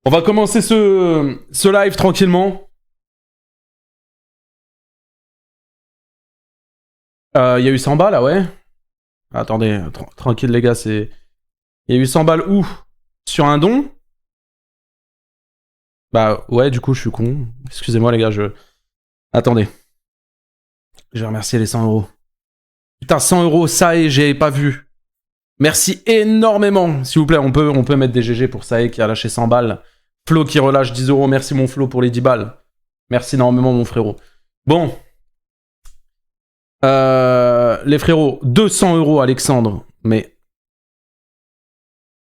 On va commencer ce live tranquillement. Il y a eu 100 balles, là, ouais. Attendez, tranquille les gars, c'est... Il y a eu 100 balles où? Sur un don? Bah ouais, du coup, je suis con. Excusez-moi les gars, Attendez. Je vais remercier les 100 euros. Putain, 100 euros, ça j'ai pas vu. Merci énormément. S'il vous plaît, on peut mettre des GG pour Sae qui a lâché 100 balles. Flo qui relâche 10 euros. Merci mon Flo pour les 10 balles. Merci énormément mon frérot. Bon. Les frérots, 200 euros Alexandre. Mais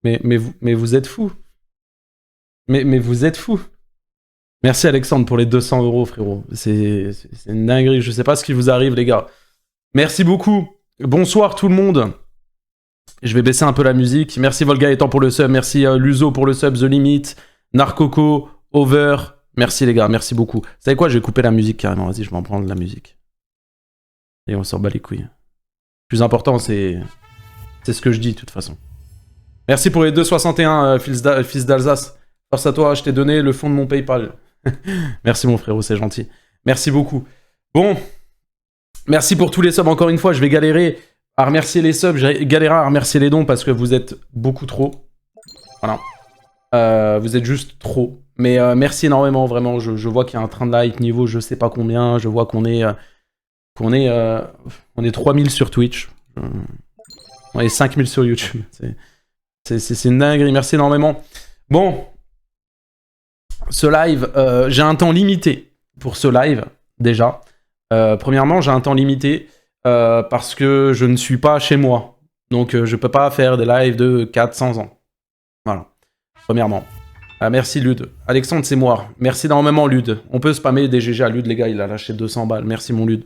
vous êtes fous. Mais vous êtes fous. Merci Alexandre pour les 200 euros frérot. C'est une dinguerie. Je sais pas ce qui vous arrive les gars. Merci beaucoup. Bonsoir tout le monde. Je vais baisser un peu la musique. Merci Volga étant pour le sub. Merci Luzo pour le sub. The Limit. Narcoco. Over. Merci les gars. Merci beaucoup. Vous savez quoi? Je vais couper la musique carrément. Vas-y, je vais en prendre la musique. Et on s'en bat les couilles. Le plus important, c'est ce que je dis de toute façon. Merci pour les 2,61 fils d'Alsace. Force à toi, je t'ai donné le fond de mon PayPal. Merci mon frérot, c'est gentil. Merci beaucoup. Bon, merci pour tous les subs. Encore une fois, je vais galérer à remercier les subs. J'ai galéré à remercier les dons parce que vous êtes beaucoup trop. Voilà. Vous êtes juste trop. Mais merci énormément, vraiment. Je vois qu'il y a un train de like niveau je sais pas combien. Je vois qu'on est 3000 sur Twitch. On est 5000 sur YouTube. C'est une dinguerie. Merci énormément. Bon. Ce live, j'ai un temps limité pour ce live, déjà. Premièrement, j'ai un temps limité parce que je ne suis pas chez moi. Donc, je peux pas faire des lives de 400 ans. Voilà. Premièrement. Merci Lude. Alexandre, c'est moi. Merci énormément Lude. On peut spammer des GG à Lude, les gars. Il a lâché 200 balles. Merci mon Lude.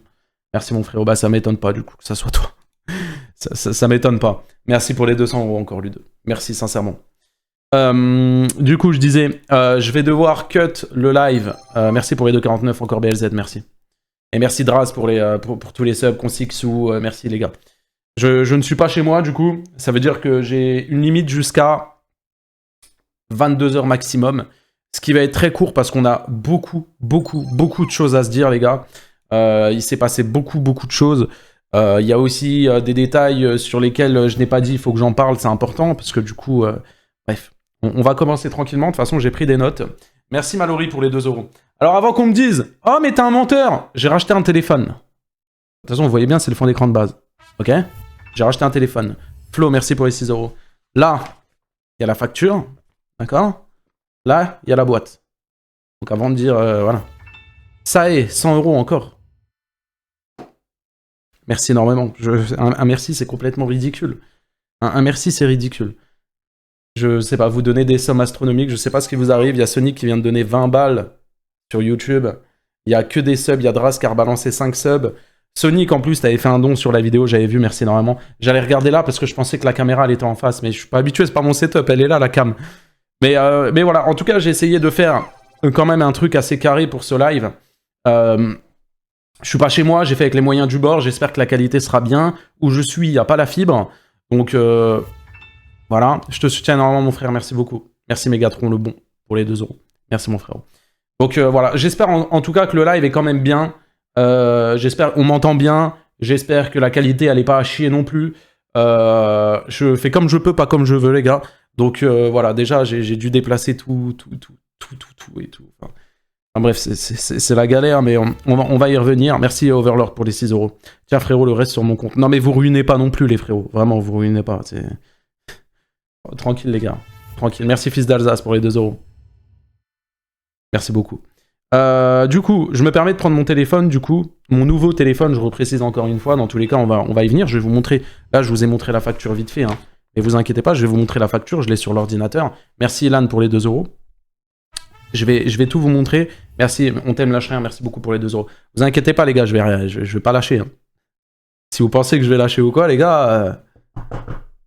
Merci mon frérot. Bah, ça m'étonne pas du coup que ça soit toi. ça m'étonne pas. Merci pour les 200 euros encore Lude. Merci sincèrement. Du coup, je disais, je vais devoir cut le live. Merci pour les 2,49 encore BLZ, merci. Et merci Draz pour tous les subs, Consixou, merci les gars. Je ne suis pas chez moi, du coup, ça veut dire que j'ai une limite jusqu'à 22h maximum, ce qui va être très court parce qu'on a beaucoup de choses à se dire, les gars. Il s'est passé beaucoup de choses. Il y a aussi des détails sur lesquels je n'ai pas dit, il faut que j'en parle, c'est important, parce que du coup, bref. On va commencer tranquillement, de toute façon j'ai pris des notes. Merci Mallory pour les 2 euros. Alors avant qu'on me dise « Oh mais t'es un menteur !» J'ai racheté un téléphone. De toute façon vous voyez bien c'est le fond d'écran de base. Ok? J'ai racheté un téléphone. Flo, merci pour les 6 euros. Là, il y a la facture. D'accord? Là, il y a la boîte. Donc avant de dire voilà. Ça est, 100 euros encore. Merci énormément. Un merci c'est complètement ridicule. Un merci c'est ridicule. Je sais pas, vous donnez des sommes astronomiques, je sais pas ce qui vous arrive. Il y a Sonic qui vient de donner 20 balles sur YouTube. Il y a que des subs, il y a Dras qui a rebalancé 5 subs. Sonic en plus, t'avais fait un don sur la vidéo, j'avais vu, merci énormément. J'allais regarder là parce que je pensais que la caméra elle était en face, mais je suis pas habitué, c'est pas mon setup, elle est là la cam. Mais voilà, en tout cas j'ai essayé de faire quand même un truc assez carré pour ce live. Je suis pas chez moi, j'ai fait avec les moyens du bord, j'espère que la qualité sera bien. Où je suis, il n'y a pas la fibre, donc... Voilà, je te soutiens énormément mon frère, merci beaucoup. Merci Megatron le bon pour les 2 euros. Merci mon frère. Donc voilà, j'espère en tout cas que le live est quand même bien. J'espère on m'entend bien. J'espère que la qualité elle est pas à chier non plus. Je fais comme je peux, pas comme je veux les gars. Donc voilà, déjà j'ai dû déplacer tout et tout. Enfin, bref, c'est la galère, mais on va y revenir. Merci Overlord pour les 6 euros. Tiens frérot, le reste sur mon compte. Non mais vous ruinez pas non plus les frérots. Vraiment, vous ruinez pas. Tranquille les gars, tranquille. Merci fils d'Alsace pour les 2 euros. Merci beaucoup. Du coup, je me permets de prendre mon téléphone, du coup, mon nouveau téléphone, je reprécise encore une fois, dans tous les cas, on va y venir, je vais vous montrer, là je vous ai montré la facture vite fait, hein. Mais vous inquiétez pas, je vais vous montrer la facture, je l'ai sur l'ordinateur. Merci Elan pour les 2 euros. Je vais tout vous montrer. Merci, on t'aime lâche rien, merci beaucoup pour les 2 euros. Vous inquiétez pas les gars, je vais pas lâcher. Hein. Si vous pensez que je vais lâcher ou quoi, les gars...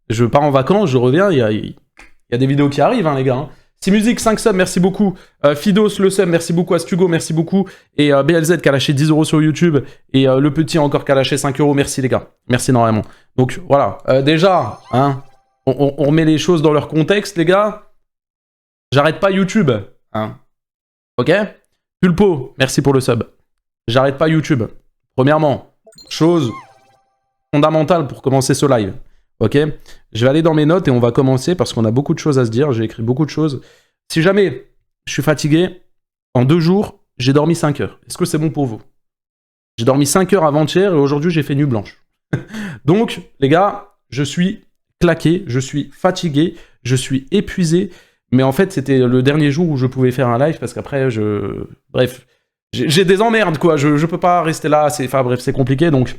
Je pars en vacances, je reviens, il y a des vidéos qui arrivent, hein, les gars. Hein. Musique 5 subs, merci beaucoup. Fidos, le sub, merci beaucoup. Astugo, merci beaucoup. Et BLZ qui a lâché 10 euros sur YouTube. Et le petit encore qui a lâché 5 euros. Merci, les gars. Merci énormément. Donc, voilà. Déjà, hein, on remet les choses dans leur contexte, les gars. J'arrête pas YouTube. Hein. Ok? Pulpo, merci pour le sub. J'arrête pas YouTube. Premièrement, chose fondamentale pour commencer ce live. Ok? Je vais aller dans mes notes et on va commencer parce qu'on a beaucoup de choses à se dire. J'ai écrit beaucoup de choses. Si jamais je suis fatigué, en 2 jours, j'ai dormi 5 heures. Est-ce que c'est bon pour vous? J'ai dormi 5 heures avant-hier et aujourd'hui j'ai fait nuit blanche. Donc, les gars, je suis claqué, je suis fatigué, je suis épuisé. Mais en fait, c'était le dernier jour où je pouvais faire un live parce qu'après, bref, j'ai des emmerdes, quoi. Je peux pas rester là. Enfin, bref, c'est compliqué. Donc,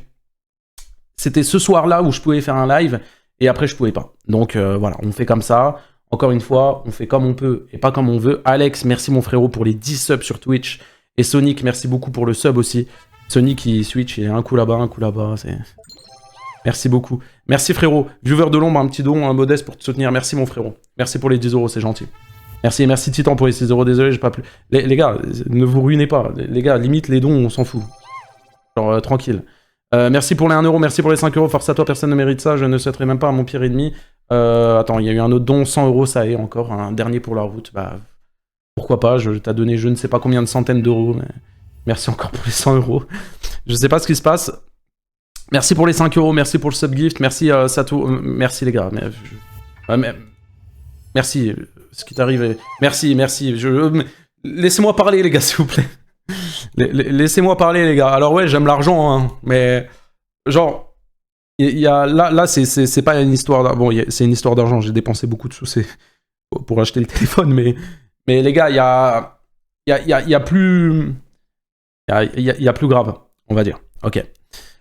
c'était ce soir-là où je pouvais faire un live et après, je pouvais pas. Donc, voilà, on fait comme ça. Encore une fois, on fait comme on peut et pas comme on veut. Alex, merci mon frérot pour les 10 subs sur Twitch. Et Sonic, merci beaucoup pour le sub aussi. Sonic, il switch, il est un coup là-bas, un coup là-bas. Merci beaucoup. Merci frérot. Viewer de l'ombre, un petit don, un modeste pour te soutenir. Merci mon frérot. Merci pour les 10 euros, c'est gentil. Merci, merci Titan pour les 6 euros. Désolé, j'ai pas pu. Les gars, ne vous ruinez pas. Les gars, limite les dons, on s'en fout. Genre, tranquille. Merci pour les 1 euro, merci pour les 5 euros. Force à toi, personne ne mérite ça. Je ne souhaiterais même pas à mon pire ennemi. Attends, il y a eu un autre don, 100 euros, ça est encore. Un dernier pour la route. Bah, pourquoi pas, je t'ai donné je ne sais pas combien de centaines d'euros. Mais merci encore pour les 100 euros. Je sais pas ce qui se passe. Merci pour les 5 euros, merci pour le subgift, merci Sato, merci les gars. Merci, ce qui t'arrive. Merci. Laissez-moi parler les gars, s'il vous plaît. Laissez-moi parler les gars. Alors ouais, j'aime l'argent, hein, mais genre, là c'est pas une histoire. Bon, c'est une histoire d'argent. J'ai dépensé beaucoup de sous pour acheter le téléphone, mais les gars, il y a plus grave, on va dire. Ok.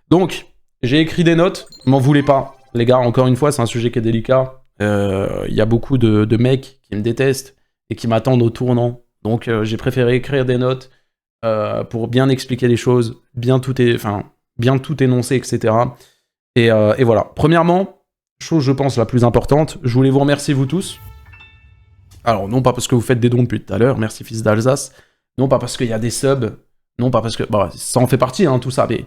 Donc, j'ai écrit des notes, m'en voulez pas. Les gars, encore une fois, c'est un sujet qui est délicat. Il y a beaucoup de mecs qui me détestent et qui m'attendent au tournant. Donc, j'ai préféré écrire des notes pour bien expliquer les choses, bien tout énoncer, etc. Et voilà. Premièrement, chose, je pense, la plus importante, je voulais vous remercier, vous tous. Alors, non pas parce que vous faites des dons depuis tout à l'heure, merci fils d'Alsace. Non pas parce qu'il y a des subs. Non pas parce que... Bah, ça en fait partie, hein, tout ça, mais...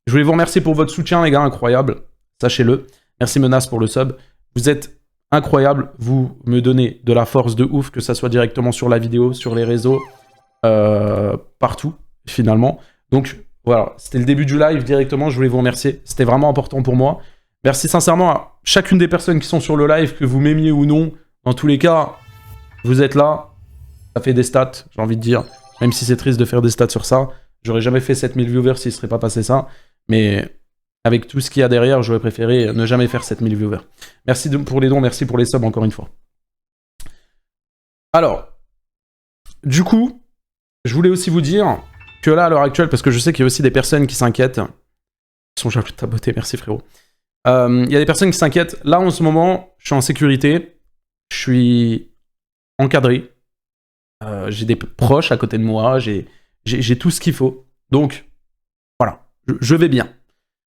Je voulais vous remercier pour votre soutien, les gars, incroyable. Sachez-le. Merci Menace pour le sub. Vous êtes incroyables. Vous me donnez de la force de ouf, que ça soit directement sur la vidéo, sur les réseaux, partout, finalement. Donc, voilà. C'était le début du live directement. Je voulais vous remercier. C'était vraiment important pour moi. Merci sincèrement à chacune des personnes qui sont sur le live, que vous m'aimiez ou non. Dans tous les cas, vous êtes là. Ça fait des stats, j'ai envie de dire. Même si c'est triste de faire des stats sur ça. J'aurais jamais fait 7000 viewers s'il ne serait pas passé ça. Mais avec tout ce qu'il y a derrière, j'aurais préféré ne jamais faire 7000 viewers. Merci pour les dons, merci pour les subs encore une fois. Alors, du coup, je voulais aussi vous dire que là, à l'heure actuelle, parce que je sais qu'il y a aussi des personnes qui s'inquiètent. Ils sont jaloux de ta beauté, merci frérot. Il y a des personnes qui s'inquiètent. Là, en ce moment, je suis en sécurité. Je suis encadré. J'ai des proches à côté de moi. J'ai tout ce qu'il faut. Donc, voilà. Je vais bien.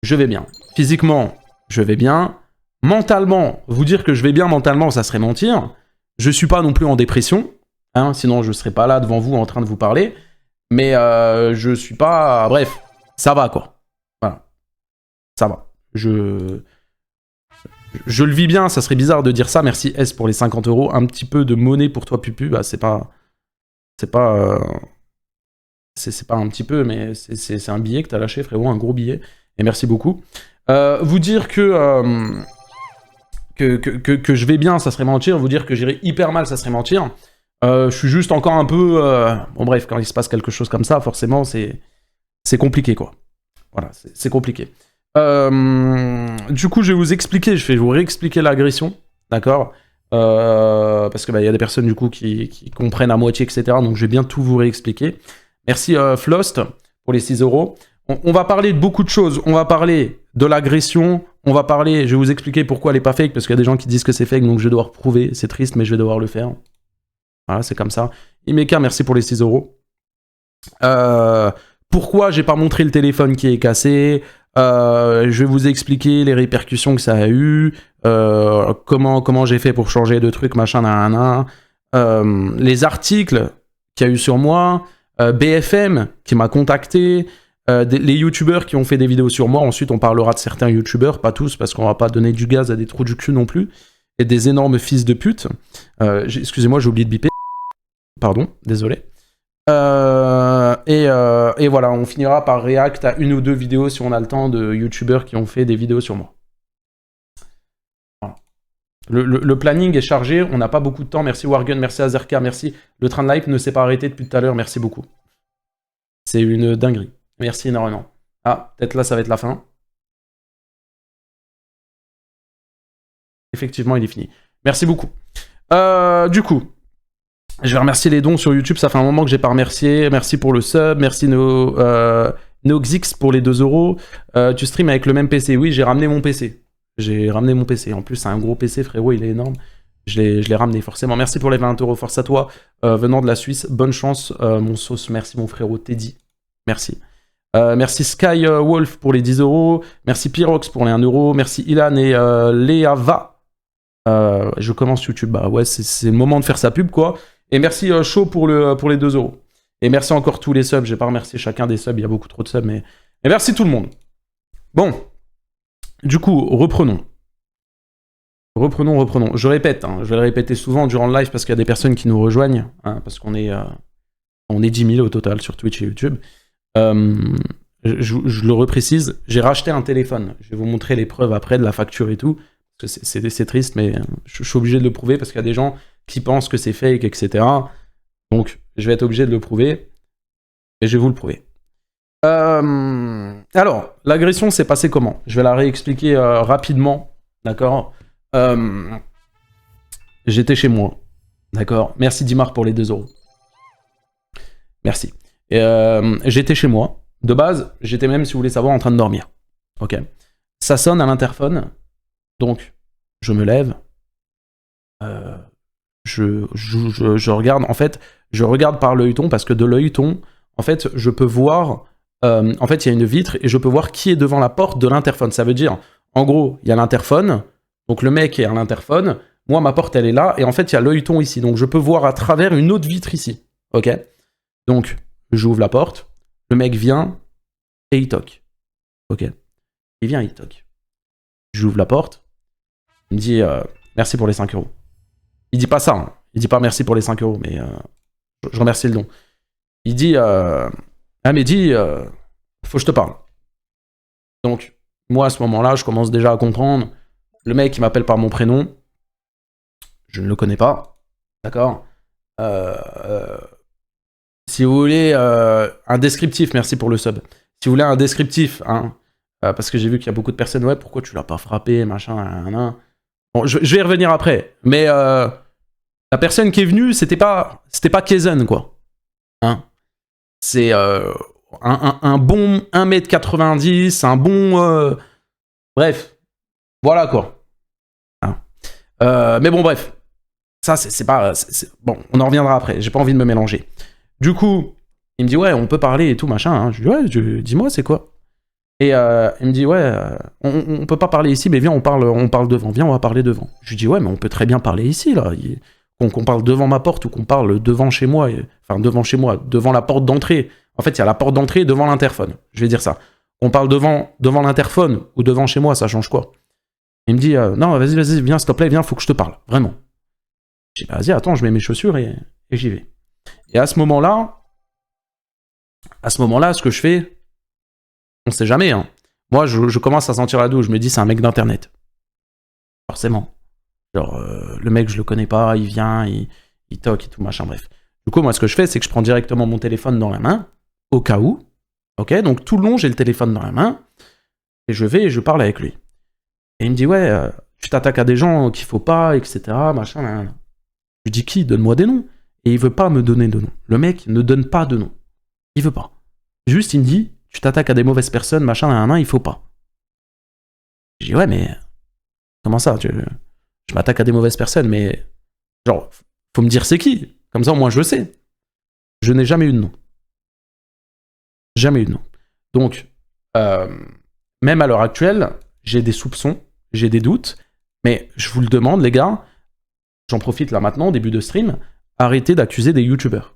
Je vais bien. Physiquement, je vais bien. Mentalement, vous dire que je vais bien mentalement, ça serait mentir. Je suis pas non plus en dépression. Hein, sinon, je serais pas là devant vous en train de vous parler. Mais je suis pas... Bref, ça va, quoi. Voilà. Ça va. Je le vis bien. Ça serait bizarre de dire ça. Merci S pour les 50 euros. Un petit peu de monnaie pour toi, Pupu. Bah, c'est pas un petit peu, mais c'est un billet que t'as lâché, frérot, un gros billet. Et merci beaucoup. Vous dire que je vais bien, ça serait mentir. Vous dire que j'irai hyper mal, ça serait mentir. Je suis juste encore un peu... Bon bref, quand il se passe quelque chose comme ça, forcément, c'est compliqué, quoi. Voilà, c'est compliqué. Du coup, je vais vous expliquer, je vais vous réexpliquer l'agression, d'accord, parce que y a des personnes, du coup, qui comprennent à moitié, etc. Donc, je vais bien tout vous réexpliquer. Merci Flost pour les 6 euros. On va parler de beaucoup de choses. On va parler de l'agression. On va parler... Je vais vous expliquer pourquoi elle est pas fake, parce qu'il y a des gens qui disent que c'est fake, donc je vais devoir prouver. C'est triste, mais je vais devoir le faire. Voilà, c'est comme ça. Imeka, merci pour les 6 euros. Pourquoi j'ai pas montré le téléphone qui est cassé. Je vais vous expliquer les répercussions que ça a eu. Comment j'ai fait pour changer de truc, machin, les articles qu'il y a eu sur moi. BFM qui m'a contacté, les youtubeurs qui ont fait des vidéos sur moi. Ensuite on parlera de certains youtubeurs, pas tous parce qu'on va pas donner du gaz à des trous du cul non plus, et des énormes fils de pute. Excusez-moi, j'ai oublié de biper. pardon, désolé. Et voilà, on finira par react à une ou deux vidéos si on a le temps de youtubeurs qui ont fait des vidéos sur moi. Voilà. Le planning est chargé, on n'a pas beaucoup de temps. Merci Wargun, merci Azerka, merci. Le train de live ne s'est pas arrêté depuis tout à l'heure, merci beaucoup. C'est une dinguerie. Merci énormément. Ah, peut-être là ça va être la fin. Effectivement, il est fini. Merci beaucoup. Du coup, je vais remercier les dons sur YouTube. Ça fait un moment que j'ai pas remercié. Merci pour le sub. Merci Noxix pour les 2 euros. Tu stream avec le même PC. Oui, j'ai ramené mon PC. J'ai ramené mon PC. En plus, c'est un gros PC, frérot. Il est énorme. Je l'ai ramené, forcément. Merci pour les 20 euros. Force à toi. Venant de la Suisse. Bonne chance, mon sauce. Merci, mon frérot Teddy. Merci. Merci Skywolf pour les 10 euros. Merci Pyrox pour les 1 euro. Merci Ilan et Léava. Je commence YouTube. Bah ouais, c'est le moment de faire sa pub, quoi. Et merci Chaud pour les 2 euros. Et merci encore tous les subs. J'ai pas remercié chacun des subs. Il y a beaucoup trop de subs, mais... Et merci tout le monde. Bon. Du coup, reprenons. Reprenons. Je répète, hein, je vais le répéter souvent durant le live parce qu'il y a des personnes qui nous rejoignent. Hein, parce qu'on est 10 000 au total sur Twitch et YouTube. Je le reprécise, j'ai racheté un téléphone. Je vais vous montrer les preuves après de la facture et tout. Parce que c'est triste, mais je suis obligé de le prouver parce qu'il y a des gens qui pensent que c'est fake, etc. Donc, je vais être obligé de le prouver. Et je vais vous le prouver. Alors, l'agression s'est passée comment? Je vais la réexpliquer rapidement. D'accord. J'étais chez moi. D'accord. Merci Dimar pour les 2 euros. Merci. J'étais chez moi. De base, j'étais même, si vous voulez savoir, en train de dormir. Ok. Ça sonne à l'interphone. Donc, je me lève. Je regarde. En fait, je regarde par l'œilleton parce que de l'œilleton, en fait, je peux voir. En fait, il y a une vitre et je peux voir qui est devant la porte de l'interphone. Ça veut dire, en gros, il y a l'interphone. Donc, le mec est à l'interphone. Moi, ma porte, elle est là. Et en fait, il y a l'œilleton ici. Donc, je peux voir à travers une autre vitre ici. Ok. Donc, j'ouvre la porte. Le mec vient et il toque. Ok. Il vient, il toque. J'ouvre la porte. Il me dit merci pour les 5 euros. Il dit pas ça. Hein. Il dit pas merci pour les 5 euros, mais je remercie le don. Il dit ah, Mehdi, faut que je te parle. Donc, moi, à ce moment-là, je commence déjà à comprendre. Le mec, il m'appelle par mon prénom. Je ne le connais pas. D'accord. Si vous voulez un descriptif, merci pour le sub. Si vous voulez un descriptif, hein, parce que j'ai vu qu'il y a beaucoup de personnes, ouais, pourquoi tu l'as pas frappé, machin, nan. Bon, je vais y revenir après, mais la personne qui est venue, c'était pas Kaizen, quoi. Hein, c'est un bon 1m90, un bon... bref, voilà, quoi. Hein. Mais bon, bref. Ça, c'est pas... Bon, on en reviendra après, j'ai pas envie de me mélanger. Du coup, il me dit, ouais, on peut parler et tout, machin. Hein. Je lui dis, ouais, dis-moi, c'est quoi? Et il me dit, ouais, on peut pas parler ici, mais viens, on parle devant. Viens, on va parler devant. Je lui dis, ouais, mais on peut très bien parler ici, là. Qu'on parle devant ma porte ou qu'on parle devant chez moi. Enfin, devant chez moi, devant la porte d'entrée. En fait, il y a la porte d'entrée devant l'interphone. Je vais dire ça. On parle devant l'interphone ou devant chez moi, ça change quoi? Il me dit, non, vas-y, viens, s'il te plaît, viens, faut que je te parle. Vraiment. Je dis, vas-y, attends, je mets mes chaussures et j'y vais. Et à ce moment-là, ce que je fais, on sait jamais. Hein. Moi, je commence à sentir la douche. Je me dis, c'est un mec d'internet. Forcément. Genre, le mec, je le connais pas, il vient, il toque et tout, machin, bref. Du coup, moi, ce que je fais, c'est que je prends directement mon téléphone dans la main, au cas où. Ok, donc tout le long, j'ai le téléphone dans la main, et je vais et je parle avec lui. Et il me dit, ouais, tu t'attaques à des gens qu'il faut pas, etc., machin, nan. Je dis, qui? Donne-moi des noms. Et il veut pas me donner de nom. Le mec ne donne pas de nom. Il veut pas. Juste, il me dit, tu t'attaques à des mauvaises personnes, machin, nan, il faut pas. Je dis, ouais, mais comment ça? Je m'attaque à des mauvaises personnes, mais genre, faut me dire c'est qui. Comme ça, au moins, je le sais. Je n'ai jamais eu de nom. Jamais eu de nom. Donc, même à l'heure actuelle, j'ai des soupçons, j'ai des doutes, mais je vous le demande, les gars, j'en profite là maintenant, au début de stream, arrêtez d'accuser des youtubeurs.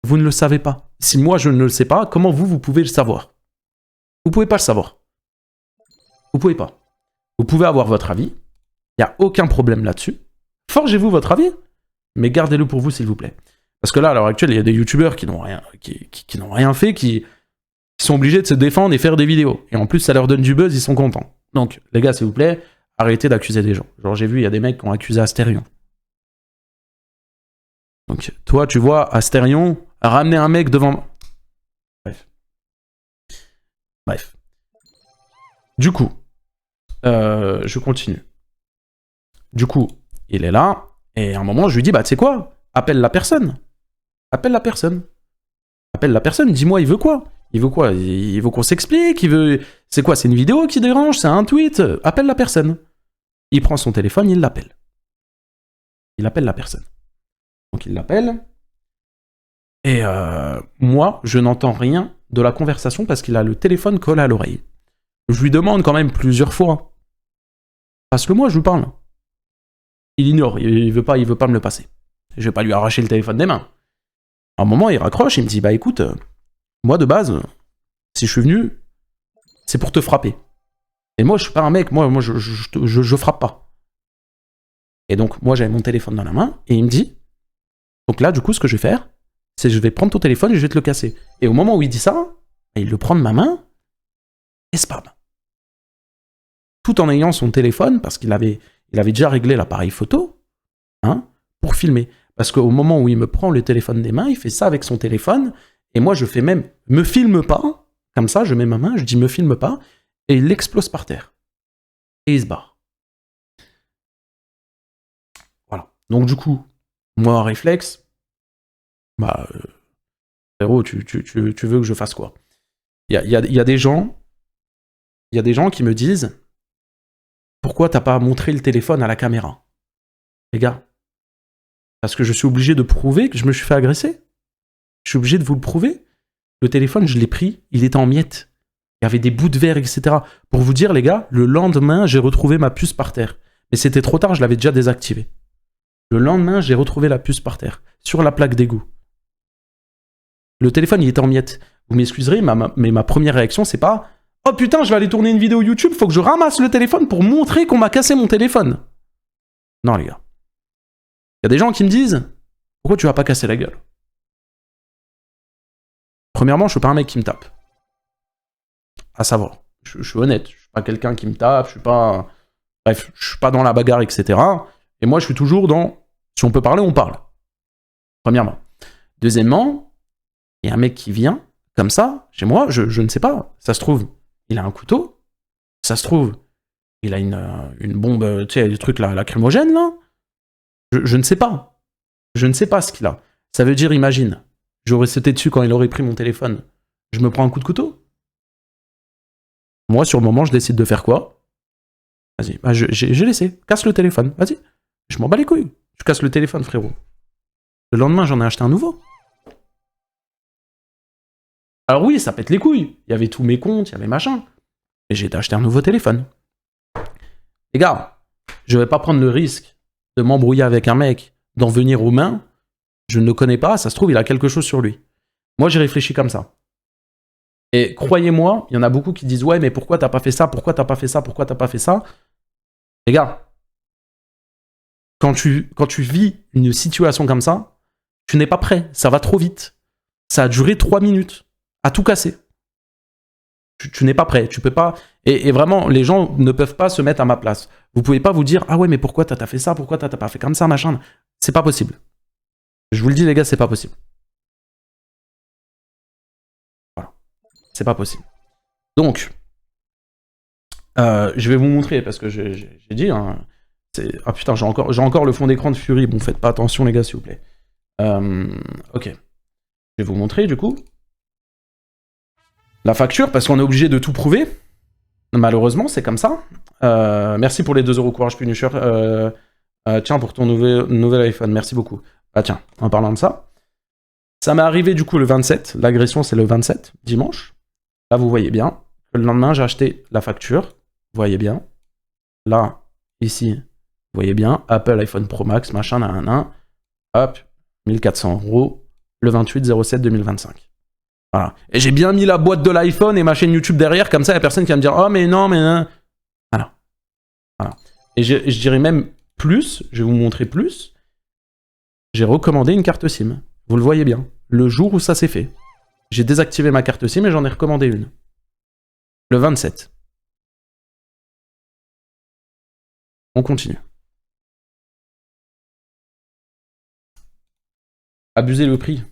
Vous ne le savez pas. Si moi je ne le sais pas, comment vous pouvez le savoir? Vous pouvez pas le savoir. Vous pouvez pas. Vous pouvez avoir votre avis. Il n'y a aucun problème là-dessus. Forgez-vous votre avis. mais gardez-le pour vous, s'il vous plaît. Parce que là, à l'heure actuelle, il y a des youtubeurs qui n'ont rien, qui n'ont rien fait, qui sont obligés de se défendre et faire des vidéos. Et en plus, ça leur donne du buzz, ils sont contents. Donc, les gars, s'il vous plaît, arrêtez d'accuser des gens. Genre, j'ai vu, il y a des mecs qui ont accusé Astérion. Donc, toi, tu vois, Astérion, ramener un mec devant... Bref. Du coup, je continue. Du coup, il est là, et à un moment, je lui dis, bah, tu sais quoi? Appelle la personne. Appelle la personne. Appelle la personne, dis-moi, il veut quoi? Il veut quoi? Il veut qu'on s'explique? Il veut... C'est quoi? C'est une vidéo qui dérange? C'est un tweet? Appelle la personne. Il prend son téléphone, il l'appelle. Il appelle la personne. Donc il l'appelle. Et moi, je n'entends rien de la conversation parce qu'il a le téléphone collé à l'oreille. Je lui demande quand même plusieurs fois. Passe-le-moi, je lui parle. Il ignore, il veut pas me le passer. Je vais pas lui arracher le téléphone des mains. À un moment, il raccroche, il me dit, bah écoute, moi de base, si je suis venu, c'est pour te frapper. Et moi, je suis pas un mec, moi je frappe pas. Et donc, moi, j'avais mon téléphone dans la main, et il me dit, donc là, du coup, ce que je vais faire, c'est que je vais prendre ton téléphone et je vais te le casser. Et au moment où il dit ça, il le prend de ma main, et spam. Tout en ayant son téléphone, parce qu'il avait déjà réglé l'appareil photo, hein, pour filmer. Parce qu'au moment où il me prend le téléphone des mains, il fait ça avec son téléphone, et moi je fais même, me filme pas, comme ça, je mets ma main, je dis me filme pas, et il l'explose par terre. Et il se barre. Voilà. Donc du coup, moi, réflexe, bah, frérot, tu veux que je fasse quoi? Il y a des gens qui me disent, pourquoi t'as pas montré le téléphone à la caméra? Les gars, parce que je suis obligé de prouver que je me suis fait agresser. Je suis obligé de vous le prouver. Le téléphone, je l'ai pris, il était en miettes. Il y avait des bouts de verre, etc. Pour vous dire, les gars, le lendemain, j'ai retrouvé ma puce par terre. Mais c'était trop tard, je l'avais déjà désactivé. Le lendemain, j'ai retrouvé la puce par terre, sur la plaque d'égout. Le téléphone, il était en miettes. Vous m'excuserez, mais ma première réaction, c'est pas « Oh putain, je vais aller tourner une vidéo YouTube, faut que je ramasse le téléphone pour montrer qu'on m'a cassé mon téléphone. » Non, les gars. Il y a des gens qui me disent « Pourquoi tu vas pas casser la gueule ?» Premièrement, je suis pas un mec qui me tape. À savoir. Je suis honnête. Je suis pas quelqu'un qui me tape, je suis pas... Bref, je suis pas dans la bagarre, etc. Et moi, je suis toujours dans... Si on peut parler, on parle. Premièrement. Deuxièmement, il y a un mec qui vient, comme ça, chez moi, je ne sais pas. Ça se trouve, il a un couteau. Ça se trouve, il a une bombe, tu sais, des trucs lacrymogènes, là. Je ne sais pas. Je ne sais pas ce qu'il a. Ça veut dire, imagine, j'aurais sauté dessus quand il aurait pris mon téléphone. Je me prends un coup de couteau. Moi, sur le moment, je décide de faire quoi? Vas-y, bah, j'ai laissé. Casse le téléphone, vas-y. Je m'en bats les couilles. Je casse le téléphone, frérot. Le lendemain, j'en ai acheté un nouveau. Alors oui, ça pète les couilles. Il y avait tous mes comptes, il y avait machin. Et j'ai acheté un nouveau téléphone. Les gars, je vais pas prendre le risque de m'embrouiller avec un mec, d'en venir aux mains. Je ne le connais pas, ça se trouve, il a quelque chose sur lui. Moi, j'ai réfléchi comme ça. Et croyez-moi, il y en a beaucoup qui disent « Ouais, mais pourquoi t'as pas fait ça? Pourquoi t'as pas fait ça? Pourquoi t'as pas fait ça ?» Les gars, quand tu vis une situation comme ça, tu n'es pas prêt. Ça va trop vite. Ça a duré 3 minutes. À tout casser. Tu n'es pas prêt. Tu peux pas... Et vraiment, les gens ne peuvent pas se mettre à ma place. Vous pouvez pas vous dire « Ah ouais, mais pourquoi t'as fait ça? Pourquoi t'as pas fait comme ça, machin ?» C'est pas possible. Je vous le dis, les gars, c'est pas possible. Voilà. C'est pas possible. Donc, je vais vous montrer, parce que j'ai dit... Hein, ah putain, j'ai encore le fond d'écran de Fury. Bon, faites pas attention, les gars, s'il vous plaît. Ok. Je vais vous montrer, du coup, la facture, parce qu'on est obligé de tout prouver. Malheureusement, c'est comme ça. Merci pour les 2 €, courage Punisher. Tiens, pour ton nouvel iPhone, merci beaucoup. Ah tiens, en parlant de ça, ça m'est arrivé du coup le 27. L'agression, c'est le 27, dimanche. Là, vous voyez bien. Le lendemain, j'ai acheté la facture. Vous voyez bien. Là, ici, vous voyez bien. Apple iPhone Pro Max, machin, nan. Hop, 1400 €, le 28/07/2025. Voilà. Et j'ai bien mis la boîte de l'iPhone et ma chaîne YouTube derrière, comme ça, il n'y a personne qui va me dire « Oh, mais non, mais non. » Voilà. Voilà. Et je dirais même plus, je vais vous montrer plus. j'ai recommandé une carte SIM. Vous le voyez bien. Le jour où ça s'est fait. J'ai désactivé ma carte SIM et j'en ai recommandé une. Le 27. On continue. Abuser le prix.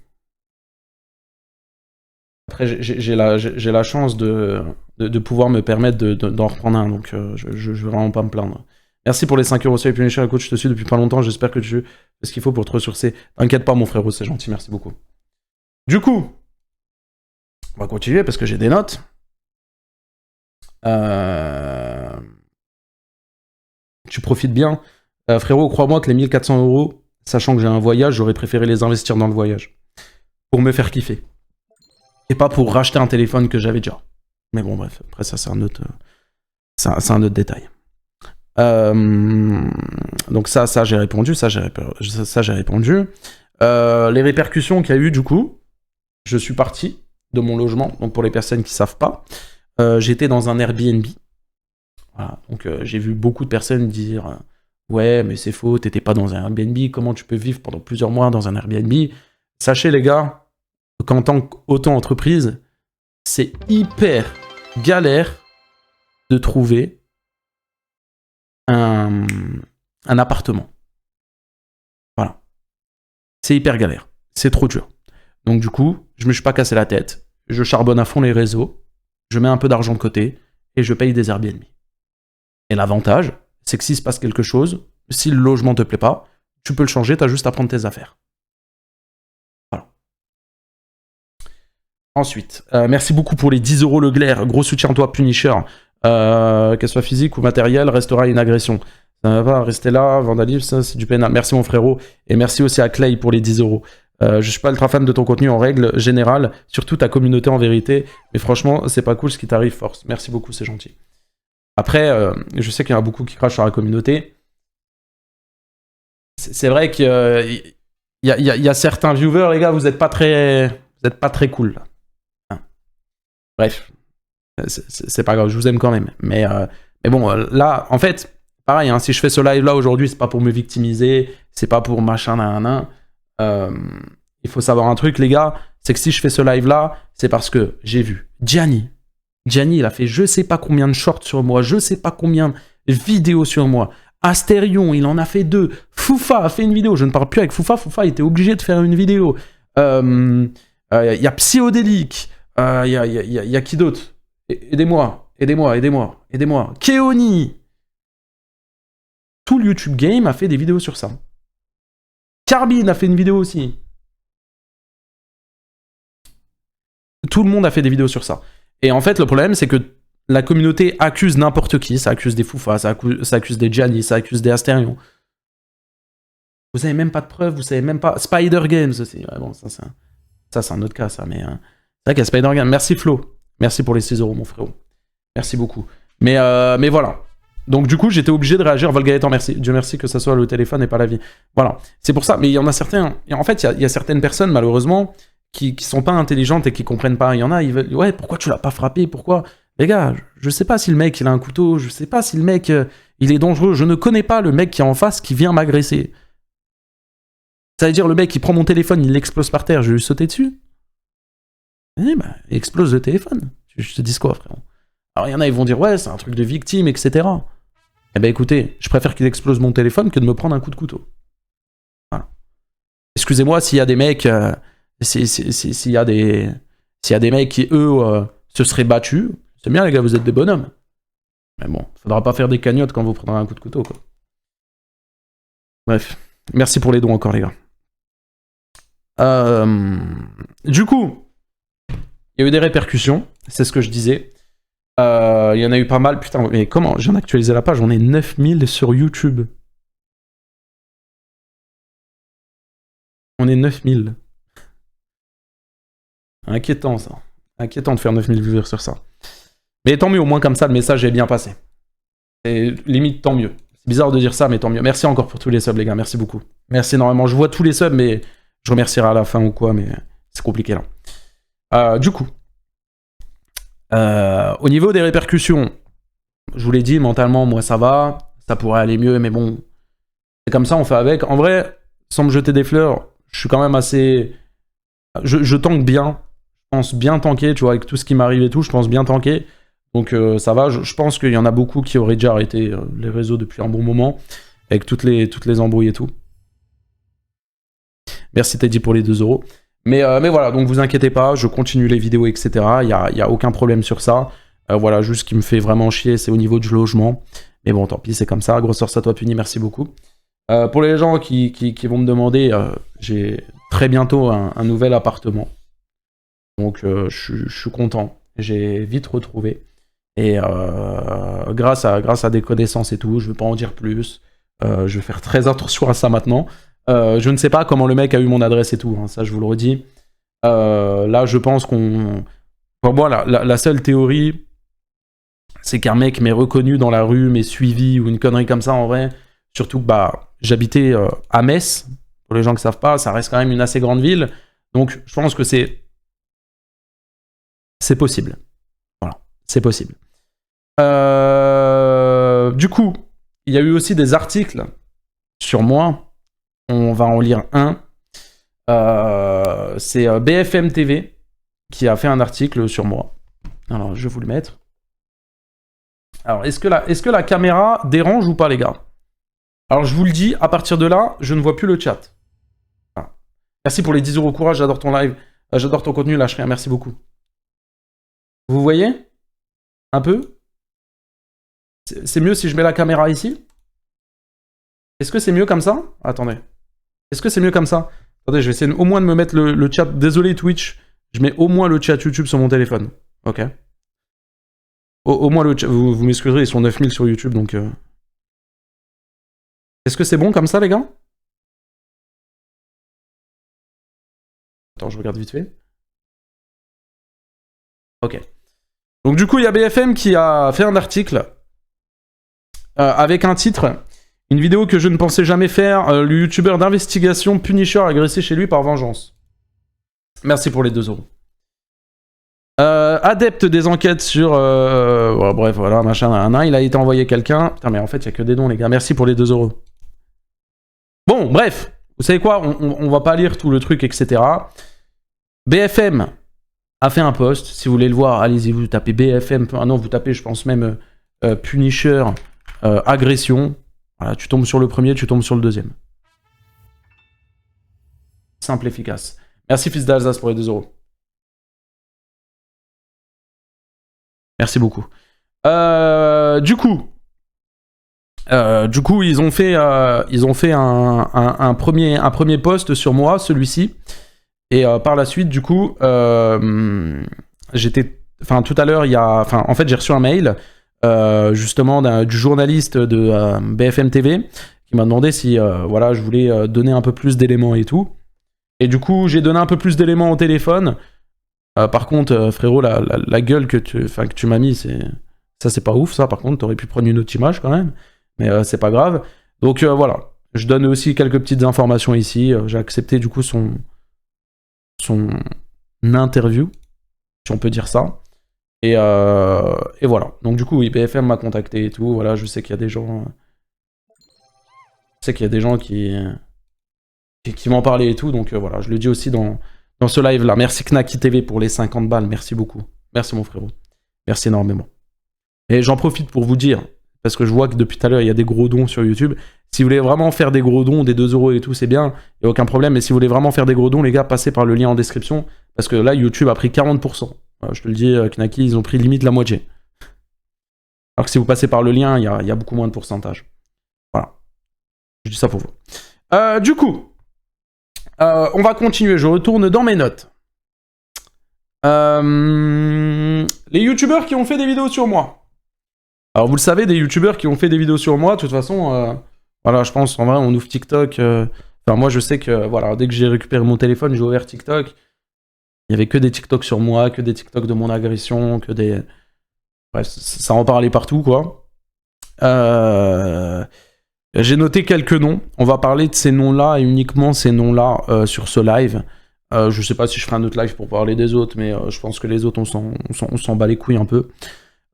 Après, j'ai la chance de pouvoir me permettre d'en reprendre un, donc je vais vraiment pas me plaindre. Merci pour les 5 euros sur les Punisher, coach, je te suis depuis pas longtemps, j'espère que tu fais ce qu'il faut pour te ressourcer. T'inquiète pas mon frérot, c'est gentil, merci beaucoup. Du coup, on va continuer parce que j'ai des notes. Tu profites bien. Frérot, crois-moi que les 1400 euros, sachant que j'ai un voyage, j'aurais préféré les investir dans le voyage. Pour me faire kiffer. Et pas pour racheter un téléphone que j'avais déjà. Mais bon, bref, après ça, c'est un autre détail. Donc ça j'ai répondu, ça j'ai répondu. Les répercussions qu'il y a eu, du coup, je suis parti de mon logement. Donc pour les personnes qui savent pas, j'étais dans un Airbnb. Voilà, donc j'ai vu beaucoup de personnes dire ouais, mais c'est faux, t'étais pas dans un Airbnb, comment tu peux vivre pendant plusieurs mois dans un Airbnb? Sachez les gars, qu'en tant qu'auto-entreprise, c'est hyper galère de trouver un appartement. Voilà. C'est hyper galère. C'est trop dur. Donc du coup, je me suis pas cassé la tête. Je charbonne à fond les réseaux. Je mets un peu d'argent de côté et je paye des Airbnb. Et l'avantage, c'est que s'il se passe quelque chose, si le logement te plaît pas, tu peux le changer, t'as juste à prendre tes affaires. Voilà. Ensuite, merci beaucoup pour les 10 euros le glaire. Gros soutien à toi, Punisher. Qu'elle soit physique ou matérielle, restera une agression. Ça va pas rester là, vandalisme, ça c'est du pénal. Merci mon frérot. Et merci aussi à Clay pour les 10 euros. Je suis pas ultra fan de ton contenu en règle générale, surtout ta communauté en vérité. Mais franchement, c'est pas cool ce qui t'arrive, force. Merci beaucoup, c'est gentil. Après, je sais qu'il y en a beaucoup qui crachent sur la communauté. C'est vrai qu'il y a certains viewers, les gars, vous êtes pas très cool. Là. Hein. Bref. C'est pas grave, je vous aime quand même. Mais bon, là, en fait, pareil, hein, si je fais ce live-là aujourd'hui, c'est pas pour me victimiser, c'est pas pour machin, il faut savoir un truc, les gars, c'est que si je fais ce live-là, c'est parce que j'ai vu Gianni, il a fait je sais pas combien de shorts sur moi, je sais pas combien de vidéos sur moi. Astérion, il en a fait 2. Foufa a fait une vidéo. Je ne parle plus avec Foufa. Foufa était obligé de faire une vidéo. Y a Psyodélique. Y a qui d'autre? Aidez-moi. Keoni. Tout le YouTube Game a fait des vidéos sur ça. Carbine a fait une vidéo aussi. Tout le monde a fait des vidéos sur ça. Et en fait, le problème, c'est que la communauté accuse n'importe qui. Ça accuse des Foufas, ça accuse des Gianni, ça accuse des Astérion. Vous avez même pas de preuves, vous savez même pas... Spider Games aussi. Ouais, bon, ça c'est un autre cas, ça. Mais c'est vrai qu'il y a Spider Games. Merci Flo. Merci pour les 6 euros, mon frérot. Merci beaucoup. Mais voilà. Donc du coup, j'étais obligé de réagir. Volgaëtan, merci. Dieu merci que ça soit le téléphone et pas la vie. Voilà. C'est pour ça. Mais il y en a certains... Et en fait, il y a certaines personnes, malheureusement, qui sont pas intelligentes et qui comprennent pas. Il y en a, ils veulent... Ouais, pourquoi tu l'as pas frappé? Pourquoi? Les gars, je sais pas si le mec, il a un couteau. Je sais pas si le mec, il est dangereux. Je ne connais pas le mec qui est en face qui vient m'agresser. Ça veut dire le mec, il prend mon téléphone, il l'explose par terre. Je vais lui sauter dessus? Eh ben, il explose le téléphone. Je te dis quoi, frère? Alors, il y en a, ils vont dire, ouais, c'est un truc de victime, etc. Eh ben, écoutez, je préfère qu'il explose mon téléphone que de me prendre un coup de couteau. Voilà. Excusez-moi s'il y a des mecs... s'il y a des mecs qui, eux, se seraient battus, c'est bien, les gars, vous êtes des bonhommes. Mais bon, faudra pas faire des cagnottes quand vous prendrez un coup de couteau, quoi. Bref. Merci pour les dons encore, les gars. Du coup, il y a eu des répercussions, c'est ce que je disais. Il y en a eu pas mal. Putain, mais comment? Je viens d'actualiser la page, on est 9000 sur YouTube. On est 9000. Inquiétant, ça. Inquiétant de faire 9000 viewers sur ça. Mais tant mieux, au moins comme ça, le message est bien passé. Et limite, tant mieux. C'est bizarre de dire ça, mais tant mieux. Merci encore pour tous les subs, les gars. Merci beaucoup. Merci énormément. Je vois tous les subs, mais je remercierai à la fin ou quoi, mais c'est compliqué, là. Du coup, au niveau des répercussions, je vous l'ai dit, mentalement, moi, ça va. Ça pourrait aller mieux, mais bon, c'est comme ça, on fait avec. En vrai, sans me jeter des fleurs, je suis quand même assez... Je tank bien. Je pense bien tanker, tu vois, avec tout ce qui m'arrive et tout, je pense bien tanker. Donc ça va, je pense qu'il y en a beaucoup qui auraient déjà arrêté les réseaux depuis un bon moment, avec toutes les embrouilles et tout. Merci Teddy pour les 2 euros. Mais voilà, donc vous inquiétez pas, je continue les vidéos, etc. Il y a aucun problème sur ça. Voilà, juste ce qui me fait vraiment chier, c'est au niveau du logement. Mais bon, tant pis, c'est comme ça. Grosseur, ça toi puni, merci beaucoup. Pour les gens qui vont me demander, j'ai très bientôt un nouvel appartement. Donc je suis content. J'ai vite retrouvé. Et grâce à des connaissances et tout, je ne vais pas en dire plus. Je vais faire très attention à ça maintenant. Je ne sais pas comment le mec a eu mon adresse et tout, hein, ça je vous le redis. Là, je pense qu'on... Pour moi, la seule théorie, c'est qu'un mec m'ait reconnu dans la rue, m'ait suivi, ou une connerie comme ça en vrai. Surtout que j'habitais à Metz. Pour les gens qui ne savent pas, ça reste quand même une assez grande ville. Donc, je pense que c'est possible. Voilà, c'est possible. Du coup, il y a eu aussi des articles sur moi. On va en lire un. C'est BFM TV qui a fait un article sur moi. Alors, je vais vous le mettre. Alors, est-ce que la caméra dérange ou pas, les gars? Alors, je vous le dis, à partir de là, je ne vois plus le chat. Voilà. Merci pour les 10 euros courage, j'adore ton live. J'adore ton contenu, lâche rien, merci beaucoup. Vous voyez? Un peu? C'est mieux si je mets la caméra ici? Est-ce que c'est mieux comme ça? Attendez. Est-ce que c'est mieux comme ça? Attendez, je vais essayer au moins de me mettre le chat. Désolé Twitch, je mets au moins le chat YouTube sur mon téléphone. Ok. Au moins le chat. Vous m'excuserez, ils sont 9000 sur YouTube, donc... Est-ce que c'est bon comme ça, les gars? Attends, je regarde vite fait. Ok. Donc du coup, il y a BFM qui a fait un article avec un titre... Une vidéo que je ne pensais jamais faire, le youtubeur d'investigation Punisher agressé chez lui par vengeance. Merci pour les 2 euros. Adepte des enquêtes sur... bref, voilà, machin, il a été envoyé quelqu'un. Putain, mais en fait, il n'y a que des dons, les gars. Merci pour les 2 euros. Bon, bref. Vous savez quoi, on va pas lire tout le truc, etc. BFM a fait un post. Si vous voulez le voir, allez-y, vous tapez BFM. Ah non, vous tapez, je pense même, Punisher agression. Voilà, tu tombes sur le premier, tu tombes sur le deuxième. Simple, efficace. Merci fils d'Alsace pour les 2 euros. Merci beaucoup. Du coup, ils ont fait un premier post sur moi, celui-ci. Et par la suite, du coup, j'étais... Enfin, tout à l'heure, en fait, j'ai reçu un mail... justement du journaliste de BFM TV qui m'a demandé si voilà, je voulais donner un peu plus d'éléments et tout. Et du coup, j'ai donné un peu plus d'éléments au téléphone. Par contre, frérot, la gueule que tu m'as mis, ça c'est pas ouf, ça. Par contre, t'aurais pu prendre une autre image quand même. Mais c'est pas grave. Donc voilà, je donne aussi quelques petites informations ici. J'ai accepté du coup son interview, si on peut dire ça. Et voilà. Donc du coup, oui, BFM m'a contacté et tout. Voilà, je sais qu'il y a des gens... Je sais qu'il y a des gens qui m'en parlaient et tout. Donc voilà, je le dis aussi dans ce live-là. Merci Knaki TV pour les 50 balles. Merci beaucoup. Merci mon frérot. Merci énormément. Et j'en profite pour vous dire, parce que je vois que depuis tout à l'heure, il y a des gros dons sur YouTube. Si vous voulez vraiment faire des gros dons, des 2 euros et tout, c'est bien. Il n'y a aucun problème. Mais si vous voulez vraiment faire des gros dons, les gars, passez par le lien en description. Parce que là, YouTube a pris 40%. Je te le dis, Knaki, ils ont pris limite la moitié. Alors que si vous passez par le lien, il y a beaucoup moins de pourcentage. Voilà. Je dis ça pour vous. Du coup, on va continuer. Je retourne dans mes notes. Les youtubeurs qui ont fait des vidéos sur moi. Alors vous le savez, des youtubeurs qui ont fait des vidéos sur moi, de toute façon, voilà, je pense, en vrai, on ouvre TikTok. Enfin, moi, je sais que, voilà, dès que j'ai récupéré mon téléphone, j'ai ouvert TikTok. Il y avait que des TikTok sur moi, que des TikTok de mon agression, que des... Bref, ça en parlait partout, quoi. J'ai noté quelques noms. On va parler de ces noms-là, et uniquement ces noms-là, sur ce live. Je sais pas si je ferai un autre live pour parler des autres, mais je pense que les autres, on s'en bat les couilles un peu.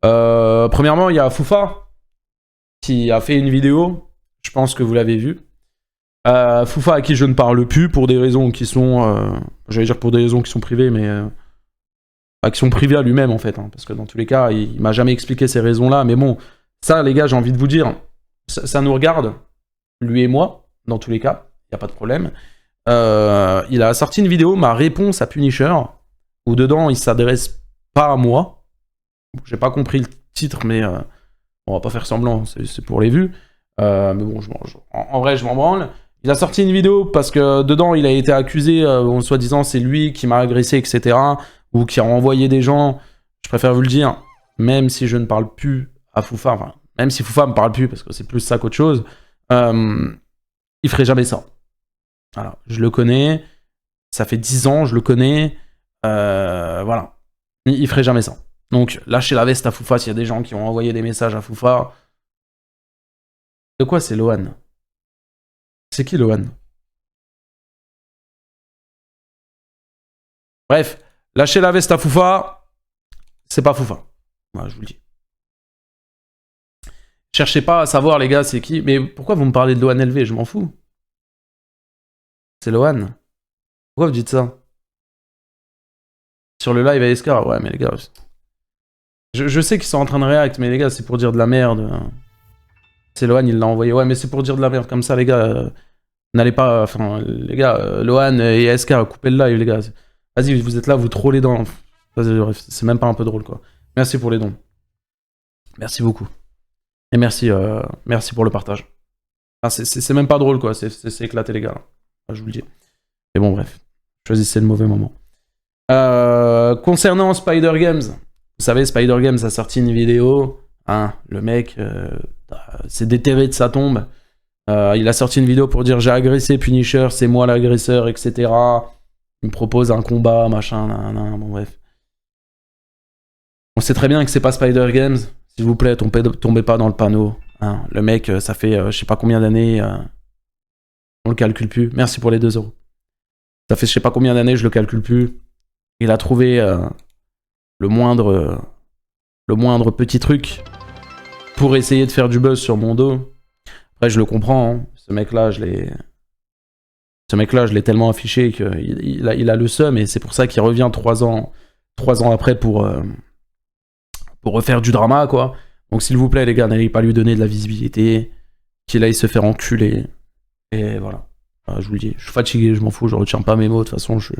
Premièrement, il y a Foufa, qui a fait une vidéo. Je pense que vous l'avez vu. Foufa à qui je ne parle plus pour des raisons qui sont... J'allais dire pour des raisons qui sont privées, mais... qui sont privées à lui-même, en fait. Hein, parce que dans tous les cas, il m'a jamais expliqué ces raisons-là. Mais bon, ça, les gars, j'ai envie de vous dire, ça nous regarde, lui et moi, dans tous les cas. Il n'y a pas de problème. Il a sorti une vidéo, ma réponse à Punisher, où dedans, il s'adresse pas à moi. J'ai pas compris le titre, mais on va pas faire semblant, c'est pour les vues. Mais bon, en vrai, je m'en branle. Il a sorti une vidéo parce que dedans, il a été accusé, en soi-disant, c'est lui qui m'a agressé, etc. Ou qui a envoyé des gens. Je préfère vous le dire, même si je ne parle plus à Foufa, enfin, même si Foufa me parle plus, parce que c'est plus ça qu'autre chose, il ferait jamais ça. Voilà, je le connais, ça fait 10 ans, je le connais, voilà. Il ferait jamais ça. Donc, lâchez la veste à Foufa s'il y a des gens qui ont envoyé des messages à Foufa. De quoi c'est Lohan? C'est qui Lohan? Bref, lâchez la veste à Foufa, c'est pas Foufa. Voilà, je vous le dis. Cherchez pas à savoir, les gars, c'est qui. Mais pourquoi vous me parlez de Lohan LV? Je m'en fous. C'est Lohan. Pourquoi vous dites ça? Sur le live ASK, ouais, mais les gars... Je sais qu'ils sont en train de react, mais les gars, c'est pour dire de la merde. C'est Lohan, il l'a envoyé. Ouais, mais c'est pour dire de la merde. Comme ça, les gars, n'allez pas... Enfin, les gars, Lohan et ASK, coupez le live, les gars. Vas-y, vous êtes là, vous trollez dans... C'est même pas un peu drôle, quoi. Merci pour les dons. Merci beaucoup. Et merci, merci pour le partage. Enfin, c'est même pas drôle, quoi. C'est éclaté, les gars. Là. Enfin, je vous le dis. Mais bon, bref. Choisissez le mauvais moment. Concernant Spider Games, vous savez, Spider Games a sorti une vidéo. Hein, le mec s'est déterré de sa tombe. Il a sorti une vidéo pour dire j'ai agressé Punisher, c'est moi l'agresseur, etc. Il me propose un combat, machin, bon bref. On sait très bien que c'est pas Spider Games. S'il vous plaît, tombez pas dans le panneau. Hein, le mec, ça fait je sais pas combien d'années. On le calcule plus. Merci pour les 2 euros. Ça fait je sais pas combien d'années, je le calcule plus. Il a trouvé le moindre petit truc pour essayer de faire du buzz sur mon dos. Après, je le comprends. Hein. Ce mec-là, je l'ai tellement affiché qu'il a le seum et c'est pour ça qu'il revient 3 ans après pour refaire du drama, quoi. Donc, s'il vous plaît, les gars, n'allez pas lui donner de la visibilité. Qu'il aille se faire enculer. Et voilà. Je vous le dis. Je suis fatigué, je m'en fous, je retiens pas mes mots. De toute façon, je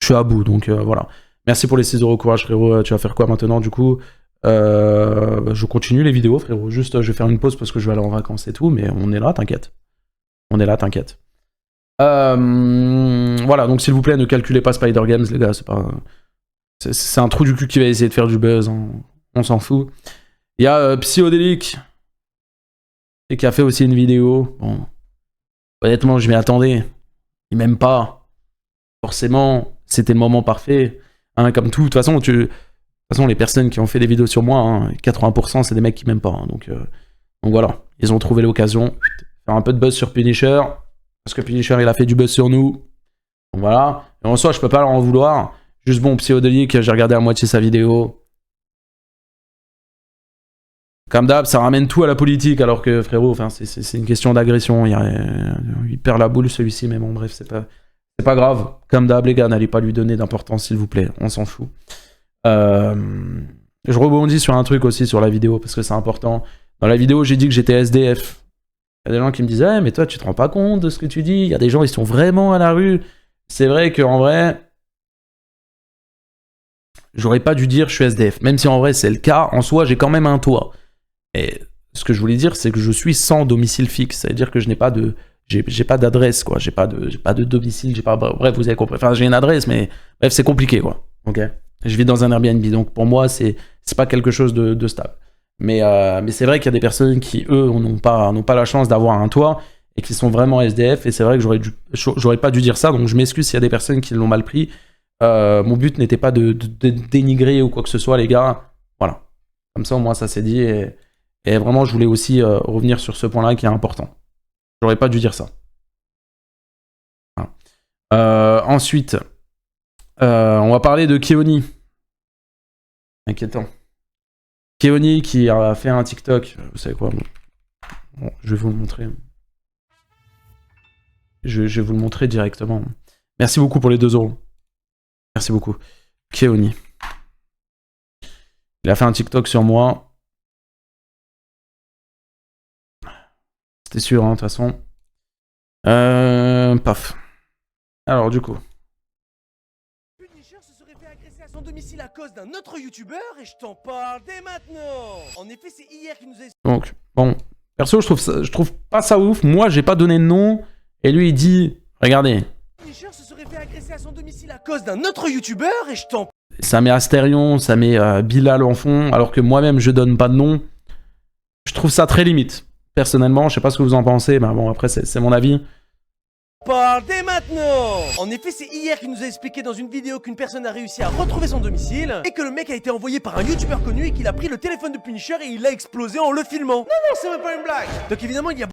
suis à bout. Donc, voilà. Merci pour les 6 euros. Courage, frérot. Tu vas faire quoi maintenant, du coup? Je continue les vidéos, frérot. Juste, je vais faire une pause parce que je vais aller en vacances et tout, mais on est là, t'inquiète. On est là, t'inquiète. Voilà, donc s'il vous plaît, ne calculez pas Spider Games, les gars. C'est un trou du cul qui va essayer de faire du buzz. Hein. On s'en fout. Il y a Psyodélique et qui a fait aussi une vidéo. Bon, honnêtement, je m'y attendais. Il m'aime pas. Forcément, c'était le moment parfait. Hein, comme tout, de toute façon, de toute façon, les personnes qui ont fait des vidéos sur moi, hein, 80% c'est des mecs qui m'aiment pas. Hein, donc voilà, ils ont trouvé l'occasion de faire un peu de buzz sur Punisher. Parce que Punisher, il a fait du buzz sur nous. Donc voilà. Et en soi, je peux pas leur en vouloir. Juste bon, Psyodélique, j'ai regardé à moitié sa vidéo. Comme d'hab, ça ramène tout à la politique, alors que frérot, enfin, c'est une question d'agression. Il perd la boule celui-ci, mais bon, bref, c'est pas grave. Comme d'hab, les gars, n'allez pas lui donner d'importance, s'il vous plaît. On s'en fout. Je rebondis sur un truc aussi sur la vidéo, parce que c'est important. Dans la vidéo, j'ai dit que j'étais SDF. Il y a des gens qui me disaient hey, mais toi, tu te rends pas compte de ce que tu dis. Il y a des gens, ils sont vraiment à la rue. C'est vrai qu'en vrai, j'aurais pas dû dire je suis SDF. Même si en vrai, c'est le cas. En soi, j'ai quand même un toit. Et ce que je voulais dire, c'est que je suis sans domicile fixe. Ça veut dire que je n'ai pas de... J'ai pas d'adresse, quoi. J'ai pas de domicile. Bref, vous avez compris. Enfin, j'ai une adresse, mais bref, c'est compliqué, quoi. Ok. Je vis dans un Airbnb. Donc, pour moi, c'est pas quelque chose de stable. Mais c'est vrai qu'il y a des personnes qui, eux, n'ont pas la chance d'avoir un toit et qui sont vraiment SDF. Et c'est vrai que j'aurais pas dû dire ça. Donc je m'excuse s'il y a des personnes qui l'ont mal pris. Mon but n'était pas de dénigrer ou quoi que ce soit, les gars. Voilà. Comme ça, au moins, ça s'est dit. Et vraiment, je voulais aussi revenir sur ce point-là qui est important. J'aurais pas dû dire ça. Voilà. Ensuite, on va parler de Keoni. Inquiétant. Keoni qui a fait un TikTok, vous savez quoi, bon, je vais vous le montrer. Je vais vous le montrer directement. Merci beaucoup pour les 2 €. Merci beaucoup. Keoni. Il a fait un TikTok sur moi. C'était sûr, hein, de toute façon. Paf. Alors, du coup. Punisher se serait fait agresser à son domicile à cause d'un autre youtubeur et je t'en parle dès maintenant. En effet, c'est hier qu'il nous a... Donc, bon. Perso, je trouve pas ça ouf. Moi, j'ai pas donné de nom. Et lui, il dit, regardez. Punisher se serait fait agresser à son domicile à cause d'un autre youtubeur et je t'en... Ça met Astérion, ça met Bilal en fond, alors que moi-même, je donne pas de nom. Je trouve ça très limite. Personnellement, je sais pas ce que vous en pensez, mais bon, après, c'est mon avis. Parle dès maintenant. En effet, c'est hier qu'il nous a expliqué dans une vidéo qu'une personne a réussi à retrouver son domicile et que le mec a été envoyé par un youtubeur connu et qu'il a pris le téléphone de Punisher et il l'a explosé en le filmant. Non, non, c'est même pas une blague. Donc évidemment, il y a...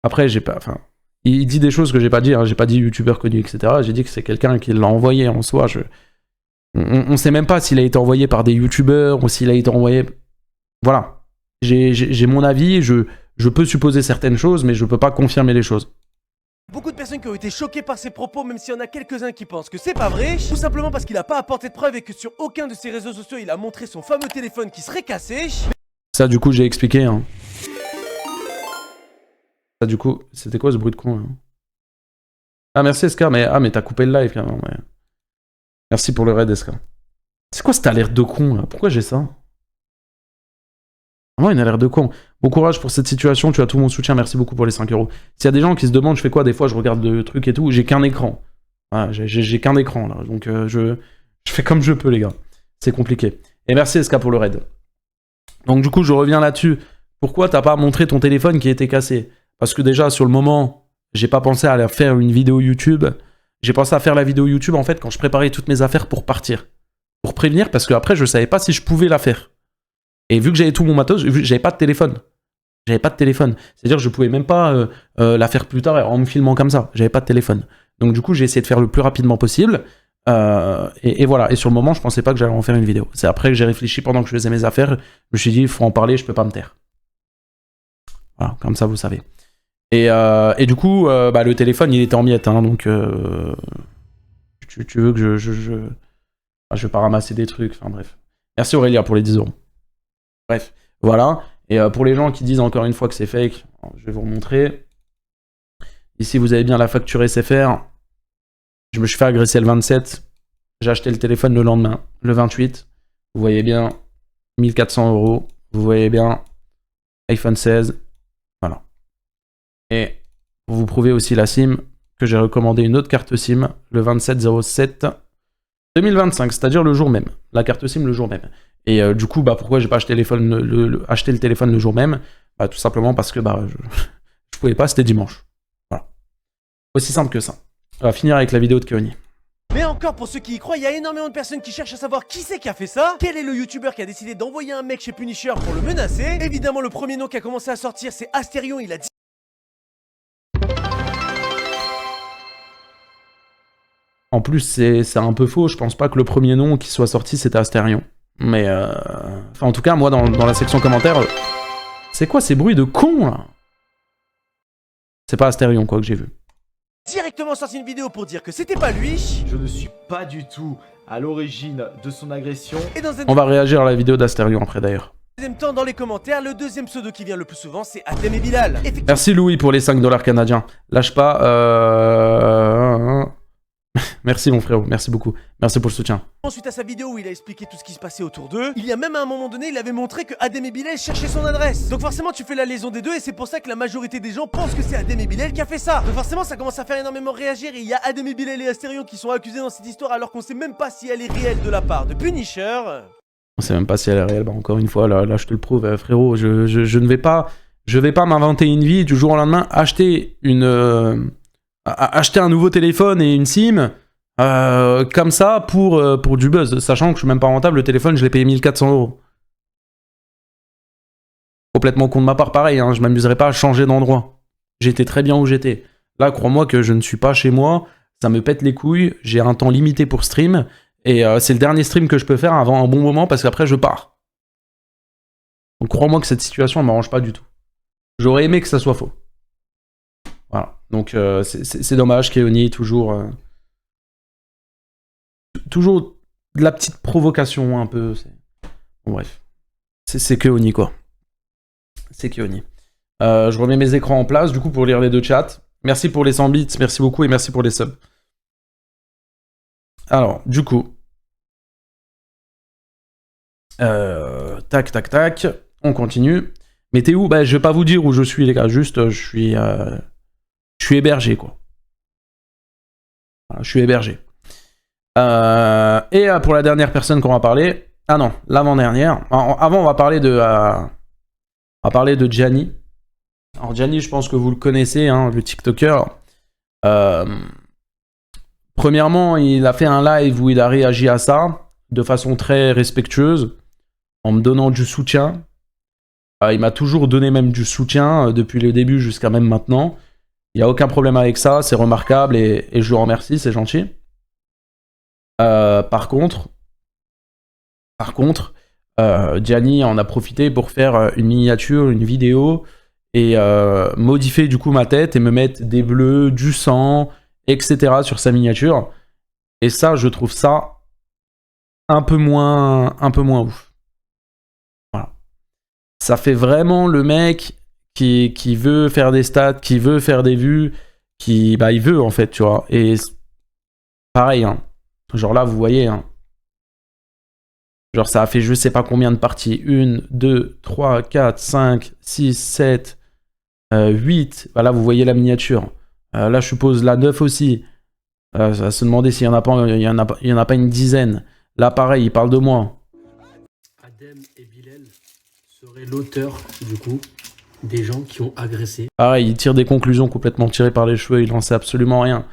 Après, j'ai pas... Enfin, il dit des choses que j'ai pas dit, hein. J'ai pas dit youtubeur connu, etc. J'ai dit que c'est quelqu'un qui l'a envoyé en soi. On sait même pas s'il a été envoyé par des youtubeurs ou s'il a été envoyé... Voilà. J'ai mon avis, je peux supposer certaines choses, mais je peux pas confirmer les choses. Beaucoup de personnes qui ont été choquées par ses propos, même s'il y en a quelques-uns qui pensent que c'est pas vrai, tout simplement parce qu'il a pas apporté de preuves et que sur aucun de ses réseaux sociaux il a montré son fameux téléphone qui serait cassé. Ça, du coup, j'ai expliqué. Hein. Ça, du coup, c'était quoi ce bruit de con hein. Ah, merci Escar, mais t'as coupé le live carrément. Ouais. Merci pour le raid, Escar. C'est quoi cette alerte de con là? Pourquoi j'ai ça? Vraiment une alerte de con. Bon courage pour cette situation, tu as tout mon soutien, merci beaucoup pour les 5 €. S'il y a des gens qui se demandent, je fais quoi? Des fois, je regarde le truc et tout, j'ai qu'un écran. Voilà, j'ai qu'un écran là, donc je fais comme je peux, les gars. C'est compliqué. Et merci Esca pour le raid. Donc du coup, je reviens là-dessus. Pourquoi t'as pas montré ton téléphone qui était cassé? Parce que déjà, sur le moment, j'ai pas pensé à aller faire une vidéo YouTube. J'ai pensé à faire la vidéo YouTube, en fait, quand je préparais toutes mes affaires pour partir. Pour prévenir, parce qu'après, je savais pas si je pouvais la faire. Et vu que j'avais tout mon matos, j'avais pas de téléphone. J'avais pas de téléphone. C'est-à-dire que je pouvais même pas la faire plus tard en me filmant comme ça. J'avais pas de téléphone. Donc du coup, j'ai essayé de faire le plus rapidement possible. Et voilà. Et sur le moment, je pensais pas que j'allais en faire une vidéo. C'est après que j'ai réfléchi pendant que je faisais mes affaires. Je me suis dit, il faut en parler, je peux pas me taire. Voilà, comme ça, vous savez. Et du coup, le téléphone, il était en miettes. Hein, donc, tu veux que je vais pas ramasser des trucs. Enfin bref. Merci Aurélia pour les 10 €. Bref, voilà. Et pour les gens qui disent encore une fois que c'est fake, je vais vous remontrer. Ici, vous avez bien la facture SFR. Je me suis fait agresser le 27. J'ai acheté le téléphone le lendemain, le 28. Vous voyez bien, 1400 €. Vous voyez bien, iPhone 16. Voilà. Et pour vous prouver aussi la SIM, que j'ai recommandé une autre carte SIM le 27/07/2025, c'est-à-dire le jour même. La carte SIM le jour même. Et du coup, pourquoi j'ai pas acheté le téléphone le jour même? Tout simplement parce que je pouvais pas, c'était dimanche. Voilà. Aussi simple que ça. On va finir avec la vidéo de Keoni. Mais encore pour ceux qui y croient, il y a énormément de personnes qui cherchent à savoir qui c'est qui a fait ça. Quel est le youtubeur qui a décidé d'envoyer un mec chez Punisher pour le menacer? Évidemment, le premier nom qui a commencé à sortir, c'est Astérion, il a dit... En plus, c'est un peu faux, je pense pas que le premier nom qui soit sorti, c'était Astérion. Mais enfin, en tout cas, moi, dans la section commentaires, c'est quoi ces bruits de con, là? C'est pas Astérion, quoi, que j'ai vu. Directement sorti une vidéo pour dire que c'était pas lui. Je ne suis pas du tout à l'origine de son agression. Et dans un On va réagir à la vidéo d'Astérion après, d'ailleurs. deuxième temps, dans les commentaires, le deuxième pseudo qui vient le plus souvent, c'est Adem et Bilal. Merci Louis pour les 5 $ canadiens. Lâche pas. Merci mon frérot, merci beaucoup. Merci pour le soutien. Ensuite à sa vidéo où il a expliqué tout ce qui se passait autour d'eux, il y a même à un moment donné, il avait montré que Adem et Bilal cherchaient son adresse. Donc forcément tu fais la liaison des deux et c'est pour ça que la majorité des gens pensent que c'est Adem et Bilal qui a fait ça. Donc forcément ça commence à faire énormément réagir et il y a Adem et Bilal et Astérion qui sont accusés dans cette histoire alors qu'on sait même pas si elle est réelle de la part de Punisher. On sait même pas si elle est réelle, encore une fois, là je te le prouve frérot, je ne vais pas m'inventer une vie du jour au lendemain, acheter un nouveau téléphone et une SIM. Comme ça pour du buzz, sachant que je suis même pas rentable, le téléphone je l'ai payé 1400 €. Complètement con de ma part, pareil, hein, je m'amuserais pas à changer d'endroit. J'étais très bien où j'étais. Là, crois-moi que je ne suis pas chez moi, ça me pète les couilles, j'ai un temps limité pour stream, et c'est le dernier stream que je peux faire avant un bon moment parce qu'après je pars. Donc crois-moi que cette situation elle m'arrange pas du tout. J'aurais aimé que ça soit faux. Voilà. Voilà. Donc c'est dommage, Keoni, toujours... toujours de la petite provocation, un peu. Bon, bref. C'est Keoni, quoi. C'est Keoni. Je remets mes écrans en place, du coup, pour lire les deux chats. Merci pour les 100 bits, merci beaucoup, et merci pour les subs. Alors, du coup... tac, tac, tac. On continue. Mais t'es où? Bah, je vais pas vous dire où je suis, les gars. Juste, je suis hébergé, quoi. Voilà, je suis hébergé. Et pour la dernière personne qu'on va parler... Ah non, l'avant-dernière. Avant, on va parler de Gianni. Alors Gianni, je pense que vous le connaissez, hein, le TikToker. Premièrement, il a fait un live où il a réagi à ça de façon très respectueuse, en me donnant du soutien. Il m'a toujours donné même du soutien depuis le début jusqu'à même maintenant. Il n'y a aucun problème avec ça, c'est remarquable et je le remercie, c'est gentil. Par contre, Gianni en a profité pour faire une miniature, une vidéo et modifier du coup ma tête et me mettre des bleus, du sang, etc. sur sa miniature. Et ça, je trouve ça un peu moins ouf. Voilà. Ça fait vraiment le mec qui veut faire des stats, qui veut faire des vues, il veut en fait, tu vois. Et pareil, hein. Genre là, vous voyez, hein. Genre ça a fait je sais pas combien de parties. 1, 2, 3, 4, 5, 6, 7, 8. Bah là, vous voyez la miniature. Là, je suppose la 9 aussi. Ça va se demander s'il y en a pas, il y en a pas une dizaine. Là, pareil, il parle de moi. Adem et Bilal seraient l'auteur, du coup, des gens qui ont agressé. Pareil, il tire des conclusions complètement tirées par les cheveux, il n'en sait absolument rien.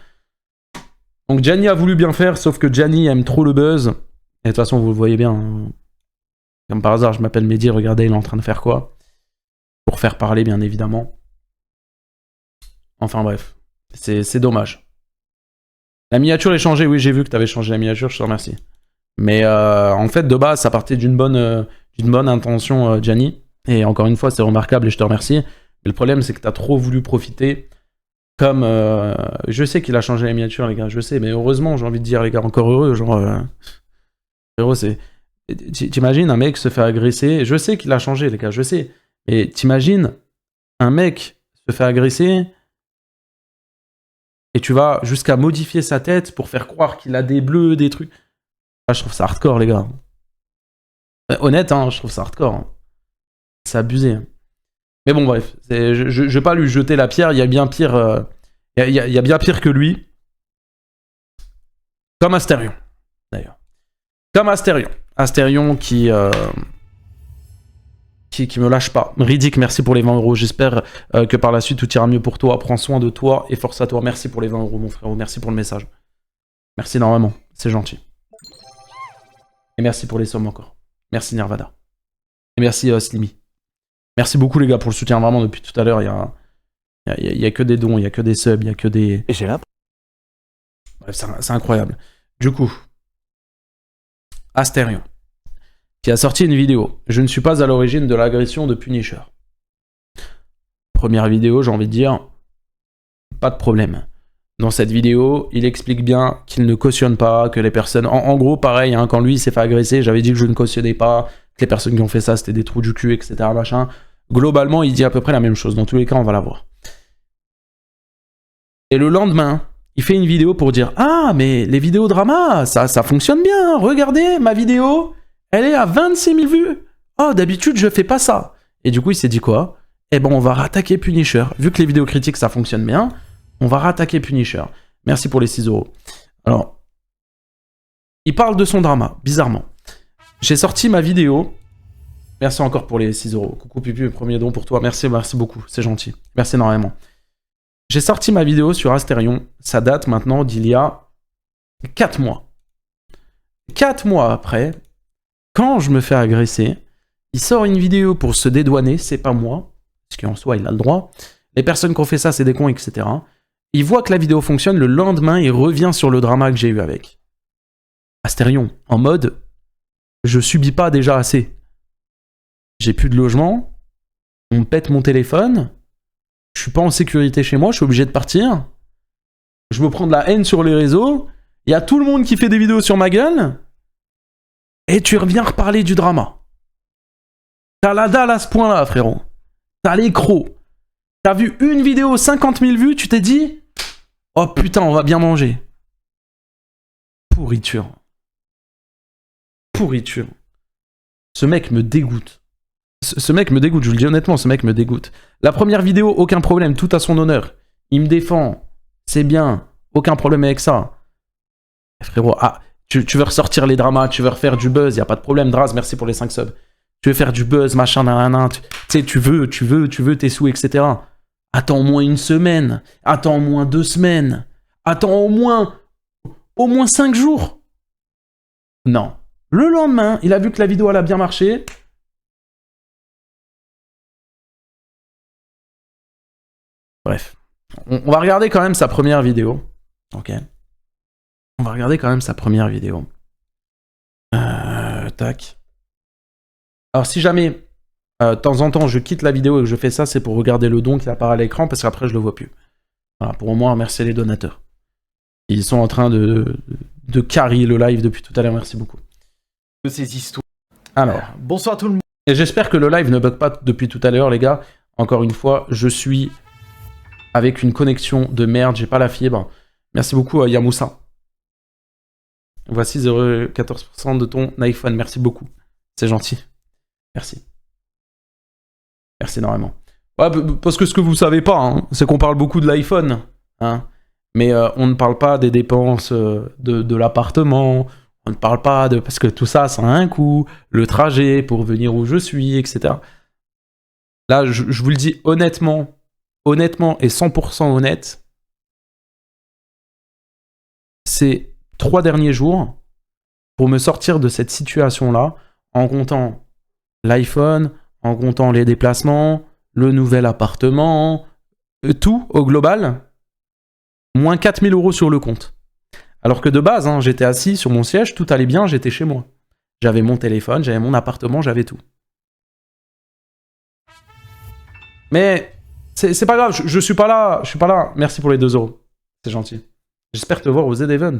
Donc Gianni a voulu bien faire, sauf que Gianni aime trop le buzz. Et de toute façon, vous le voyez bien. Hein. Comme par hasard, je m'appelle Mehdi, regardez, il est en train de faire quoi? Pour faire parler, bien évidemment. Enfin bref, c'est dommage. La miniature est changée, oui, j'ai vu que tu avais changé la miniature, je te remercie. Mais en fait, de base, ça partait d'une bonne intention, Gianni. Et encore une fois, c'est remarquable et je te remercie. Mais le problème, c'est que tu as trop voulu profiter. Comme... je sais qu'il a changé la miniature, les gars, je sais. Mais heureusement, j'ai envie de dire, les gars, encore heureux. Genre... Frérot, c'est... T'imagines un mec se fait agresser. Je sais qu'il a changé, les gars, je sais. Mais t'imagines un mec se fait agresser... Et tu vas jusqu'à modifier sa tête pour faire croire qu'il a des bleus, des trucs. Ah, je trouve ça hardcore, les gars. Honnête, hein, je trouve ça hardcore. Hein. C'est abusé. Mais bon, bref. Je vais pas lui jeter la pierre. Il y a bien pire. Il y a bien pire que lui. Comme Astérion, d'ailleurs. Comme Astérion. Astérion qui me lâche pas. Riddick, merci pour les 20 €. J'espère que par la suite tout ira mieux pour toi. Prends soin de toi et force à toi. Merci pour les 20 €, mon frérot. Merci pour le message. Merci énormément. C'est gentil. Et merci pour les sommes encore. Merci Nirvana. Et merci Slimy. Merci beaucoup les gars pour le soutien. Vraiment, depuis tout à l'heure, il y a que des dons, il y a que des subs, il y a que des... Et j'ai là. Bref, c'est incroyable. Du coup, Astérion, qui a sorti une vidéo. Je ne suis pas à l'origine de l'agression de Punisher. Première vidéo, j'ai envie de dire, pas de problème. Dans cette vidéo, il explique bien qu'il ne cautionne pas, que les personnes... En gros, pareil, hein, quand lui s'est fait agresser, j'avais dit que je ne cautionnais pas, que les personnes qui ont fait ça, c'était des trous du cul, etc. Machin. Globalement, il dit à peu près la même chose. Dans tous les cas, on va la voir. Et le lendemain, il fait une vidéo pour dire « Ah, mais les vidéos drama, ça fonctionne bien. Regardez, ma vidéo, elle est à 26 000 vues. Oh, d'habitude, je fais pas ça. » Et du coup, il s'est dit quoi? Eh ben, on va rattaquer Punisher. Vu que les vidéos critiques, ça fonctionne bien, on va rattaquer Punisher. Merci pour les 6 €. Alors, il parle de son drama, bizarrement. J'ai sorti ma vidéo. Merci encore pour les 6 €. Coucou Pipu, premier don pour toi. Merci beaucoup, c'est gentil. Merci énormément. J'ai sorti ma vidéo sur Astérion. Ça date maintenant d'il y a 4 mois. 4 mois après, quand je me fais agresser, il sort une vidéo pour se dédouaner. C'est pas moi, parce qu'en soi, il a le droit. Les personnes qui ont fait ça, c'est des cons, etc. Il voit que la vidéo fonctionne. Le lendemain, il revient sur le drama que j'ai eu avec Astérion. En mode, je subis pas déjà assez. J'ai plus de logement. On me pète mon téléphone. je suis pas en sécurité chez moi, je suis obligé de partir. Je me prends de la haine sur les réseaux. Il y a tout le monde qui fait des vidéos sur ma gueule. Et tu reviens reparler du drama. T'as la dalle à ce point-là, frérot. T'as les crocs. T'as vu une vidéo, 50 000 vues, tu t'es dit « Oh putain, on va bien manger. » Pourriture. Pourriture. Ce mec me dégoûte. Ce mec me dégoûte, je vous le dis honnêtement, ce mec me dégoûte. La première vidéo, aucun problème, tout à son honneur. Il me défend, c'est bien, aucun problème avec ça. Frérot, ah, tu veux ressortir les dramas, tu veux refaire du buzz, y a pas de problème, Draz, merci pour les 5 subs. Tu veux faire du buzz, machin, nanana, tu sais, tu veux tes sous, etc. Attends au moins une semaine, attends au moins 2 semaines, attends au moins 5 jours. Non. Le lendemain, il a vu que la vidéo elle a bien marché. Bref. On va regarder quand même sa première vidéo. Ok. On va regarder quand même sa première vidéo. Tac. Alors si jamais, de temps en temps, je quitte la vidéo et que je fais ça, c'est pour regarder le don qui apparaît à l'écran, parce qu'après je le vois plus. Voilà, pour au moins remercier les donateurs. Ils sont en train de carry le live depuis tout à l'heure, merci beaucoup. De ces histoires. Alors. Bonsoir tout le monde. Et j'espère que le live ne bug pas depuis tout à l'heure, les gars. Encore une fois, je suis avec une connexion de merde, j'ai pas la fibre. Merci beaucoup à Yamoussa. Voici 0,14% de ton iPhone, merci beaucoup. C'est gentil. Merci. Merci énormément. Ouais, parce que ce que vous savez pas, hein, c'est qu'on parle beaucoup de l'iPhone. Hein, mais on ne parle pas des dépenses de l'appartement. On ne parle pas de... Parce que tout ça, ça a un coût. Le trajet pour venir où je suis, etc. Là, je vous le dis honnêtement et 100% honnête, ces 3 derniers jours, pour me sortir de cette situation-là, en comptant l'iPhone, en comptant les déplacements, le nouvel appartement, tout au global, moins 4 000 € sur le compte. Alors que de base, hein, j'étais assis sur mon siège, tout allait bien, j'étais chez moi. J'avais mon téléphone, j'avais mon appartement, j'avais tout. Mais c'est pas grave, je suis pas là. Merci pour les 2 €. C'est gentil. J'espère te voir au Z-Event.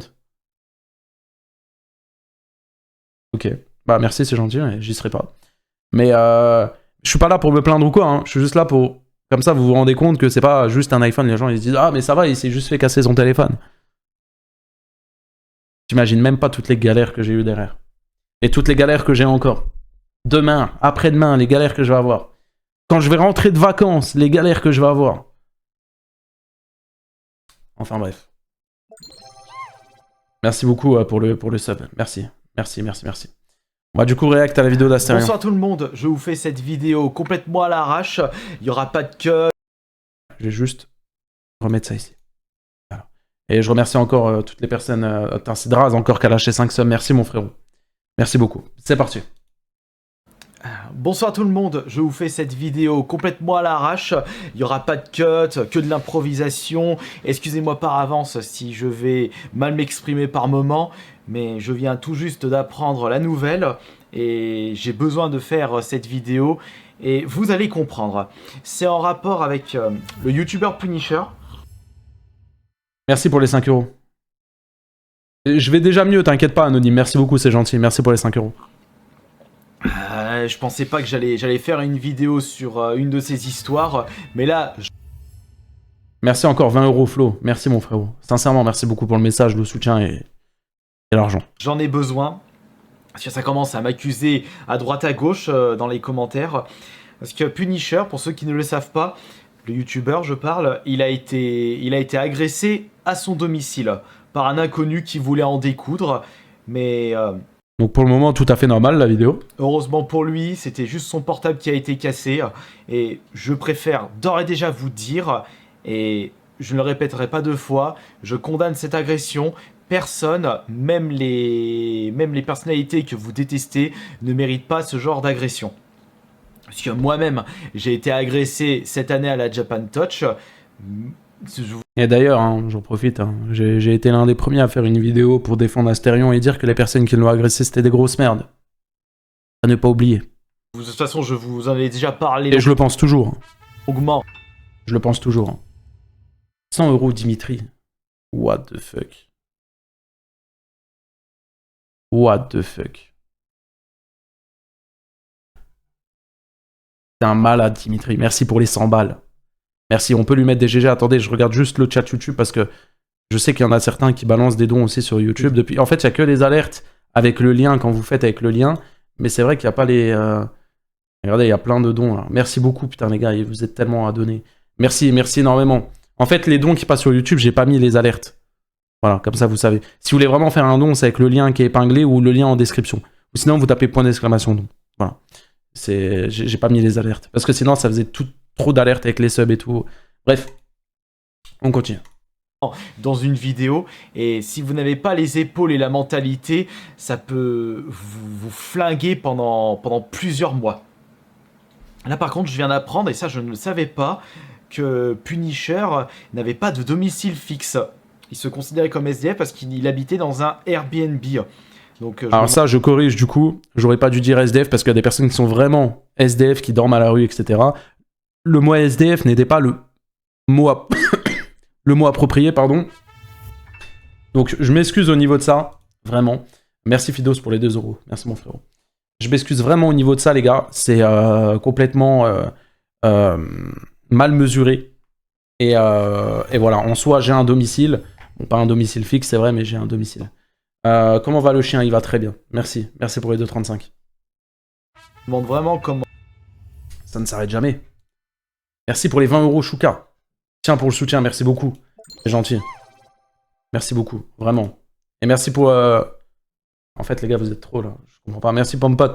Ok. Bah merci, c'est gentil, j'y serai pas. Mais je suis pas là pour me plaindre ou quoi, hein. Je suis juste là pour... Comme ça, vous vous rendez compte que c'est pas juste un iPhone, les gens ils se disent « Ah mais ça va, il s'est juste fait casser son téléphone. » J'imagine même pas toutes les galères que j'ai eues derrière. Et toutes les galères que j'ai encore. Demain, après-demain, les galères que je vais avoir. Quand je vais rentrer de vacances, les galères que je vais avoir. Enfin bref. Merci beaucoup pour le sub. Merci. On va du coup react à la vidéo d'Astérion. Bonsoir tout le monde, je vous fais cette vidéo complètement à l'arrache. Il n'y aura pas de cut. Je vais juste remettre ça ici. Voilà. Et je remercie encore toutes les personnes. C'est Draz encore qui a lâché 5 subs. Merci mon frérot. Merci beaucoup. C'est parti. Bonsoir tout le monde, je vous fais cette vidéo complètement à l'arrache. Il n'y aura pas de cut, que de l'improvisation. Excusez-moi par avance si je vais mal m'exprimer par moment, mais je viens tout juste d'apprendre la nouvelle et j'ai besoin de faire cette vidéo et vous allez comprendre. C'est en rapport avec le youtubeur Punisher. Merci pour les 5 €. Je vais déjà mieux, t'inquiète pas Anonyme, merci beaucoup, c'est gentil. Merci pour les 5 €. Je pensais pas que j'allais faire une vidéo sur une de ces histoires, mais là... Merci encore, 20 € Flo, merci mon frérot. Sincèrement, merci beaucoup pour le message, le soutien et l'argent. J'en ai besoin, parce que ça commence à m'accuser à droite à gauche dans les commentaires. Parce que Punisher, pour ceux qui ne le savent pas, le youtubeur je parle, il a été agressé à son domicile par un inconnu qui voulait en découdre, mais... Donc pour le moment, tout à fait normal la vidéo. Heureusement pour lui, c'était juste son portable qui a été cassé. Et je préfère d'ores et déjà vous dire, et je ne le répéterai pas 2 fois, je condamne cette agression. Personne, même les personnalités que vous détestez, ne méritent pas ce genre d'agression. Parce que moi-même, j'ai été agressé cette année à la Japan Touch. Et d'ailleurs, hein, j'en profite, hein, j'ai été l'un des premiers à faire une vidéo pour défendre Astérion et dire que les personnes qui l'ont agressé c'était des grosses merdes. À ne pas oublier. De toute façon, je vous en ai déjà parlé. Et je le pense toujours. Longuement. Je le pense toujours. Hein. 100 euros, Dimitri. What the fuck? What the fuck? T'es un malade, Dimitri. Merci pour les 100 balles. Merci, on peut lui mettre des GG. Attendez, je regarde juste le chat YouTube parce que je sais qu'il y en a certains qui balancent des dons aussi sur YouTube. Depuis... En fait, il n'y a que les alertes avec le lien quand vous faites avec le lien. Mais c'est vrai qu'il n'y a pas les... Regardez, il y a plein de dons là. Merci beaucoup, putain les gars, vous êtes tellement à donner. Merci, merci énormément. En fait, les dons qui passent sur YouTube, j'ai pas mis les alertes. Voilà, comme ça vous savez. Si vous voulez vraiment faire un don, c'est avec le lien qui est épinglé ou le lien en description. Ou sinon, vous tapez point d'exclamation don. Voilà. J'ai pas mis les alertes. Parce que sinon, ça faisait trop d'alertes avec les subs et tout. Bref, on continue. Dans une vidéo, et si vous n'avez pas les épaules et la mentalité, ça peut vous flinguer pendant plusieurs mois. Là par contre, je viens d'apprendre, et ça je ne le savais pas, que Punisher n'avait pas de domicile fixe. Il se considérait comme SDF parce qu'il habitait dans un Airbnb. Donc, alors ça, je corrige du coup, j'aurais pas dû dire SDF parce qu'il y a des personnes qui sont vraiment SDF, qui dorment à la rue, etc. Le mot SDF n'était pas le mot, le mot approprié, pardon. Donc je m'excuse au niveau de ça, vraiment. Merci Fidos pour les 2 euros, merci mon frérot. Je m'excuse vraiment au niveau de ça les gars, c'est complètement mal mesuré. Et voilà, en soi j'ai un domicile, bon pas un domicile fixe c'est vrai mais j'ai un domicile. Comment va le chien? Il va très bien, merci, merci pour les 2,35. Je me demande vraiment comment... Ça ne s'arrête jamais. Merci pour les 20 euros Chouka. Tiens pour le soutien, merci beaucoup, c'est gentil. Merci beaucoup, vraiment. Et merci pour... En fait les gars vous êtes trop là, je comprends pas. Merci Pompot,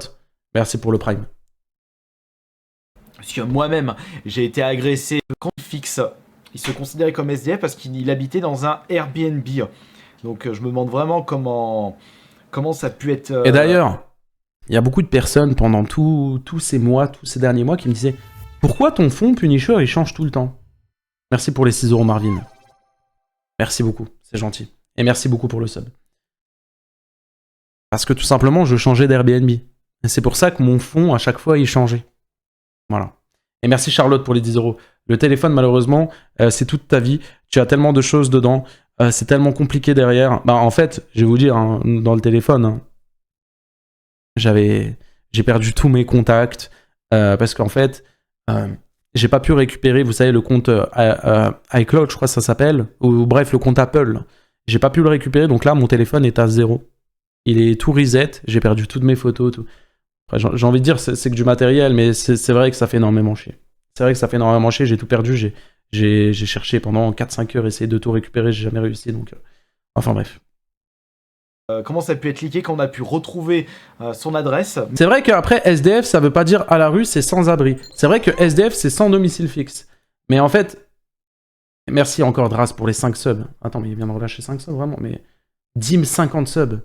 merci pour le prime. Parce que moi-même, j'ai été agressé de compte fixe. Il se considérait comme SDF parce qu'il habitait dans un Airbnb. Donc je me demande vraiment comment ça a pu être... Et d'ailleurs, il y a beaucoup de personnes pendant tous ces mois, tous ces derniers mois qui me disaient « Pourquoi ton fond Punisher il change tout le temps ?» Merci pour les 6 euros Marvin. Merci beaucoup, c'est gentil. Et merci beaucoup pour le sub. Parce que tout simplement, je changeais d'Airbnb. Et c'est pour ça que mon fond, à chaque fois, il changeait. Voilà. Et merci Charlotte pour les 10 euros. Le téléphone, malheureusement, c'est toute ta vie. Tu as tellement de choses dedans. C'est tellement compliqué derrière. Bah, en fait, je vais vous dire, hein, dans le téléphone, hein, j'ai perdu tous mes contacts. Parce qu'en fait, j'ai pas pu récupérer, vous savez, le compte iCloud, je crois que ça s'appelle. Ou bref, le compte Apple. J'ai pas pu le récupérer. Donc là, mon téléphone est à 0. Il est tout reset. J'ai perdu toutes mes photos, tout. J'ai envie de dire c'est que du matériel, mais c'est vrai que ça fait énormément chier. C'est vrai que ça fait énormément chier, j'ai tout perdu, j'ai cherché pendant 4-5 heures, essayé de tout récupérer, j'ai jamais réussi, donc... Enfin bref. Comment ça a pu être leaké quand on a pu retrouver son adresse? C'est vrai qu'après, SDF, ça veut pas dire à la rue, c'est sans abri. C'est vrai que SDF, c'est sans domicile fixe. Mais en fait... Merci encore Dras pour les 5 subs. Attends, mais il vient de relâcher 5 subs, vraiment, mais... Dim 50 subs.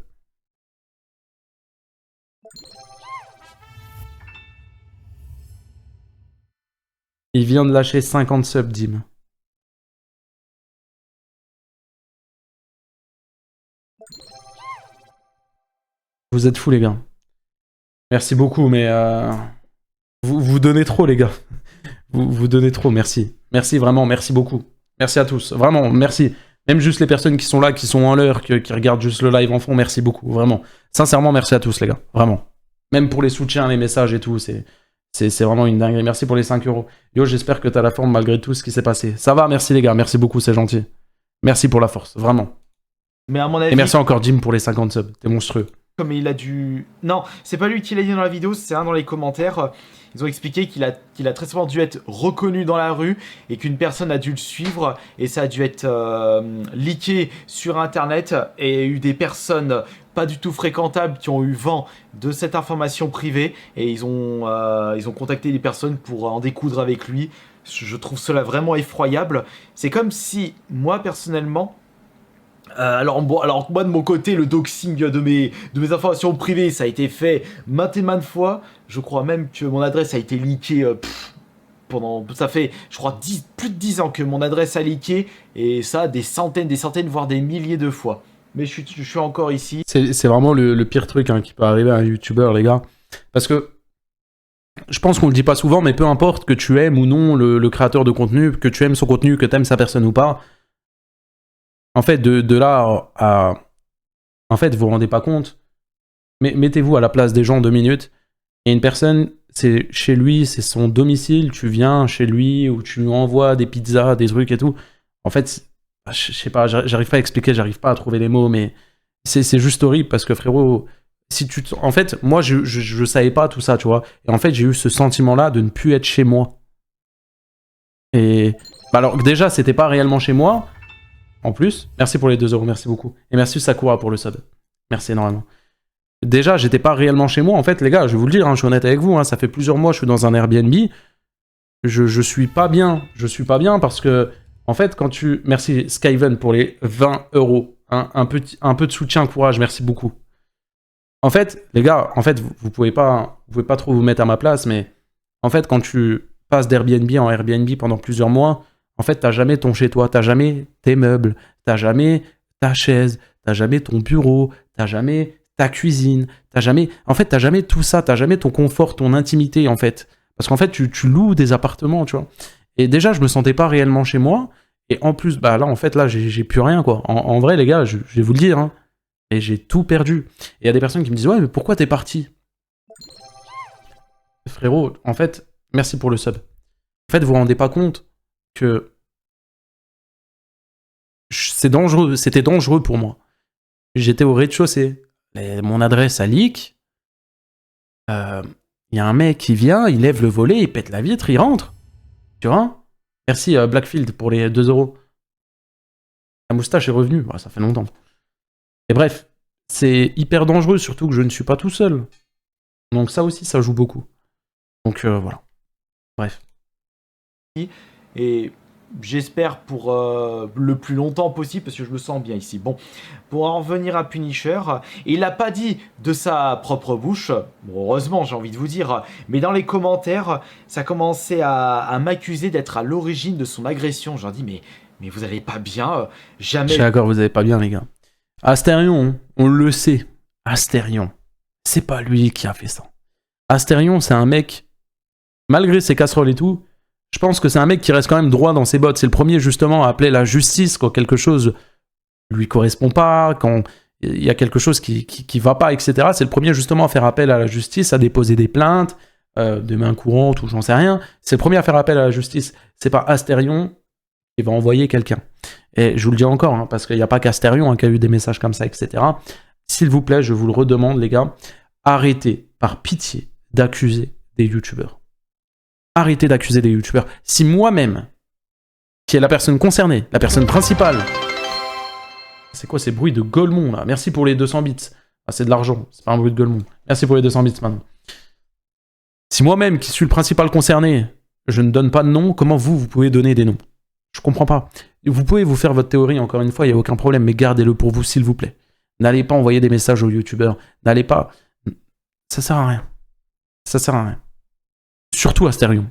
Il vient de lâcher 50 subs, Dim. Vous êtes fous, les gars. Merci beaucoup, mais... Vous donnez trop, les gars. Vous donnez trop, merci. Merci, vraiment, merci beaucoup. Merci à tous. Vraiment, merci. Même juste les personnes qui sont là, qui sont en l'heure, qui regardent juste le live en fond, merci beaucoup, vraiment. Sincèrement, merci à tous, les gars. Vraiment. Même pour les soutiens, les messages et tout, c'est vraiment une dinguerie. Merci pour les 5 euros. Yo, j'espère que t'as la forme malgré tout ce qui s'est passé. Ça va, merci les gars. Merci beaucoup, c'est gentil. Merci pour la force, vraiment. Mais à mon avis... Et merci encore, Jim, pour les 50 subs. T'es monstrueux. Comme il a dû... Non, c'est pas lui qui l'a dit dans la vidéo, c'est un dans les commentaires. Ils ont expliqué qu'il a très souvent dû être reconnu dans la rue et qu'une personne a dû le suivre et ça a dû être leaké sur internet et il y a eu des personnes pas du tout fréquentables qui ont eu vent de cette information privée et ils ont contacté des personnes pour en découdre avec lui. Je trouve cela vraiment effroyable. C'est comme si moi personnellement... alors moi de mon côté, le doxing de mes informations privées, ça a été fait maintes et maintes fois. Je crois même que mon adresse a été leakée pendant... Ça fait, je crois, plus de 10 ans que mon adresse a leaké. Et ça, des centaines, voire des milliers de fois. Mais je suis encore ici. C'est vraiment le pire truc hein, qui peut arriver à un youtubeur, les gars. Parce que je pense qu'on le dit pas souvent, mais peu importe que tu aimes ou non le créateur de contenu, que tu aimes son contenu, que tu aimes sa personne ou pas, en fait, de là à... En fait, vous vous rendez pas compte. Mais mettez-vous à la place des gens 2 minutes. Et une personne, c'est chez lui, c'est son domicile, tu viens chez lui, ou tu lui envoies des pizzas, des trucs et tout. En fait, je sais pas, j'arrive pas à expliquer, j'arrive pas à trouver les mots, mais c'est juste horrible parce que frérot... Si tu en fait, moi, je savais pas tout ça, tu vois. Et en fait, j'ai eu ce sentiment-là de ne plus être chez moi. Et... Bah alors, déjà, c'était pas réellement chez moi. En plus, merci pour les 2 euros, merci beaucoup. Et merci Sakura pour le sub. Merci énormément. Déjà, j'étais pas réellement chez moi. En fait, les gars, je vais vous le dire, hein, je suis honnête avec vous. Hein, ça fait plusieurs mois, je suis dans un Airbnb. Je suis pas bien. Je suis pas bien parce que, en fait, quand tu... Merci Skyven pour les 20 euros. Hein, un peu de soutien, courage, merci beaucoup. En fait, les gars, en fait, vous pouvez pas trop vous mettre à ma place, mais en fait, quand tu passes d'Airbnb en Airbnb pendant plusieurs mois, en fait, t'as jamais ton chez-toi, t'as jamais tes meubles, t'as jamais ta chaise, t'as jamais ton bureau, t'as jamais ta cuisine, t'as jamais tout ça, t'as jamais ton confort, ton intimité, en fait. Parce qu'en fait, tu loues des appartements, tu vois. Et déjà, je me sentais pas réellement chez moi, et en plus, bah là, en fait, là, j'ai plus rien, quoi. En vrai, les gars, je vais vous le dire, hein. Et j'ai tout perdu. Et il y a des personnes qui me disent « Ouais, mais pourquoi t'es parti ?» Frérot, en fait, merci pour le sub. En fait, vous vous rendez pas compte que c'était dangereux pour moi. J'étais au rez-de-chaussée. Mon adresse a leak. Il y a un mec qui vient, il lève le volet, il pète la vitre, il rentre. Tu vois? Merci Blackfield pour les 2 euros. La moustache est revenue. Bah, ça fait longtemps. Et bref, c'est hyper dangereux, surtout que je ne suis pas tout seul. Donc ça aussi, ça joue beaucoup. Donc voilà. Bref. Et j'espère pour le plus longtemps possible, parce que je me sens bien ici. Bon, pour en revenir à Punisher, il n'a pas dit de sa propre bouche, bon, heureusement j'ai envie de vous dire, mais dans les commentaires, ça commençait à m'accuser d'être à l'origine de son agression. J'ai dit, mais vous allez pas bien, jamais... Je suis d'accord, vous allez pas bien les gars. Astérion, on le sait. Astérion, c'est pas lui qui a fait ça. Astérion, c'est un mec, malgré ses casseroles et tout, je pense que c'est un mec qui reste quand même droit dans ses bottes. C'est le premier justement à appeler la justice quand quelque chose lui correspond pas, quand il y a quelque chose qui va pas, etc. C'est le premier justement à faire appel à la justice, à déposer des plaintes, de main courante ou j'en sais rien. C'est le premier à faire appel à la justice. C'est pas Astérion qui va envoyer quelqu'un. Et je vous le dis encore, hein, parce qu'il n'y a pas qu'Astérion hein, qui a eu des messages comme ça, etc. S'il vous plaît, je vous le redemande, les gars, arrêtez, par pitié, d'accuser des youtubeurs. Arrêtez d'accuser des youtubeurs. Si moi-même, qui est la personne concernée, la personne principale... C'est quoi ces bruits de Golemon, là? Merci pour les 200 bits. Ah, c'est de l'argent, c'est pas un bruit de Golemon. Merci pour les 200 bits, maintenant. Si moi-même, qui suis le principal concerné, je ne donne pas de nom, comment vous pouvez donner des noms? Je comprends pas. Vous pouvez vous faire votre théorie, encore une fois, il n'y a aucun problème, mais gardez-le pour vous, s'il vous plaît. N'allez pas envoyer des messages aux youtubeurs. N'allez pas... Ça sert à rien. Ça sert à rien. Surtout Astérion.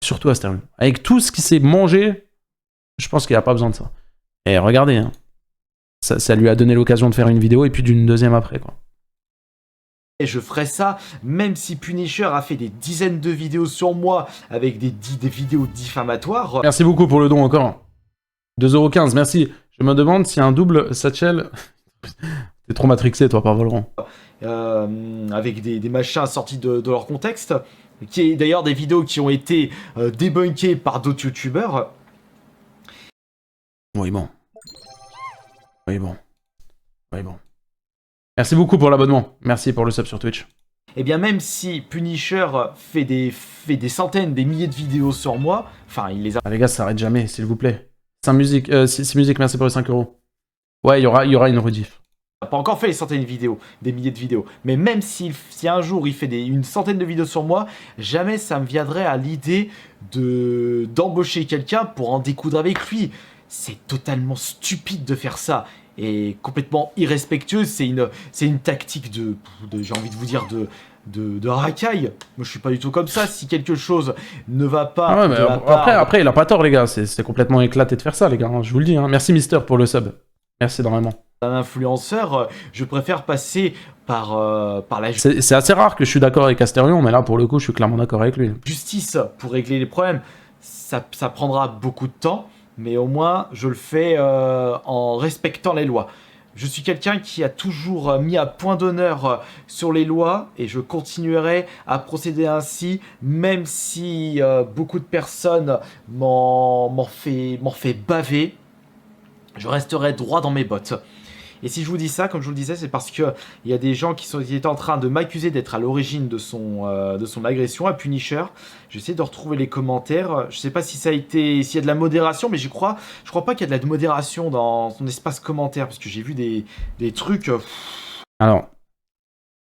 Surtout Astérion. Avec tout ce qui s'est mangé, je pense qu'il n'y a pas besoin de ça. Et regardez, hein. Ça lui a donné l'occasion de faire une vidéo et puis d'une deuxième après, quoi. Et je ferai ça, même si Punisher a fait des dizaines de vidéos sur moi avec des vidéos diffamatoires. Merci beaucoup pour le don encore. 2,15€, merci. Je me demande si un double satchel... T'es trop matrixé, toi, par Valorant. Avec des machins sortis de leur contexte. Qui est d'ailleurs des vidéos qui ont été débunkées par d'autres youtubeurs. Oui, bon. Oui, bon. Oui, bon. Merci beaucoup pour l'abonnement. Merci pour le sub sur Twitch. Et bien même si Punisher fait des centaines, des milliers de vidéos sur moi, enfin il les a... Ah les gars, ça s'arrête jamais, s'il vous plaît. C'est musique, merci pour les 5€. Ouais, il y aura une rediff. Il n'a pas encore fait les centaines de vidéos, des milliers de vidéos. Mais même si un jour il fait une centaine de vidéos sur moi, jamais ça me viendrait à l'idée d'embaucher quelqu'un pour en découdre avec lui. C'est totalement stupide de faire ça. Et complètement irrespectueux, c'est une tactique de j'ai envie de vous dire, de racaille. Moi je suis pas du tout comme ça, si quelque chose ne va pas... Ah ouais, mais après il a pas tort les gars, c'est complètement éclaté de faire ça les gars, hein, je vous le dis. Hein. Merci Mister pour le sub, merci énormément. un influenceur, je préfère passer par la C'est assez rare que je suis d'accord avec Astérion, mais là, pour le coup, je suis clairement d'accord avec lui. justice pour régler les problèmes. Ça prendra beaucoup de temps, mais au moins je le fais en respectant les lois. Je suis quelqu'un qui a toujours mis à point d'honneur sur les lois et je continuerai à procéder ainsi, même si beaucoup de personnes m'en fait baver. Je resterai droit dans mes bottes. Et si je vous dis ça, comme je vous le disais, c'est parce que il y a des gens qui étaient en train de m'accuser d'être à l'origine de son agression à Punisher. J'essaie de retrouver les commentaires. Je sais pas si ça a été, s'il y a de la modération, mais je crois pas qu'il y a de la modération dans son espace commentaire, parce que j'ai vu des trucs. Alors,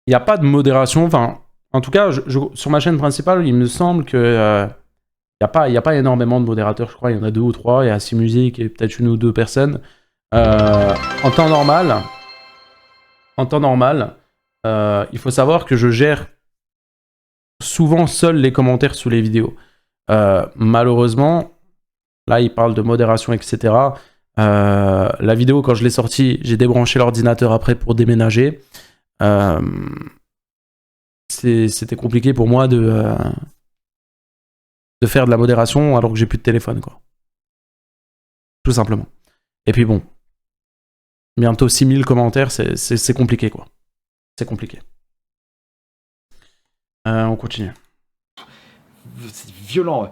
il n'y a pas de modération. Enfin, en tout cas, sur ma chaîne principale, il me semble que il y a pas énormément de modérateurs. Je crois il y en a 2 ou 3. Il y a 6 musiques et peut-être 1 ou 2 personnes. En temps normal, il faut savoir que je gère souvent seul les commentaires sous les vidéos. Malheureusement, là, il parle de modération, etc. La vidéo, quand je l'ai sortie, j'ai débranché l'ordinateur après pour déménager. C'était compliqué pour moi de faire de la modération alors que j'ai plus de téléphone, quoi. Tout simplement. Et puis bon, bientôt 6000 commentaires, c'est compliqué, quoi. C'est compliqué. On continue. C'est violent, ouais.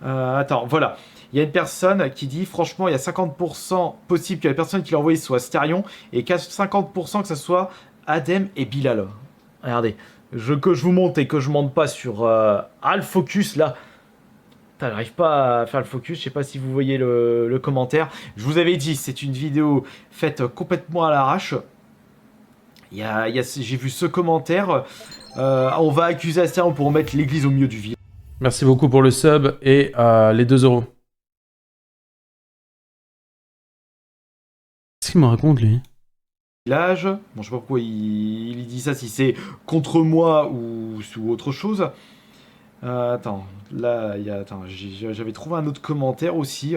Attends, voilà. Il y a une personne qui dit, franchement, il y a 50% possible que la personne qui l'a envoyé soit Astérion et 50% que ce soit Adem et Bilal. Regardez, que je vous monte et que je monte pas sur le focus là. Putain, j'arrive pas à faire le focus, je sais pas si vous voyez le commentaire. Je vous avais dit, c'est une vidéo faite complètement à l'arrache. J'ai vu ce commentaire. On va accuser Astérion pour mettre l'église au milieu du village. Merci beaucoup pour le sub et les 2 euros. Qu'est-ce qu'il me raconte, lui? Bon, je sais pas pourquoi il dit ça, si c'est contre moi ou autre chose. Attends, là, j'avais trouvé un autre commentaire aussi.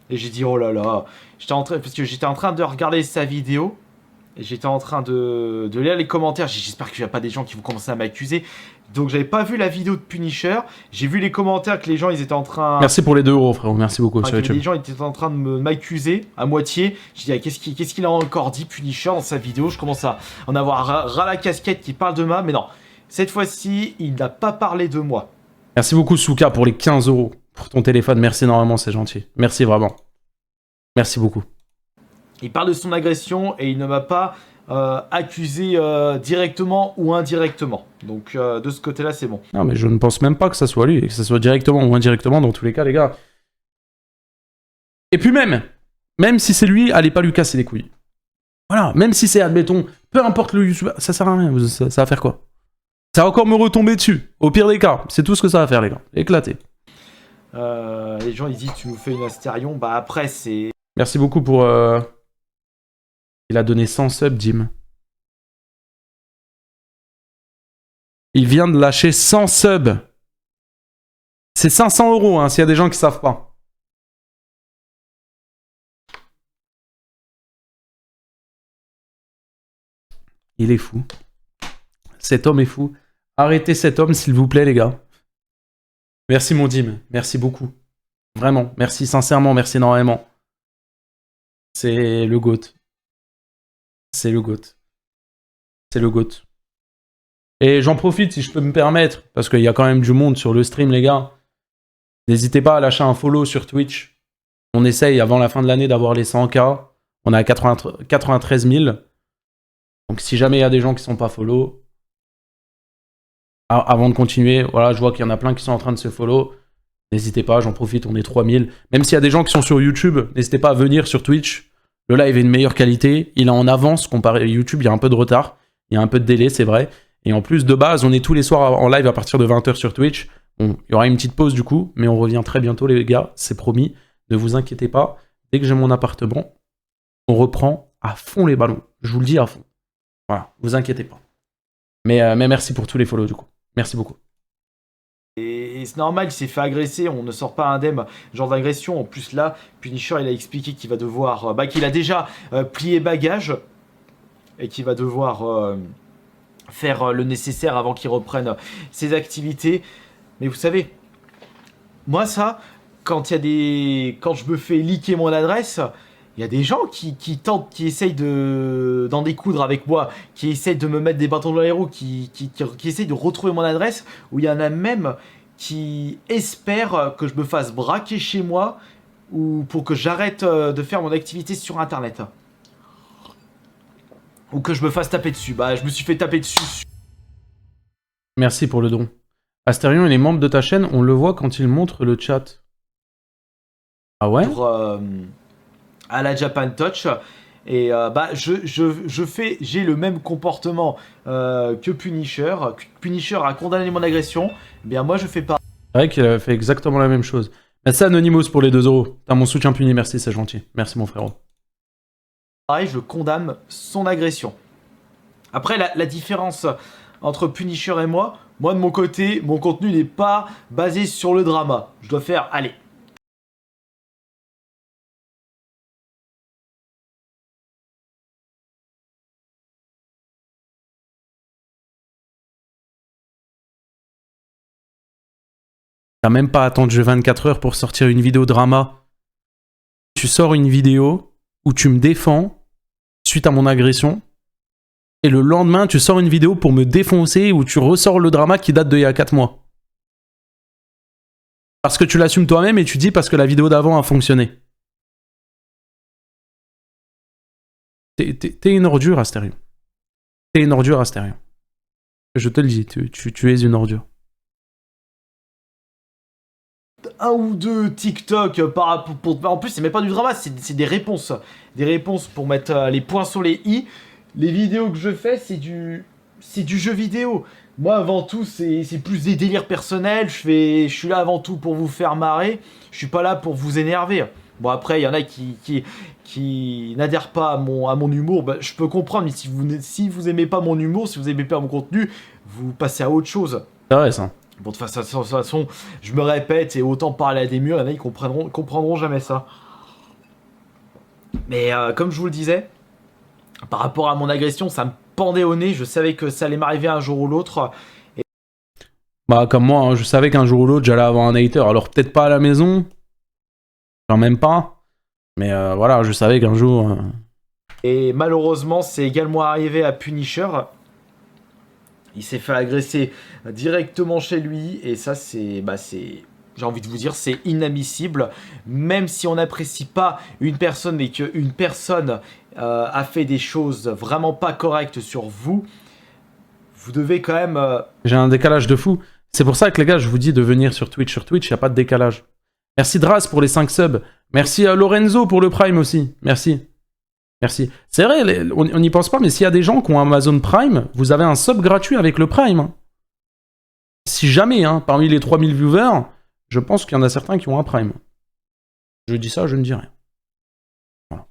Et j'ai dit, oh là là. Parce que j'étais en train de regarder sa vidéo. Et j'étais en train de lire les commentaires. J'espère qu'il n'y a pas des gens qui vont commencer à m'accuser. Donc j'avais pas vu la vidéo de Punisher. J'ai vu les commentaires que les gens ils étaient en train. Merci pour les 2 euros, frérot. Merci beaucoup. Enfin, les gens étaient en train de m'accuser à moitié. J'ai dit, ah, qu'est-ce qu'il a encore dit Punisher dans sa vidéo? Je commence à en avoir ras la casquette qui parle de moi. Mais non, cette fois-ci, il n'a pas parlé de moi. Merci beaucoup, Souka, pour les 15 euros pour ton téléphone. Merci énormément, c'est gentil. Merci vraiment. Merci beaucoup. Il parle de son agression et il ne m'a pas accusé directement ou indirectement. Donc de ce côté-là, c'est bon. Non, mais je ne pense même pas que ça soit lui, et que ça soit directement ou indirectement, dans tous les cas, les gars. Et puis même si c'est lui, allez pas lui casser les couilles. Voilà, même si c'est, admettons, peu importe le youtubeur, ça sert à rien, ça va faire quoi? Ça va encore me retomber dessus, au pire des cas. C'est tout ce que ça va faire, les gars. Éclater. Les gens, ils disent, tu nous fais une Astérion. Bah après, c'est... Merci beaucoup pour... Il a donné 100 subs, Jim. Il vient de lâcher 100 subs. C'est 500 euros, hein, s'il y a des gens qui savent pas. Il est fou. Cet homme est fou. Arrêtez cet homme, s'il vous plaît, les gars. Merci, mon Jim. Merci beaucoup. Vraiment. Merci sincèrement. Merci énormément. C'est le GOAT. C'est le GOAT. C'est le GOAT. Et j'en profite, si je peux me permettre, parce qu'il y a quand même du monde sur le stream, les gars. N'hésitez pas à lâcher un follow sur Twitch. On essaye, avant la fin de l'année, d'avoir les 100K. On est à 93 000. Donc si jamais il y a des gens qui sont pas follow, avant de continuer, voilà, je vois qu'il y en a plein qui sont en train de se follow. N'hésitez pas, j'en profite, on est 3000. Même s'il y a des gens qui sont sur YouTube, n'hésitez pas à venir sur Twitch. Le live est une meilleure qualité. Il est en avance comparé à YouTube, il y a un peu de retard. Il y a un peu de délai, c'est vrai. Et en plus, de base, on est tous les soirs en live à partir de 20h sur Twitch. Bon, il y aura une petite pause du coup, mais on revient très bientôt, les gars, c'est promis. Ne vous inquiétez pas. Dès que j'ai mon appartement, on reprend à fond les ballons. Je vous le dis à fond. Voilà, vous inquiétez pas. Mais merci pour tous les follow du coup. Merci beaucoup. Et c'est normal, il s'est fait agresser, on ne sort pas indemne genre d'agression. En plus là, Punisher il a expliqué qu'il va devoir, qu'il a déjà plié bagage et qu'il va devoir faire le nécessaire avant qu'il reprenne ses activités. Mais vous savez, moi ça, quand je me fais leaker mon adresse, il y a des gens qui tentent, qui essayent d'en découdre avec moi, qui essayent de me mettre des bâtons dans les roues, qui essayent de retrouver mon adresse, où il y en a même qui espèrent que je me fasse braquer chez moi ou pour que j'arrête de faire mon activité sur internet. Ou que je me fasse taper dessus. Bah, je me suis fait taper dessus. Merci pour le don. Astérion et les membres de ta chaîne, on le voit quand ils montrent le chat. Ah ouais? À la Japan Touch. Et bah, j'ai le même comportement que Punisher. Punisher a condamné mon agression. Eh bien, moi, je fais pas. C'est vrai qu'il a fait exactement la même chose. Merci Anonymous pour les 2 euros. T'as mon soutien puni, merci, c'est gentil. Merci mon frérot. Pareil, je condamne son agression. Après, la différence entre Punisher et moi de mon côté, mon contenu n'est pas basé sur le drama. Je dois faire, allez. T'as même pas attendu 24 heures pour sortir une vidéo drama. Tu sors une vidéo où tu me défends suite à mon agression. Et le lendemain, tu sors une vidéo pour me défoncer où tu ressors le drama qui date d'il y a 4 mois. Parce que tu l'assumes toi-même et tu dis parce que la vidéo d'avant a fonctionné. T'es une ordure, Astérion. T'es une ordure, Astérion. Je te le dis, tu es une ordure. Un ou deux TikTok en plus c'est même pas du drama, c'est des réponses pour mettre les points sur les i. Les vidéos que je fais c'est du jeu vidéo. Moi avant tout c'est plus des délires personnels, je suis là avant tout pour vous faire marrer, je suis pas là pour vous énerver. Bon après il y en a qui n'adhèrent pas à mon humour, bah, je peux comprendre, mais si vous aimez pas mon humour, si vous aimez pas mon contenu, vous passez à autre chose. C'est vrai ça. Bon, de toute façon, je me répète, et autant parler à des murs, il y en a qui comprendront jamais ça. Mais comme je vous le disais, par rapport à mon agression, ça me pendait au nez, je savais que ça allait m'arriver un jour ou l'autre. Bah comme moi, hein, je savais qu'un jour ou l'autre j'allais avoir un hater, alors peut-être pas à la maison, quand même pas, mais voilà, je savais qu'un jour... Et malheureusement, c'est également arrivé à Punisher. Il s'est fait agresser directement chez lui et ça c'est, j'ai envie de vous dire, c'est inadmissible. Même si on n'apprécie pas une personne et qu'une personne a fait des choses vraiment pas correctes sur vous, vous devez quand même... J'ai un décalage de fou. C'est pour ça que les gars, je vous dis de venir sur Twitch. Sur Twitch, il n'y a pas de décalage. Merci Dras pour les 5 subs. Merci à Lorenzo pour le Prime aussi. Merci. Merci. C'est vrai, on n'y pense pas, mais s'il y a des gens qui ont Amazon Prime, vous avez un sub gratuit avec le Prime. Hein. Si jamais, hein, parmi les 3000 viewers, je pense qu'il y en a certains qui ont un Prime. Je dis ça, je ne dis rien. Voilà.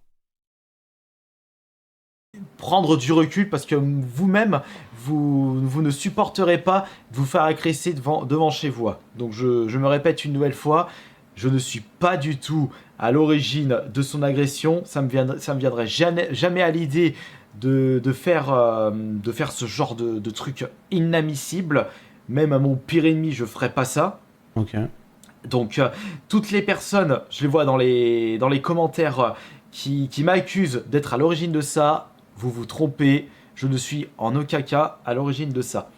Prendre du recul parce que vous-même, vous ne supporterez pas de vous faire agresser devant chez vous. Donc je me répète une nouvelle fois, je ne suis pas du tout à l'origine de son agression, ça me viendrait jamais à l'idée de faire ce genre de truc inadmissible. Même à mon pire ennemi, je ferais pas ça. Ok. Donc toutes les personnes, je les vois dans les commentaires qui m'accusent d'être à l'origine de ça, vous vous trompez, je ne suis en aucun cas à l'origine de ça.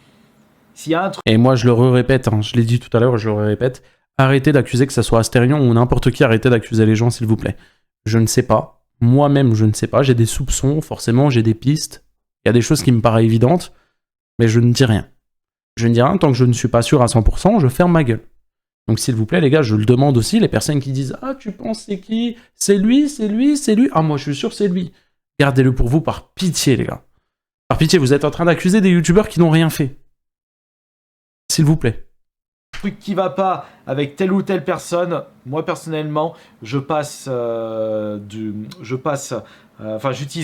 S'il y a un truc... Et moi je le répète, hein, je l'ai dit tout à l'heure, je le répète, arrêtez d'accuser, que ça soit Astérion ou n'importe qui, arrêtez d'accuser les gens s'il vous plaît. Je ne sais pas, moi-même je ne sais pas, j'ai des soupçons, forcément j'ai des pistes, il y a des choses qui me paraissent évidentes, mais je ne dis rien. Je ne dis rien, tant que je ne suis pas sûr à 100%, je ferme ma gueule. Donc s'il vous plaît les gars, je le demande aussi, les personnes qui disent « Ah tu penses c'est qui? C'est lui, c'est lui, c'est lui. Ah moi je suis sûr c'est lui. » Gardez-le pour vous par pitié les gars. Par pitié, vous êtes en train d'accuser des youtubeurs qui n'ont rien fait. S'il vous plaît. Truc qui va pas avec telle ou telle personne, moi personnellement, j'utilise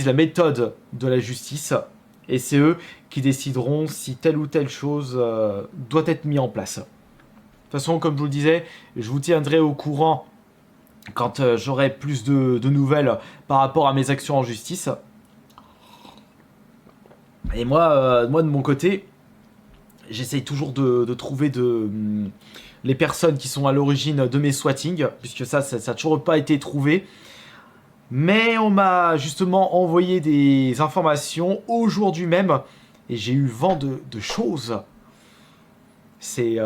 la méthode de la justice et c'est eux qui décideront si telle ou telle chose doit être mise en place. façon, comme je vous le disais, je vous tiendrai au courant quand j'aurai plus de nouvelles par rapport à mes actions en justice. Et moi de mon côté, j'essaye toujours de trouver les personnes qui sont à l'origine de mes swattings, puisque ça n'a toujours pas été trouvé. Mais on m'a justement envoyé des informations aujourd'hui même, et j'ai eu vent de choses. C'est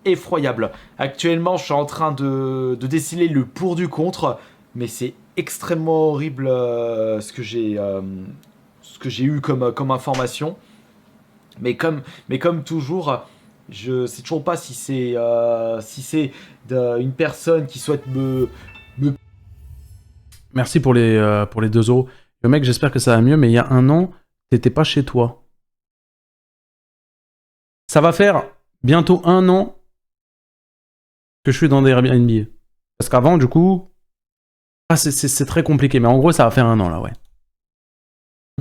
effroyable. Actuellement, je suis en train de déceler le pour du contre, mais c'est extrêmement horrible ce que j'ai eu comme information. Mais comme toujours, je sais toujours pas si c'est une personne qui souhaite me... Merci pour les 2 euros. Le mec, j'espère que ça va mieux, mais il y a un an, t'étais pas chez toi. Ça va faire bientôt 1 an que je suis dans des Airbnb. Parce qu'avant, du coup... Ah, c'est très compliqué, mais en gros, ça va faire 1 an, là, ouais.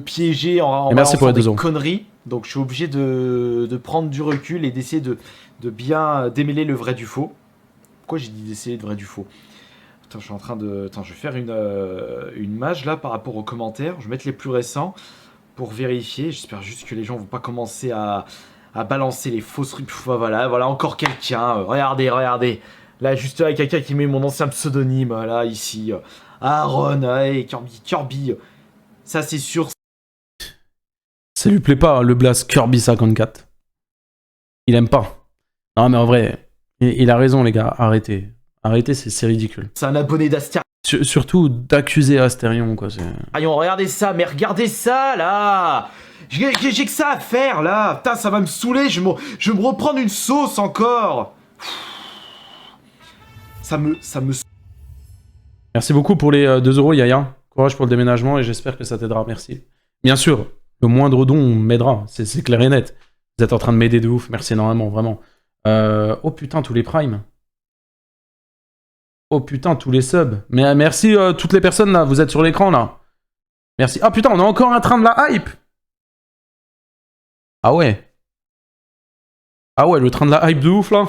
Piégé en merci pour les 2 des euros. conneries, donc je suis obligé de prendre du recul et d'essayer de bien démêler le vrai du faux. Pourquoi j'ai dit d'essayer le vrai du faux? Attends, je suis en train de... Attends, je vais faire une mage là par rapport aux commentaires. Je vais mettre les plus récents pour vérifier. J'espère juste que les gens vont pas commencer à balancer les fausses trucs. Voilà encore quelqu'un. Regardez. Là, juste là, quelqu'un qui met mon ancien pseudonyme, là, ici. Aaron, hey, Kirby. Ça, c'est sûr. Ça lui plaît pas, le blast Kirby54. Il aime pas. Non, mais en vrai, il a raison, les gars. Arrêtez. Arrêtez, c'est ridicule. C'est un abonné d'Astérion. Surtout d'accuser Astérion, quoi. Regardez ça, mais regardez ça, là. J'ai que ça à faire, là. Putain, ça va me saouler. Je vais me reprendre une sauce encore. Ça me... Merci beaucoup pour les 2 euros, Yaya. Courage pour le déménagement et j'espère que ça t'aidera. Merci. Bien sûr, le moindre don m'aidera. C'est clair et net. Vous êtes en train de m'aider de ouf. Merci énormément, vraiment. Oh putain, tous les primes. Oh putain, tous les subs. Mais merci toutes les personnes là. Vous êtes sur l'écran là. Merci. Ah putain, on a encore un train de la hype. Ah ouais. Ah ouais, le train de la hype de ouf là.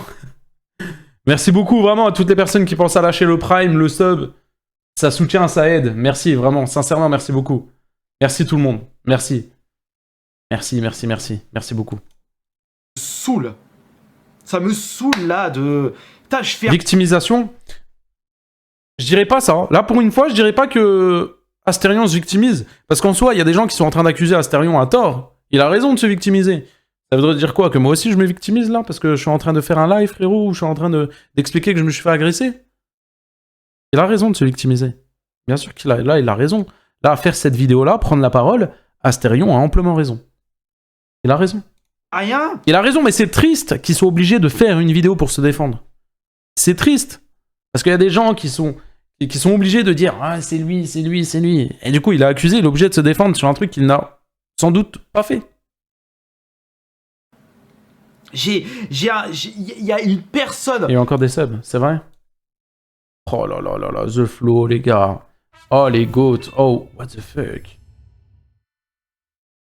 Merci beaucoup vraiment à toutes les personnes qui pensent à lâcher le prime, le sub. Ça soutient, ça aide. Merci, vraiment, sincèrement, merci beaucoup. Merci tout le monde. Merci. Merci beaucoup. Saoule. Ça me saoule là de... Putain, je fais... Victimisation? Je dirais pas ça. Hein. Là, pour une fois, je dirais pas que Astérion se victimise. Parce qu'en soi, il y a des gens qui sont en train d'accuser Astérion à tort. Il a raison de se victimiser. Ça voudrait dire quoi? Que moi aussi je me victimise là? Parce que je suis en train de faire un live, frérot, ou je suis en train d'expliquer que je me suis fait agresser? Il a raison de se victimiser. Bien sûr qu'il a... Là, il a raison. Là, à faire cette vidéo-là, prendre la parole, Astérion a amplement raison. Il a raison. Rien. Il a raison, mais c'est triste qu'il soit obligé de faire une vidéo pour se défendre. C'est triste. Parce qu'il y a des gens qui sont obligés de dire « Ah, c'est lui. » Et du coup, il est accusé, il est obligé de se défendre sur un truc qu'il n'a sans doute pas fait. Il y a une personne... Il y a encore des subs, c'est vrai? Oh là là là là, The Flow, les gars. Oh, les goats. Oh, what the fuck.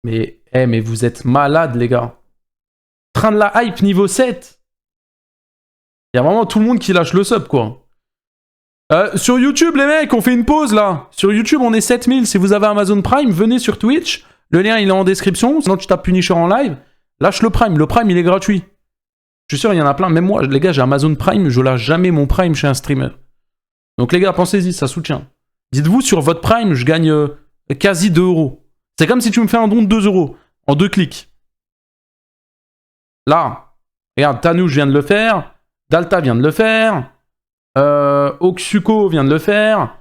Mais vous êtes malades, les gars. Train de la hype niveau 7. Il y a vraiment tout le monde qui lâche le sub, quoi. Sur YouTube, les mecs, on fait une pause, là. Sur YouTube, on est 7000. Si vous avez Amazon Prime, venez sur Twitch. Le lien, il est en description. Sinon, tu tapes Punisher en live. Lâche le Prime. Le Prime, il est gratuit. Je suis sûr, il y en a plein. Même moi, les gars, j'ai Amazon Prime. Je lâche jamais mon Prime chez un streamer. Donc, les gars, pensez-y, ça soutient. Dites-vous, sur votre Prime, je gagne quasi 2 euros. C'est comme si tu me fais un don de 2 euros en 2 clics. Là, regarde, Tanouche vient de le faire. Dalta vient de le faire. Oxuko vient de le faire.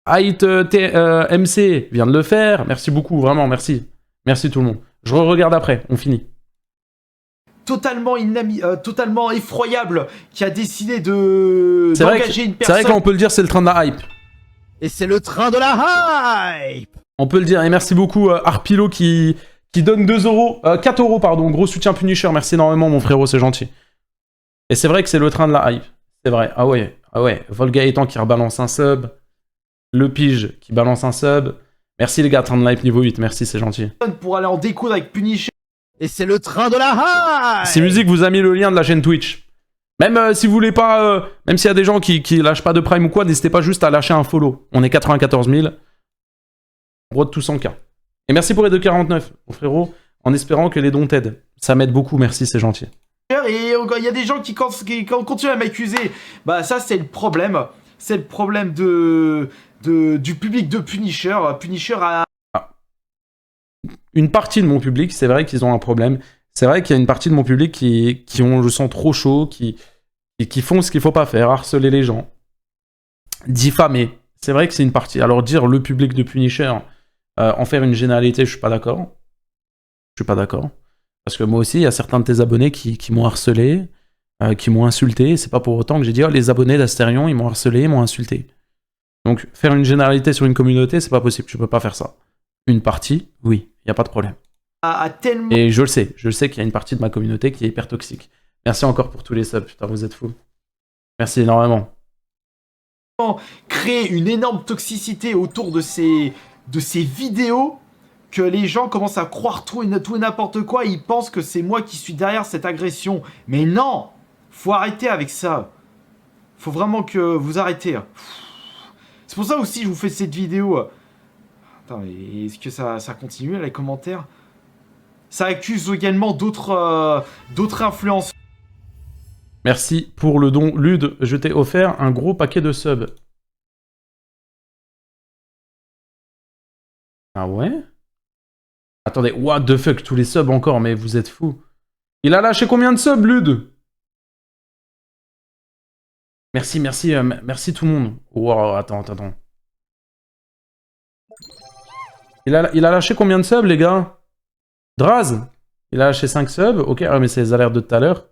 Haït MC vient de le faire. Merci beaucoup, vraiment, merci. Merci tout le monde. Je regarde après, on finit. Totalement effroyable qui a décidé d'engager une personne. C'est vrai que là, on peut le dire, c'est le train de la hype. Et c'est le train de la hype. On peut le dire. Et merci beaucoup, Arpilo qui donne 2 euros, 4 euros, pardon. Gros soutien Punisher. Merci énormément, mon frérot, c'est gentil. Et c'est vrai que c'est le train de la hype. C'est vrai. Ah ouais. Volgaëtan qui rebalance un sub. Le Pige qui balance un sub. Merci les gars, train de la hype niveau 8. Merci, c'est gentil. Pour aller en découdre avec Punisher. Et c'est le train de la hype. Si Musique vous a mis le lien de la chaîne Twitch. Même si vous voulez pas... même s'il y a des gens qui lâchent pas de Prime ou quoi, n'hésitez pas juste à lâcher un follow. On est 94 000. On road tous en cas. Et merci pour les 2,49, mon frérot, en espérant que les dons t'aident. Ça m'aide beaucoup, merci, c'est gentil. Et il y a des gens qui continuent à m'accuser. Bah ça c'est le problème. C'est le problème du public de Punisher. Punisher a... Une partie de mon public, c'est vrai qu'ils ont un problème. C'est vrai qu'il y a une partie de mon public qui ont le sang trop chaud, qui font ce qu'il faut pas faire, harceler les gens, diffamer. C'est vrai que c'est une partie. Alors dire le public de Punisher, en faire une généralité, je suis pas d'accord. Je suis pas d'accord. Parce que moi aussi, il y a certains de tes abonnés qui m'ont harcelé, qui m'ont insulté. C'est pas pour autant que j'ai dit, oh, les abonnés d'Astérion, ils m'ont harcelé, ils m'ont insulté. Donc, faire une généralité sur une communauté, c'est pas possible. Je peux pas faire ça. Une partie, oui, il y a pas de problème. tellement... Et je le sais qu'il y a une partie de ma communauté qui est hyper toxique. Merci encore pour tous les subs, putain, vous êtes fous. Merci énormément. Créer une énorme toxicité autour de ces vidéos que les gens commencent à croire tout et n'importe quoi. Ils pensent que c'est moi qui suis derrière cette agression. Mais non, faut arrêter avec ça. Faut vraiment que vous arrêtez. C'est pour ça aussi que je vous fais cette vidéo. Attends, est-ce que ça continue les commentaires? Ça accuse également d'autres influenceurs. Merci pour le don, Lude. Je t'ai offert un gros paquet de subs. Ah ouais? Attendez, what the fuck, tous les subs encore, mais vous êtes fous. Il a lâché combien de subs, Lude? Merci, merci, merci tout le monde. Wow, attends. Il a lâché combien de subs, les gars? Draz, il a lâché 5 subs. Ok, mais c'est les alertes de tout à l'heure.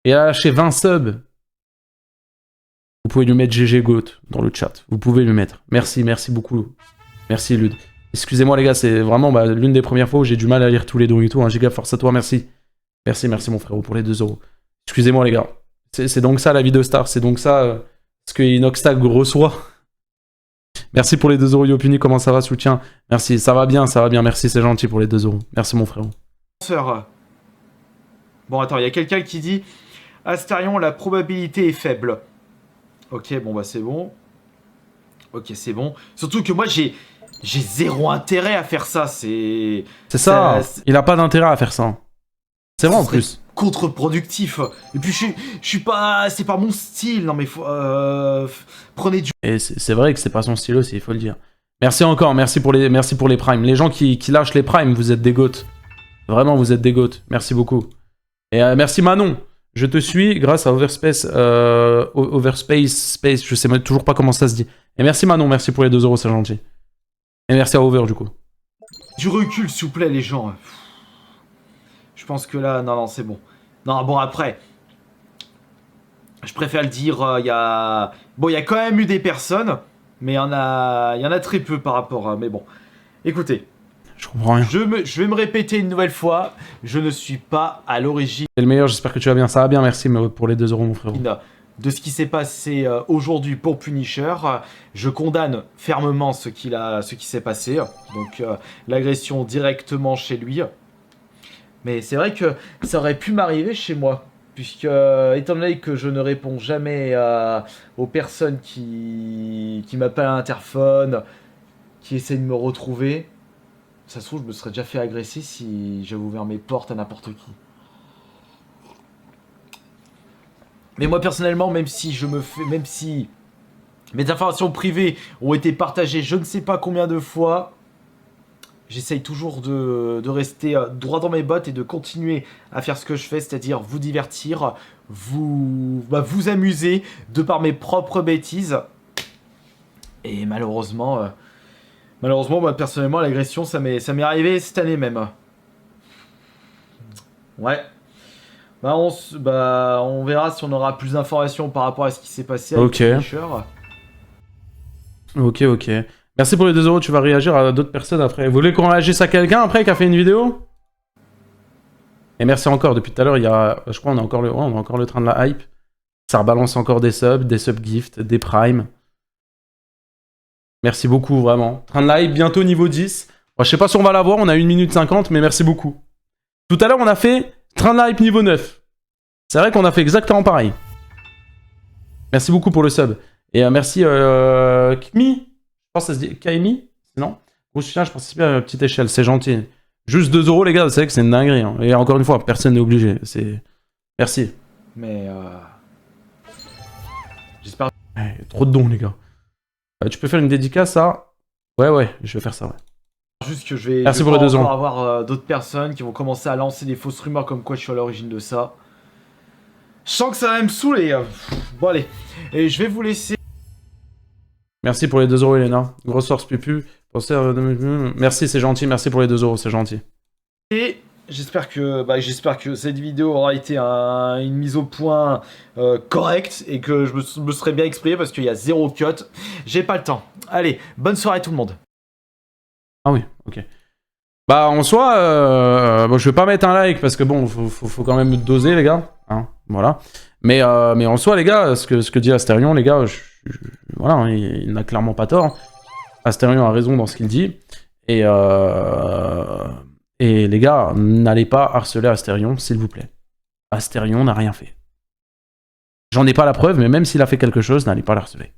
Il a lâché 20 subs. Vous pouvez lui mettre GG Goat dans le chat. Vous pouvez lui mettre. Merci beaucoup. Merci, Lude. Excusez-moi, les gars, c'est vraiment l'une des premières fois où j'ai du mal à lire tous les dons et tout. Giga, force à toi, merci. Merci, mon frérot, pour les 2 euros. Excusez-moi, les gars. C'est donc ça, la vie de star. C'est donc ça ce que Inoxtag reçoit. Merci pour les 2 euros, Yopuni. Comment ça va, soutien? Merci, ça va bien. Merci, c'est gentil pour les 2 euros. Merci, mon frérot. Bon, attends, il y a quelqu'un qui dit Astérion, la probabilité est faible. Ok, bon, bah c'est bon. Ok, c'est bon. Surtout que moi, j'ai zéro intérêt à faire ça. C'est ça. Il a pas d'intérêt à faire ça. C'est vrai en plus. Contre-productif. Et puis je suis pas, c'est pas mon style. Non mais faut, prenez du. Et c'est vrai que c'est pas son style aussi, il faut le dire. Merci encore, merci pour les primes. Les gens qui lâchent les primes, vous êtes des goats. Vraiment, vous êtes des goats. Merci beaucoup. Et merci Manon. Je te suis grâce à Overspace, Space, je sais toujours pas comment ça se dit. Et merci Manon, merci pour les 2 euros, c'est gentil. Et merci à Over du coup. Du recul, s'il vous plaît, les gens. Je pense que là, non, c'est bon. Non, bon, après, je préfère le dire, il y a quand même eu des personnes, mais il y en a très peu par rapport à... Mais bon, écoutez. Je comprends rien. Je vais me répéter une nouvelle fois, je ne suis pas à l'origine... C'est le meilleur, j'espère que tu vas bien. Ça va bien, merci pour les 2 euros, mon frérot. De ce qui s'est passé aujourd'hui pour Punisher. Je condamne fermement ce qui s'est passé, donc l'agression directement chez lui. Mais c'est vrai que ça aurait pu m'arriver chez moi, puisque étant donné que je ne réponds jamais aux personnes qui m'appellent à l'interphone, qui essaient de me retrouver, ça se trouve je me serais déjà fait agresser si j'avais ouvert mes portes à n'importe qui. Mais moi personnellement, même si mes informations privées ont été partagées je ne sais pas combien de fois, j'essaye toujours de rester droit dans mes bottes et de continuer à faire ce que je fais, c'est-à-dire vous divertir, vous amuser de par mes propres bêtises. Et malheureusement, moi personnellement, l'agression, ça m'est arrivé cette année même. Ouais. On verra si on aura plus d'informations par rapport à ce qui s'est passé avec Punisher. Ok. Merci pour les 2 euros, tu vas réagir à d'autres personnes après. Vous voulez qu'on réagisse à quelqu'un après qui a fait une vidéo? Et merci encore, depuis tout à l'heure, il y a... Je crois qu'on a encore le train de la hype. Ça rebalance encore des subs gifts, des primes. Merci beaucoup, vraiment. Train de la hype, bientôt niveau 10. Bon, je sais pas si on va l'avoir, on a 1 minute 50, mais merci beaucoup. Tout à l'heure, on a fait train de la hype niveau 9. C'est vrai qu'on a fait exactement pareil. Merci beaucoup pour le sub. Et merci Kmi. Je pense que ça se dit Kaimi. Non. Gros soutien, je participe à une petite échelle. C'est gentil. Juste 2 euros, les gars. C'est vrai que c'est une dinguerie. Hein. Et encore une fois, personne n'est obligé. C'est... Merci. Mais j'espère. Ouais, trop de dons, les gars. Tu peux faire une dédicace à... Ouais, je vais faire ça, ouais. Juste que je vais Merci pour les 2 ans. avoir d'autres personnes qui vont commencer à lancer des fausses rumeurs comme quoi je suis à l'origine de ça. Je sens que ça va me saouler. Bon allez, et je vais vous laisser. Merci pour les 2 euros, Elena. Grosse force pupu. Merci, c'est gentil. Merci pour les 2 euros, c'est gentil. Et j'espère que cette vidéo aura été une mise au point correcte et que je me serai bien exprimé parce qu'il y a 0 cut. J'ai pas le temps. Allez, bonne soirée tout le monde. Ah oui, ok. Bah en soi, bon, je vais pas mettre un like parce que bon, faut quand même doser les gars, hein, voilà. Mais en soi les gars, ce que dit Astérion les gars, voilà, il n'a clairement pas tort. Astérion a raison dans ce qu'il dit. Et les gars, n'allez pas harceler Astérion, s'il vous plaît. Astérion n'a rien fait. J'en ai pas la preuve, mais même s'il a fait quelque chose, n'allez pas l'harceler.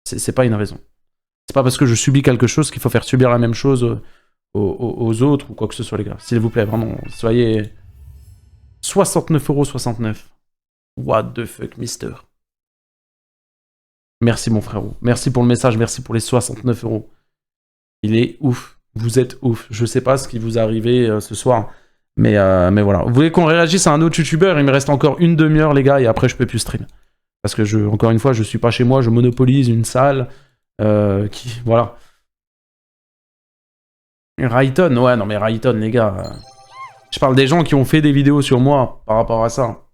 C'est pas une raison. C'est pas parce que je subis quelque chose qu'il faut faire subir la même chose aux autres ou quoi que ce soit, les gars. S'il vous plaît, vraiment, soyez... 69,69 €. What the fuck, mister. Merci, mon frérot. Merci pour le message, merci pour les 69 €. Il est ouf. Vous êtes ouf. Je sais pas ce qui vous est arrivé ce soir, mais voilà. Vous voulez qu'on réagisse à un autre youtubeur? Il me reste encore une demi-heure, les gars, et après, je peux plus stream. Parce que, encore une fois, je suis pas chez moi, je monopolise une salle qui... Voilà. Rayton, ouais, non mais Rayton, les gars. Je parle des gens qui ont fait des vidéos sur moi par rapport à ça.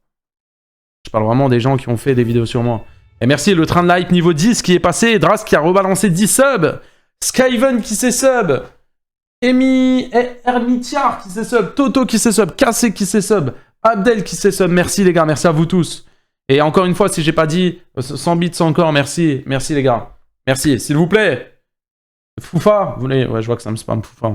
Je parle vraiment des gens qui ont fait des vidéos sur moi. Et merci, le train de hype niveau 10 qui est passé. Dras qui a rebalancé 10 subs. Skyven qui s'est sub. Hermitiar qui s'est sub. Toto qui s'est sub. Cassé qui s'est sub. Abdel qui s'est sub. Merci les gars, merci à vous tous. Et encore une fois, si j'ai pas dit 100 bits encore, merci. Merci les gars. Merci, s'il vous plaît. Foufa, vous voulez... Ouais, je vois que ça me spam, Foufa.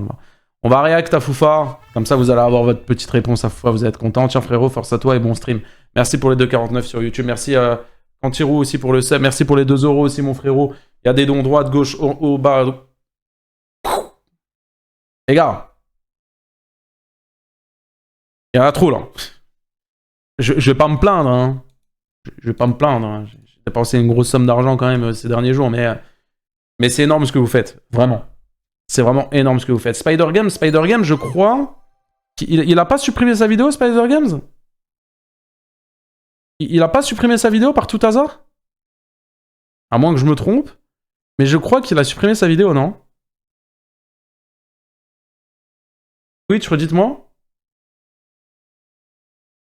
On va react à Foufa. Comme ça, vous allez avoir votre petite réponse à Foufa. Vous allez être content. Tiens, frérot, force à toi et bon stream. Merci pour les 2,49 sur YouTube. Merci à Kantirou aussi pour le sub. Merci pour les 2 € aussi, mon frérot. Il y a des dons droite, gauche, au bas. Les gars. Il y en a trop, là. Je vais pas me plaindre, hein. Je vais pas me plaindre. Hein. J'ai dépensé une grosse somme d'argent quand même ces derniers jours, mais c'est énorme ce que vous faites, vraiment. C'est vraiment énorme ce que vous faites. Spider Games, je crois... Il a pas supprimé sa vidéo, Spider Games? Il a pas supprimé sa vidéo par tout hasard? À moins que je me trompe. Mais je crois qu'il a supprimé sa vidéo, non? Twitch, redites-moi.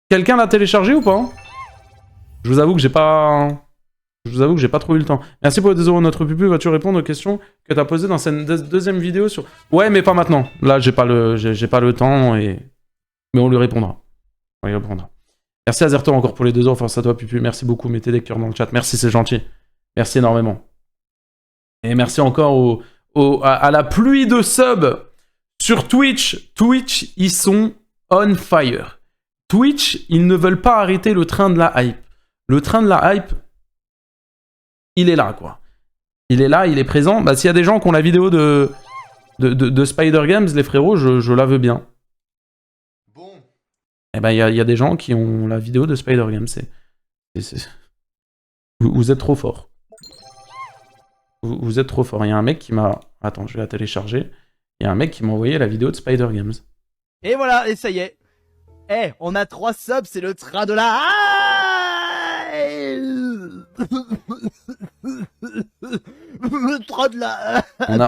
Quelqu'un l'a téléchargé ou pas? Je vous avoue que j'ai pas... trop eu le temps. Merci pour les 2 €. Notre pupu, vas-tu répondre aux questions que t'as posées dans cette deuxième vidéo sur... Ouais, mais pas maintenant. Là, j'ai pas le temps et... Mais on lui répondra. On lui répondra. Merci Azerto encore pour les 2 €. Force à toi, pupu. Merci beaucoup. Mettez des cœurs dans le chat. Merci, c'est gentil. Merci énormément. Et merci encore à la pluie de subs sur Twitch. Twitch, ils sont on fire. Twitch, ils ne veulent pas arrêter le train de la hype. Le train de la hype... Il est là, quoi. Il est là, il est présent. Bah, s'il y a des gens qui ont la vidéo de Spider Games, les frérots, je la veux bien. Bon. Eh ben, il y a des gens qui ont la vidéo de Spider Games. Vous êtes trop fort. Vous êtes trop fort. Il y a un mec qui m'a... Attends, je vais la télécharger. Il y a un mec qui m'a envoyé la vidéo de Spider Games. Et voilà, et ça y est. Eh, on a 3 subs, c'est le train de la... Le train de la...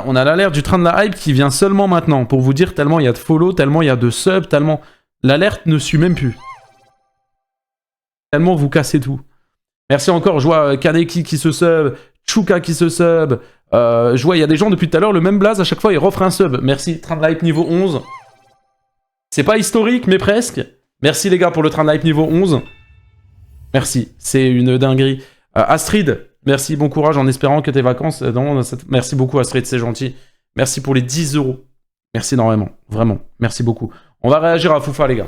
On a l'alerte du train de la hype qui vient seulement maintenant. Pour vous dire, tellement il y a de follow, tellement il y a de subs, tellement... L'alerte ne suit même plus. Tellement vous cassez tout. Merci encore, je vois Kaneki qui se sub, Chuka qui se sub. Je vois, il y a des gens depuis tout à l'heure, le même blaze, à chaque fois, il refait un sub. Merci, train de la hype niveau 11. C'est pas historique, mais presque. Merci les gars pour le train de la hype niveau 11. Merci, c'est une dinguerie. Astrid, merci, bon courage en espérant que tes vacances... Merci beaucoup Astrid, c'est gentil. Merci pour les 10 €. Merci énormément, vraiment, merci beaucoup. On va réagir à Foufa les gars.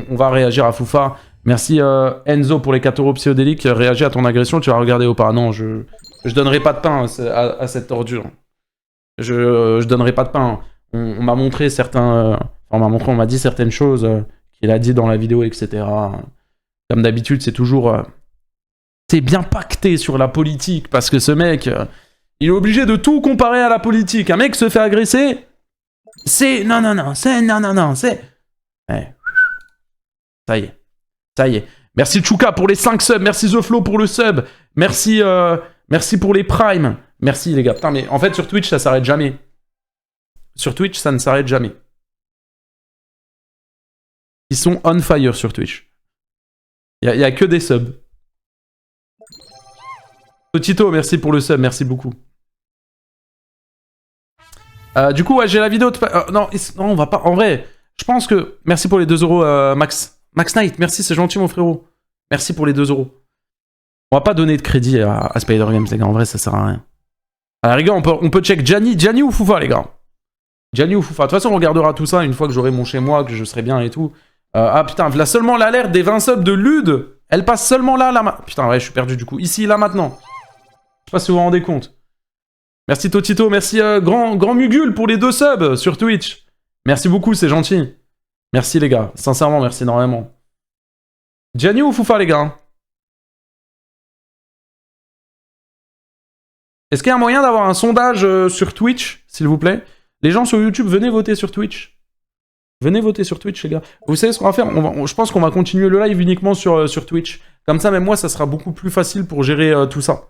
On va réagir à Foufa. Merci Enzo pour les 4 euros psychodéliques. Réagis à ton agression, tu vas regarder au pas. Non, je donnerai pas de pain à cette ordure. Je donnerai pas de pain. On m'a montré certains... on m'a dit certaines choses qu'il a dit dans la vidéo, etc. Comme d'habitude, c'est toujours... c'est bien pacté sur la politique, parce que ce mec, il est obligé de tout comparer à la politique. Un mec se fait agresser, c'est... Non, c'est... Ouais. Ça y est. Merci Chouka pour les 5 subs, merci The Flow pour le sub, merci pour les primes. Merci les gars. Putain, mais en fait, sur Twitch, ça s'arrête jamais. Sur Twitch, ça ne s'arrête jamais. Ils sont on fire sur Twitch. Il y a que des subs. Tito, merci pour le sub, merci beaucoup. Du coup, ouais, j'ai la vidéo de... non, on va pas... En vrai, je pense que... Merci pour les 2 euros, Max Knight, merci, c'est gentil, mon frérot. Merci pour les 2 euros. On va pas donner de crédit à Spider Games, les gars. En vrai, ça sert à rien. Alors, les gars, on peut check Gianni ou Foufa, les gars. Gianni ou Foufa. De toute façon, on regardera tout ça une fois que j'aurai mon chez moi, que je serai bien et tout. Ah, putain, là seulement l'alerte des 20 subs de Lude. Elle passe seulement là. Putain, ouais, je suis perdu, du coup. Ici, là, maintenant. Je sais pas si vous vous rendez compte. Merci Totito, merci Grand Mugul pour les 2 subs sur Twitch. Merci beaucoup, c'est gentil. Merci les gars, sincèrement, merci énormément. Gianni ou Foufa les gars? Est-ce qu'il y a un moyen d'avoir un sondage sur Twitch, s'il vous plaît? Les gens sur YouTube, venez voter sur Twitch. Venez voter sur Twitch les gars. Vous savez ce qu'on va faire? Je pense qu'on va continuer le live uniquement sur Twitch. Comme ça, même moi, ça sera beaucoup plus facile pour gérer tout ça.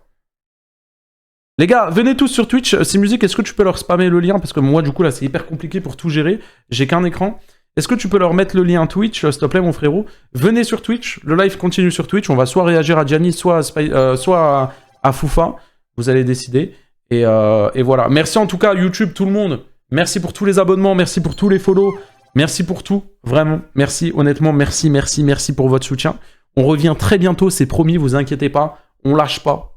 Les gars, venez tous sur Twitch. Simusique, est-ce que tu peux leur spammer le lien? Parce que moi, du coup, là, c'est hyper compliqué pour tout gérer. J'ai qu'un écran. Est-ce que tu peux leur mettre le lien Twitch, s'il te plaît, mon frérot? Venez sur Twitch. Le live continue sur Twitch. On va soit réagir à Gianni, soit à Foufa. Vous allez décider. Et voilà. Merci en tout cas, YouTube, tout le monde. Merci pour tous les abonnements. Merci pour tous les follow. Merci pour tout. Vraiment. Merci. Honnêtement, merci pour votre soutien. On revient très bientôt. C'est promis. Vous inquiétez pas. On lâche pas.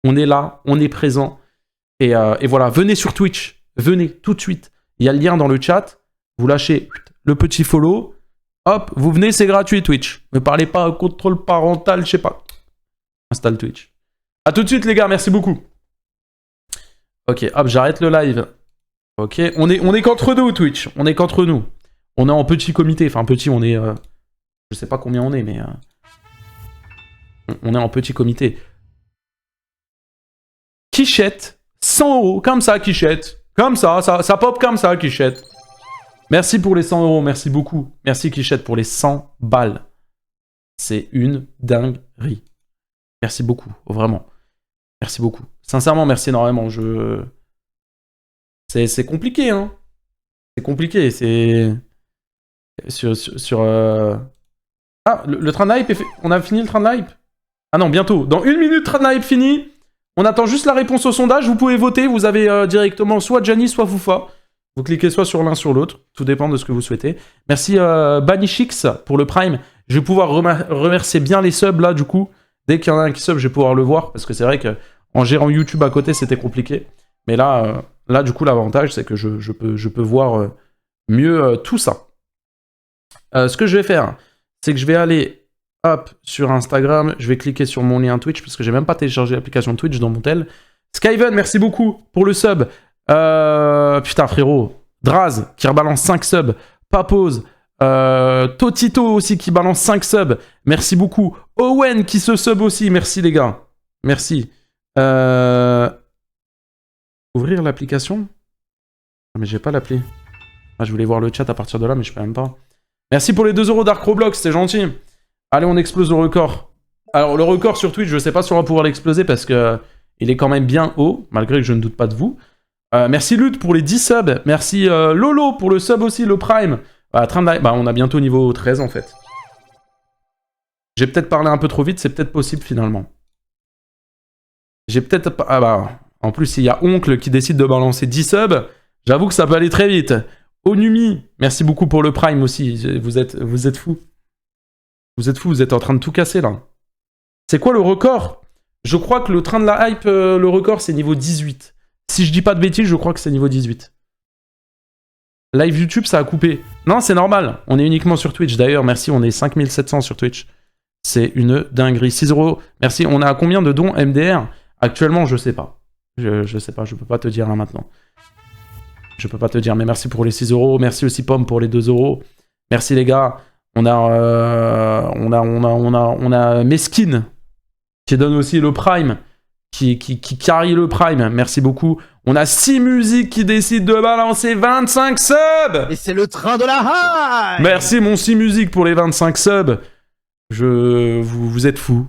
On est là, on est présent. Et voilà, venez sur Twitch. Venez tout de suite. Il y a le lien dans le chat. Vous lâchez le petit follow. Hop, vous venez, c'est gratuit Twitch. Ne parlez pas contrôle parental, je sais pas. Installe Twitch. A tout de suite les gars, merci beaucoup. Ok, hop, j'arrête le live. Ok, on est qu'entre nous Twitch. On est qu'entre nous. On est en petit comité. Enfin petit, on est... je sais pas combien on est, mais... on est en petit comité. Quichette, 100 euros, comme ça, Quichette. Comme ça pop comme ça, Quichette. Merci pour les 100 euros, merci beaucoup. Merci, Quichette, pour les 100 balles. C'est une dinguerie. Merci beaucoup, vraiment. Merci beaucoup. Sincèrement, merci énormément. C'est compliqué, hein. C'est compliqué, c'est... Ah, le train de hype est fait... On a fini le train de hype? Ah non, bientôt. Dans 1 minute, train de hype fini. On attend juste la réponse au sondage, vous pouvez voter, vous avez directement soit Gianni, soit Foufa. Vous cliquez soit sur l'un, sur l'autre, tout dépend de ce que vous souhaitez. Merci Banishix pour le Prime. Je vais pouvoir remercier bien les subs là, du coup. Dès qu'il y en a un qui sub, je vais pouvoir le voir, parce que c'est vrai qu'en gérant YouTube à côté, c'était compliqué. Mais là, du coup, l'avantage, c'est que je peux voir mieux tout ça. Ce que je vais faire, c'est que je vais aller... Hop, sur Instagram, je vais cliquer sur mon lien Twitch parce que j'ai même pas téléchargé l'application Twitch dans mon tel. Skyven, merci beaucoup pour le sub. Putain, frérot. Draz qui rebalance 5 subs. Papose. Totito aussi qui balance 5 subs. Merci beaucoup. Owen qui se sub aussi. Merci les gars. Merci. Ouvrir l'application? Ah, mais j'ai pas l'appli. Ah, je voulais voir le chat à partir de là, mais je peux même pas. Merci pour les 2 euros Dark Roblox, c'est gentil. Allez, on explose le record. Alors, le record sur Twitch, je sais pas si on va pouvoir l'exploser parce que il est quand même bien haut, malgré que je ne doute pas de vous. Merci Lutte pour les 10 subs. Merci Lolo pour le sub aussi, le Prime. On a bientôt niveau 13 en fait. J'ai peut-être parlé un peu trop vite, c'est peut-être possible finalement. J'ai peut-être... Ah bah... En plus, il y a Oncle qui décide de balancer 10 subs. J'avoue que ça peut aller très vite. Onumi, merci beaucoup pour le Prime aussi. Vous êtes fous. Vous êtes fous, vous êtes en train de tout casser là. C'est quoi le record? Je crois que le train de la hype, le record, c'est niveau 18. Si je dis pas de bêtises, je crois que c'est niveau 18. Live YouTube, ça a coupé. Non, c'est normal. On est uniquement sur Twitch. D'ailleurs, merci, on est 5700 sur Twitch. C'est une dinguerie. 6 €. Merci. On a à combien de dons MDR? Actuellement, je sais pas. Je sais pas, je peux pas te dire là maintenant. Je peux pas te dire, mais merci pour les 6 €. Merci aussi Pomme pour les 2 €. Merci les gars. On a Meskin qui donne aussi le Prime, qui carry le Prime. Merci beaucoup. On a 6 musiques qui décident de balancer 25 subs. Et c'est le train de la hype. Merci mon 6 musiques pour les 25 subs. Vous êtes fous.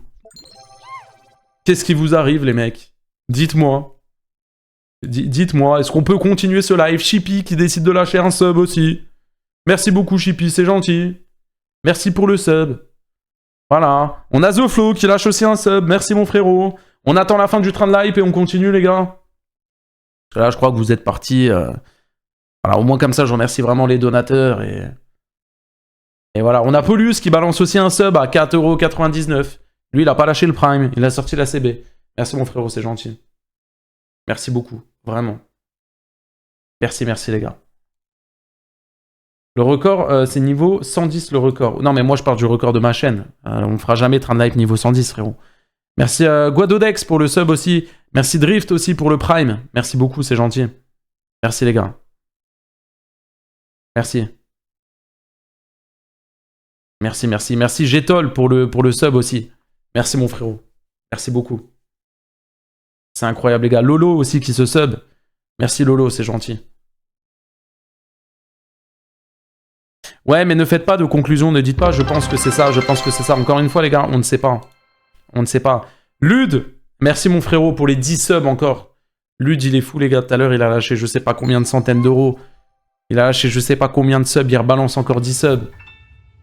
Qu'est-ce qui vous arrive les mecs? Dites-moi. Dites-moi, est-ce qu'on peut continuer ce live? Chippy qui décide de lâcher un sub aussi. Merci beaucoup Chippy, c'est gentil. Merci pour le sub. Voilà. On a Zoflo qui lâche aussi un sub. Merci mon frérot. On attend la fin du train de live et on continue les gars. Là je crois que vous êtes partis. Voilà, au moins comme ça je remercie vraiment les donateurs. Et voilà, on a Paulus qui balance aussi un sub à 4,99 €. Lui il a pas lâché le Prime, il a sorti la CB. Merci mon frérot, c'est gentil. Merci beaucoup, vraiment. Merci les gars. Le record, c'est niveau 110 le record. Non mais moi je parle du record de ma chaîne. On fera jamais train de live niveau 110 frérot. Merci Guadodex pour le sub aussi. Merci Drift aussi pour le Prime. Merci beaucoup, c'est gentil. Merci les gars. Merci. Merci Jetol pour le sub aussi. Merci mon frérot. Merci beaucoup. C'est incroyable les gars. Lolo aussi qui se sub. Merci Lolo, c'est gentil. Ouais, mais ne faites pas de conclusion, ne dites pas je pense que c'est ça, je pense que c'est ça. Encore une fois les gars, on ne sait pas. On ne sait pas. Lud, merci mon frérot pour les 10 subs encore. Lud, il est fou les gars, tout à l'heure il a lâché je sais pas combien de centaines d'euros. Il a lâché je sais pas combien de subs, il rebalance encore 10 subs.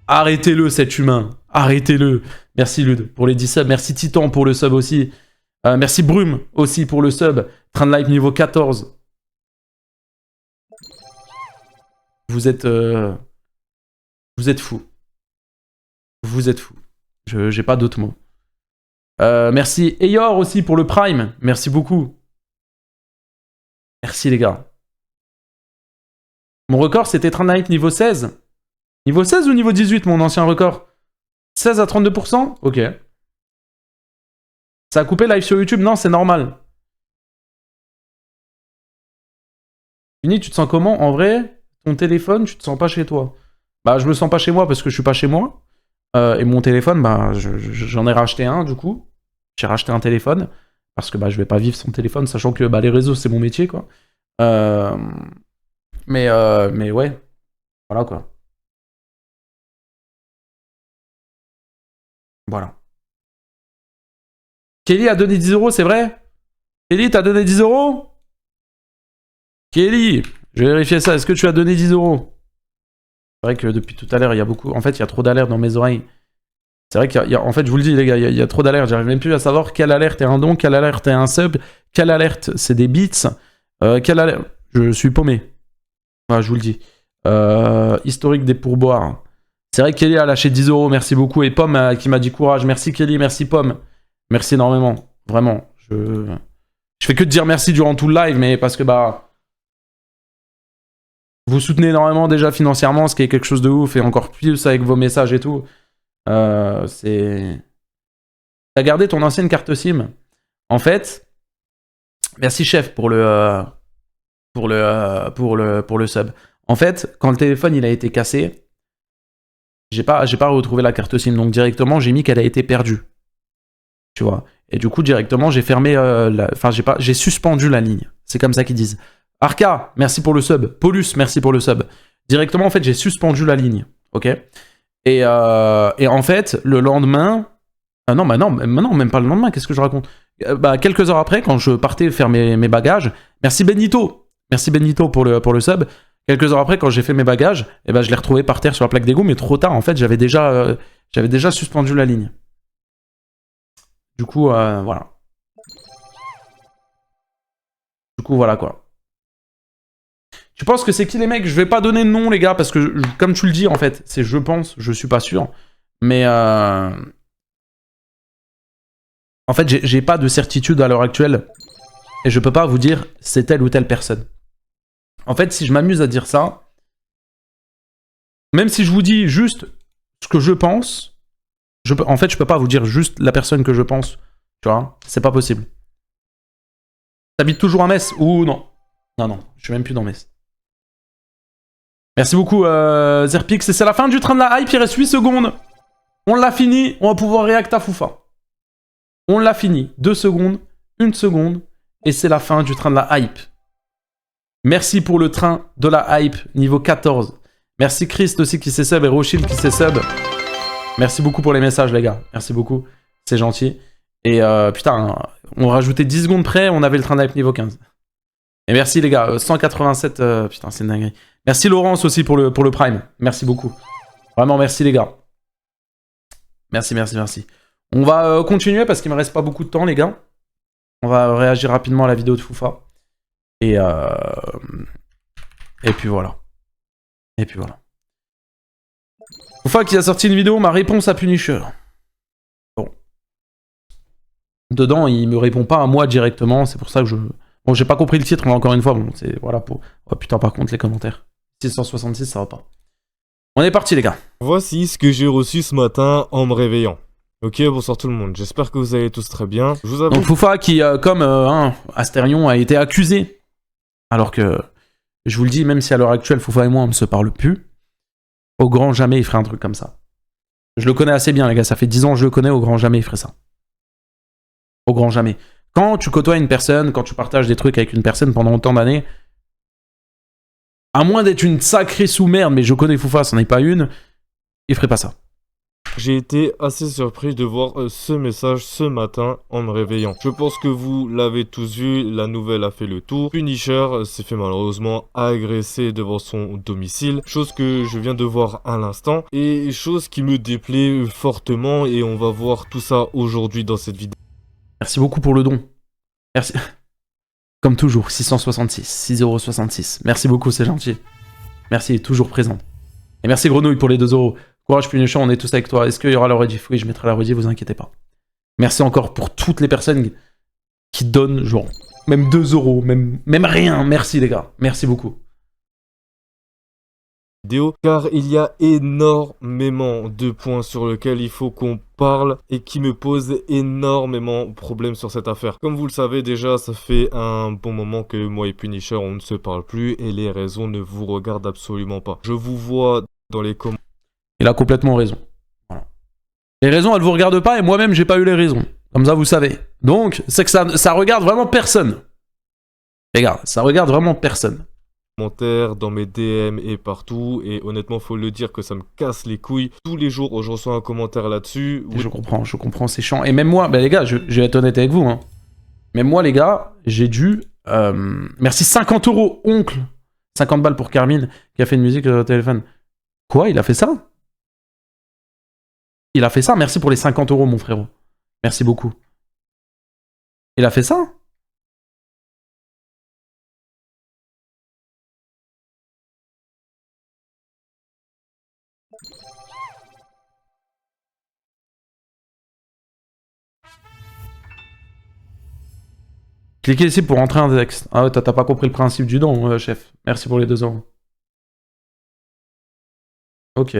Arrêtez-le cet humain, arrêtez-le. Merci Lud pour les 10 subs, merci Titan pour le sub aussi. Merci Brume aussi pour le sub. Train de live niveau 14. Vous êtes fous. Vous êtes fous. J'ai pas d'autres mots. Merci Eyor aussi pour le Prime. Merci beaucoup. Merci les gars. Mon record c'était train de live niveau 16. Niveau 16 ou niveau 18 mon ancien record? 16 à 32%? Ok. Ça a coupé live sur YouTube? Non, c'est normal. Fini, tu te sens comment? En vrai, ton téléphone, tu te sens pas chez toi. Bah, je me sens pas chez moi parce que je suis pas chez moi. Et mon téléphone, bah, j'en ai racheté un, du coup. J'ai racheté un téléphone. Parce que bah, je vais pas vivre sans téléphone, sachant que bah, les réseaux, c'est mon métier, quoi. Mais ouais. Voilà, quoi. Voilà. Kelly a donné 10 €, c'est vrai? Kelly, t'as donné 10 €? Kelly, je vais vérifier ça. Est-ce que tu as donné 10 €? C'est vrai que depuis tout à l'heure, il y a beaucoup... En fait, il y a trop d'alertes dans mes oreilles. C'est vrai qu'il y a... En fait, je vous le dis, les gars, il y a trop d'alertes. J'arrive même plus à savoir quelle alerte est un don, quelle alerte est un sub, quelle alerte, c'est des bits, quelle alerte... Je suis paumé. Voilà, je vous le dis. Historique des pourboires. C'est vrai que Kelly a lâché 10 €, merci beaucoup. Et Pomme qui m'a dit courage. Merci Kelly, merci Pomme. Merci énormément, vraiment. Je fais que de dire merci durant tout le live, mais parce que bah... Vous soutenez énormément déjà financièrement, ce qui est quelque chose de ouf, et encore plus avec vos messages et tout. C'est... T'as gardé ton ancienne carte SIM? En fait, merci chef pour le sub. En fait, quand le téléphone il a été cassé, j'ai pas retrouvé la carte SIM, donc directement j'ai mis qu'elle a été perdue. Tu vois. Et du coup, directement, j'ai fermé... Enfin, j'ai suspendu la ligne. C'est comme ça qu'ils disent. Arca, merci pour le sub. Paulus, merci pour le sub. Directement, en fait, j'ai suspendu la ligne. Ok. Et en fait, le lendemain... non, même pas le lendemain. Qu'est-ce que je raconte? Quelques heures après, quand je partais faire mes bagages... Merci Benito. Merci Benito pour le sub. Quelques heures après, quand j'ai fait mes bagages, je l'ai retrouvé par terre sur la plaque d'égout, mais trop tard. En fait, j'avais déjà suspendu la ligne. Du coup, voilà. Du coup, voilà quoi. Tu penses que c'est qui les mecs? Je vais pas donner de nom les gars, parce que comme tu le dis en fait, c'est je pense, je suis pas sûr. Mais en fait, j'ai pas de certitude à l'heure actuelle. Et je peux pas vous dire c'est telle ou telle personne. En fait, si je m'amuse à dire ça, même si je vous dis juste ce que je pense En fait, je peux pas vous dire juste la personne que je pense. Tu vois, c'est pas possible. T'habites toujours à Metz ou non? Non, je suis même plus dans Metz. Merci beaucoup, Zerpix. Et c'est la fin du train de la hype, il reste 8 secondes. On l'a fini, on va pouvoir react à Foufa. On l'a fini. 2 secondes, 1 seconde, et c'est la fin du train de la hype. Merci pour le train de la hype, niveau 14. Merci Christ aussi qui s'est sub et Rochil qui s'est sub. Merci beaucoup pour les messages, les gars. Merci beaucoup, c'est gentil. Et putain, on rajoutait 10 secondes près, on avait le train de hype niveau 15. Et merci les gars, 187, putain c'est une dinguerie. Merci Laurence aussi pour le prime, merci beaucoup. Vraiment merci les gars. Merci. On va continuer parce qu'il me reste pas beaucoup de temps les gars. On va réagir rapidement à la vidéo de Foufa. Et puis voilà. Foufa qui a sorti une vidéo, ma réponse à Punisher. Bon. Dedans, il me répond pas à moi directement, c'est pour ça que je... Bon, j'ai pas compris le titre, mais encore une fois, bon, c'est... Voilà, pour... Oh putain, par contre, les commentaires. 666, ça va pas. On est parti, les gars. Voici ce que j'ai reçu ce matin en me réveillant. Ok, bonsoir tout le monde, j'espère que vous allez tous très bien. Je vous avoue... Donc Foufa qui, comme Astérion, a été accusé. Alors que, je vous le dis, même si à l'heure actuelle, Foufa et moi, on ne se parle plus, au grand jamais, il ferait un truc comme ça. Je le connais assez bien, les gars, ça fait 10 ans que je le connais, au grand jamais, il ferait ça. Au grand jamais. Quand tu côtoies une personne, quand tu partages des trucs avec une personne pendant autant d'années, à moins d'être une sacrée sous-merde, mais je connais Foufa, c'en est pas une, il ferait pas ça. J'ai été assez surpris de voir ce message ce matin en me réveillant. Je pense que vous l'avez tous vu, la nouvelle a fait le tour. Punisher s'est fait malheureusement agresser devant son domicile, chose que je viens de voir à l'instant, et chose qui me déplaît fortement, et on va voir tout ça aujourd'hui dans cette vidéo. Merci beaucoup pour le don. Merci. Comme toujours, 666, 6,66€. Merci beaucoup, c'est gentil. Merci, il est toujours présent. Et merci Grenouille pour les 2€. Courage Punisher, on est tous avec toi. Est-ce qu'il y aura la rediff? Oui, je mettrai la rediff, vous inquiétez pas. Merci encore pour toutes les personnes qui donnent, genre, même 2€, même rien. Merci les gars, merci beaucoup. Car il y a énormément de points sur lesquels il faut qu'on parle et qui me posent énormément de problèmes sur cette affaire. Comme vous le savez déjà, ça fait un bon moment que moi et Punisher on ne se parle plus et les raisons ne vous regardent absolument pas. Je vous vois dans les commentaires. Il a complètement raison. Voilà. Les raisons, elles vous regardent pas et moi-même j'ai pas eu les raisons. Comme ça vous savez. Donc, c'est que ça regarde vraiment personne. Les gars, ça regarde vraiment personne. Dans mes DM et partout, et honnêtement faut le dire que ça me casse les couilles. Tous les jours je reçois un commentaire là-dessus. Je comprends, c'est chiant. Et même moi, bah les gars, je vais être honnête avec vous, hein. Même moi les gars, j'ai dû... merci 50€, oncle. 50 balles pour Carmine, qui a fait une musique au téléphone. Quoi, il a fait ça? Il a fait ça? Merci pour les 50€, mon frérot. Merci beaucoup. Il a fait ça? Cliquez ici pour entrer un texte. Ah ouais, t'as pas compris le principe du don, chef. Merci pour les 2€. Ok.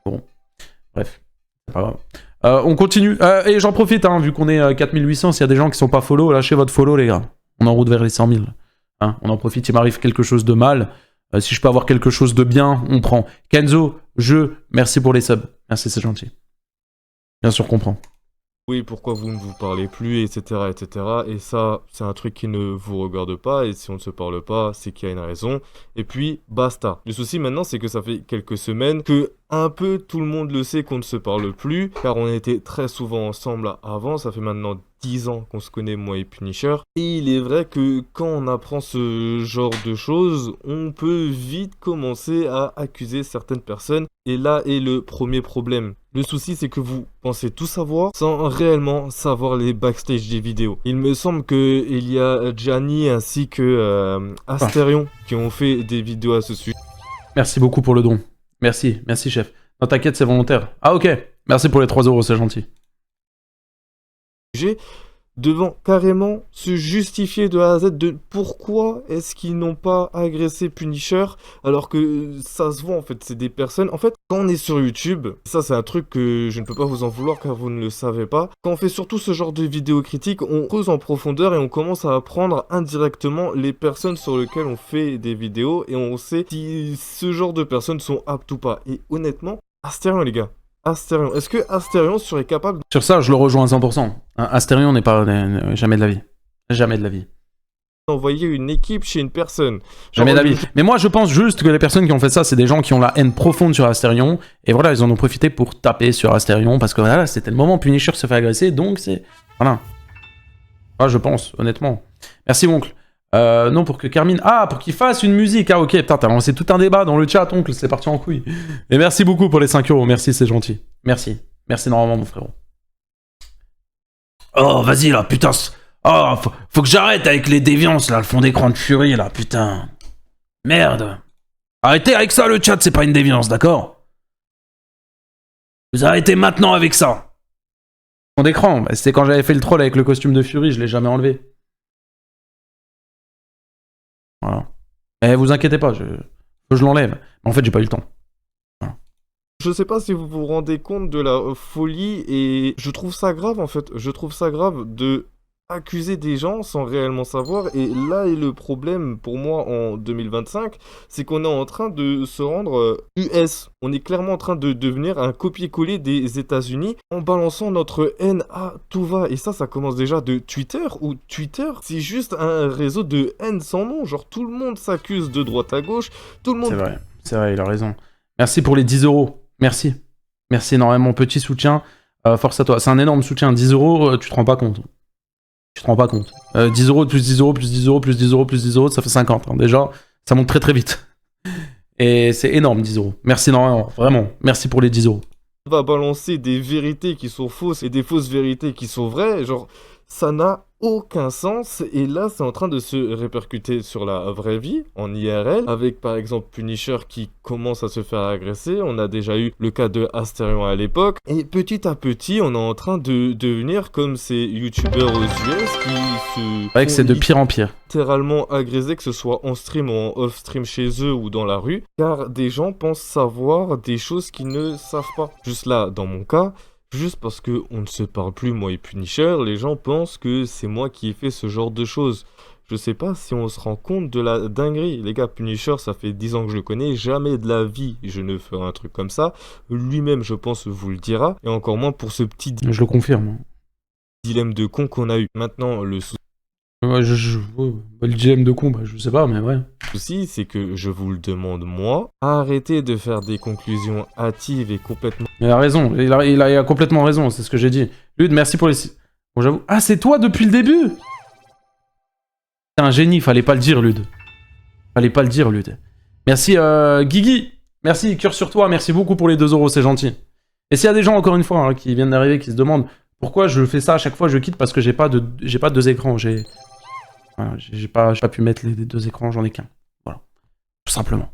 Bon. Bref. C'est pas grave. On continue. Et j'en profite, hein, vu qu'on est 4800, s'il y a des gens qui sont pas follow, lâchez votre follow, les gars. On est en route vers les 100 000. Hein, on en profite, il m'arrive quelque chose de mal. Si je peux avoir quelque chose de bien, on prend. Kenzo, merci pour les subs. Merci, c'est gentil. Bien sûr qu'on prend. Oui, pourquoi vous ne vous parlez plus, etc., etc. Et ça, c'est un truc qui ne vous regarde pas, et si on ne se parle pas, c'est qu'il y a une raison. Et puis, basta. Le souci maintenant, c'est que ça fait quelques semaines que un peu tout le monde le sait qu'on ne se parle plus, car on était très souvent ensemble avant, ça fait maintenant 10 ans qu'on se connaît, moi et Punisher. Et il est vrai que quand on apprend ce genre de choses, on peut vite commencer à accuser certaines personnes. Et là est le premier problème. Le souci, c'est que vous pensez tout savoir sans réellement savoir les backstage des vidéos. Il me semble qu'il y a Gianni ainsi que Astérion qui ont fait des vidéos à ce sujet. Merci beaucoup pour le don. Merci chef. Non, t'inquiète, c'est volontaire. Ah ok, merci pour les 3€, c'est gentil. devant carrément se justifier de A à Z de pourquoi est-ce qu'ils n'ont pas agressé Punisher alors que ça se voit en fait, c'est des personnes... En fait, quand on est sur YouTube, ça c'est un truc que je ne peux pas vous en vouloir car vous ne le savez pas, quand on fait surtout ce genre de vidéos critiques, on creuse en profondeur et on commence à apprendre indirectement les personnes sur lesquelles on fait des vidéos et on sait si ce genre de personnes sont aptes ou pas. Et honnêtement, Asterion les gars, Asterion, est-ce que Asterion serait capable Sur ça, je le rejoins à 100%. Hein, Asterion n'est pas... jamais de la vie. Jamais de la vie. d'envoyer une équipe chez une personne? Jamais de la vie. Mais moi, je pense juste que les personnes qui ont fait ça, c'est des gens qui ont la haine profonde sur Asterion. Et voilà, ils en ont profité pour taper sur Asterion. Parce que voilà, c'était le moment où Punisher se fait agresser. Donc c'est... Voilà. Ah, je pense, honnêtement. Merci, oncle. Non, pour que Carmine... Ah, pour qu'il fasse une musique. Ah, ok, putain, t'as lancé tout un débat dans le chat, oncle. C'est parti en couille. Et merci beaucoup pour les 5 €. Merci, c'est gentil. Merci. Merci énormément, mon frérot. Oh, vas-y, là, putain. Oh, faut que j'arrête avec les déviances, là, le fond d'écran de Fury, là, putain. Merde. Arrêtez avec ça, le chat, c'est pas une déviance, d'accord? Vous arrêtez maintenant avec ça. Fond d'écran, bah, c'était quand j'avais fait le troll avec le costume de Fury, je l'ai jamais enlevé. Voilà. Eh, vous inquiétez pas, je l'enlève. En fait, j'ai pas eu le temps. Je sais pas si vous vous rendez compte de la folie et je trouve ça grave en fait. Je trouve ça grave de accuser des gens sans réellement savoir. Et là est le problème pour moi en 2025, c'est qu'on est en train de se rendre US. On est clairement en train de devenir un copier-coller des États-Unis en balançant notre haine à tout va. Et ça commence déjà de Twitter, où Twitter, c'est juste un réseau de haine sans nom. Genre tout le monde s'accuse de droite à gauche, tout le monde... C'est vrai, il a raison. Merci pour les 10 €. Merci. Merci énormément. Petit soutien. Force à toi. C'est un énorme soutien. 10 €, tu te rends pas compte. Tu te rends pas compte. 10 € plus 10 € plus 10 € plus 10 € plus 10 €, ça fait 50. Hein. Déjà, ça monte très très vite. Et c'est énorme, 10 €. Merci énormément. Vraiment. Merci pour les 10 €. On va balancer des vérités qui sont fausses et des fausses vérités qui sont vraies. Genre, ça n'a aucun sens. Et là, c'est en train de se répercuter sur la vraie vie, en IRL, avec par exemple Punisher qui commence à se faire agresser. On a déjà eu le cas de Asterion à l'époque. Et petit à petit, on est en train de devenir comme ces youtubeurs aux US qui se... C'est vrai que c'est de pire en pire. Littéralement agressés, que ce soit en stream ou en off-stream chez eux ou dans la rue, car des gens pensent savoir des choses qu'ils ne savent pas. Juste là, dans mon cas, juste parce que on ne se parle plus, moi et Punisher, les gens pensent que c'est moi qui ai fait ce genre de choses. Je sais pas si on se rend compte de la dinguerie. Les gars, Punisher, ça fait 10 ans que je le connais, jamais de la vie je ne ferai un truc comme ça. Lui-même, je pense, vous le dira, et encore moins pour ce petit Je le confirme. dilemme de con qu'on a eu. Maintenant, le Ouais, le dilemme de con, bah, je sais pas, mais ouais. souci, c'est que je vous le demande moi, arrêtez de faire des conclusions hâtives et complètement... Il a raison, il a complètement raison, c'est ce que j'ai dit. Lude, merci pour les... Bon, j'avoue... Ah, c'est toi depuis le début? T'es un génie, fallait pas le dire, Lude. Fallait pas le dire, Lude. Merci, Guigui. Merci, cœur sur toi, merci beaucoup pour les 2 €, c'est gentil. Et s'il y a des gens, encore une fois, hein, qui viennent d'arriver, qui se demandent pourquoi je fais ça à chaque fois, je quitte parce que j'ai pas 2 écrans, Voilà, j'ai pas pu mettre les 2 écrans, j'en ai qu'un. Voilà. Tout simplement.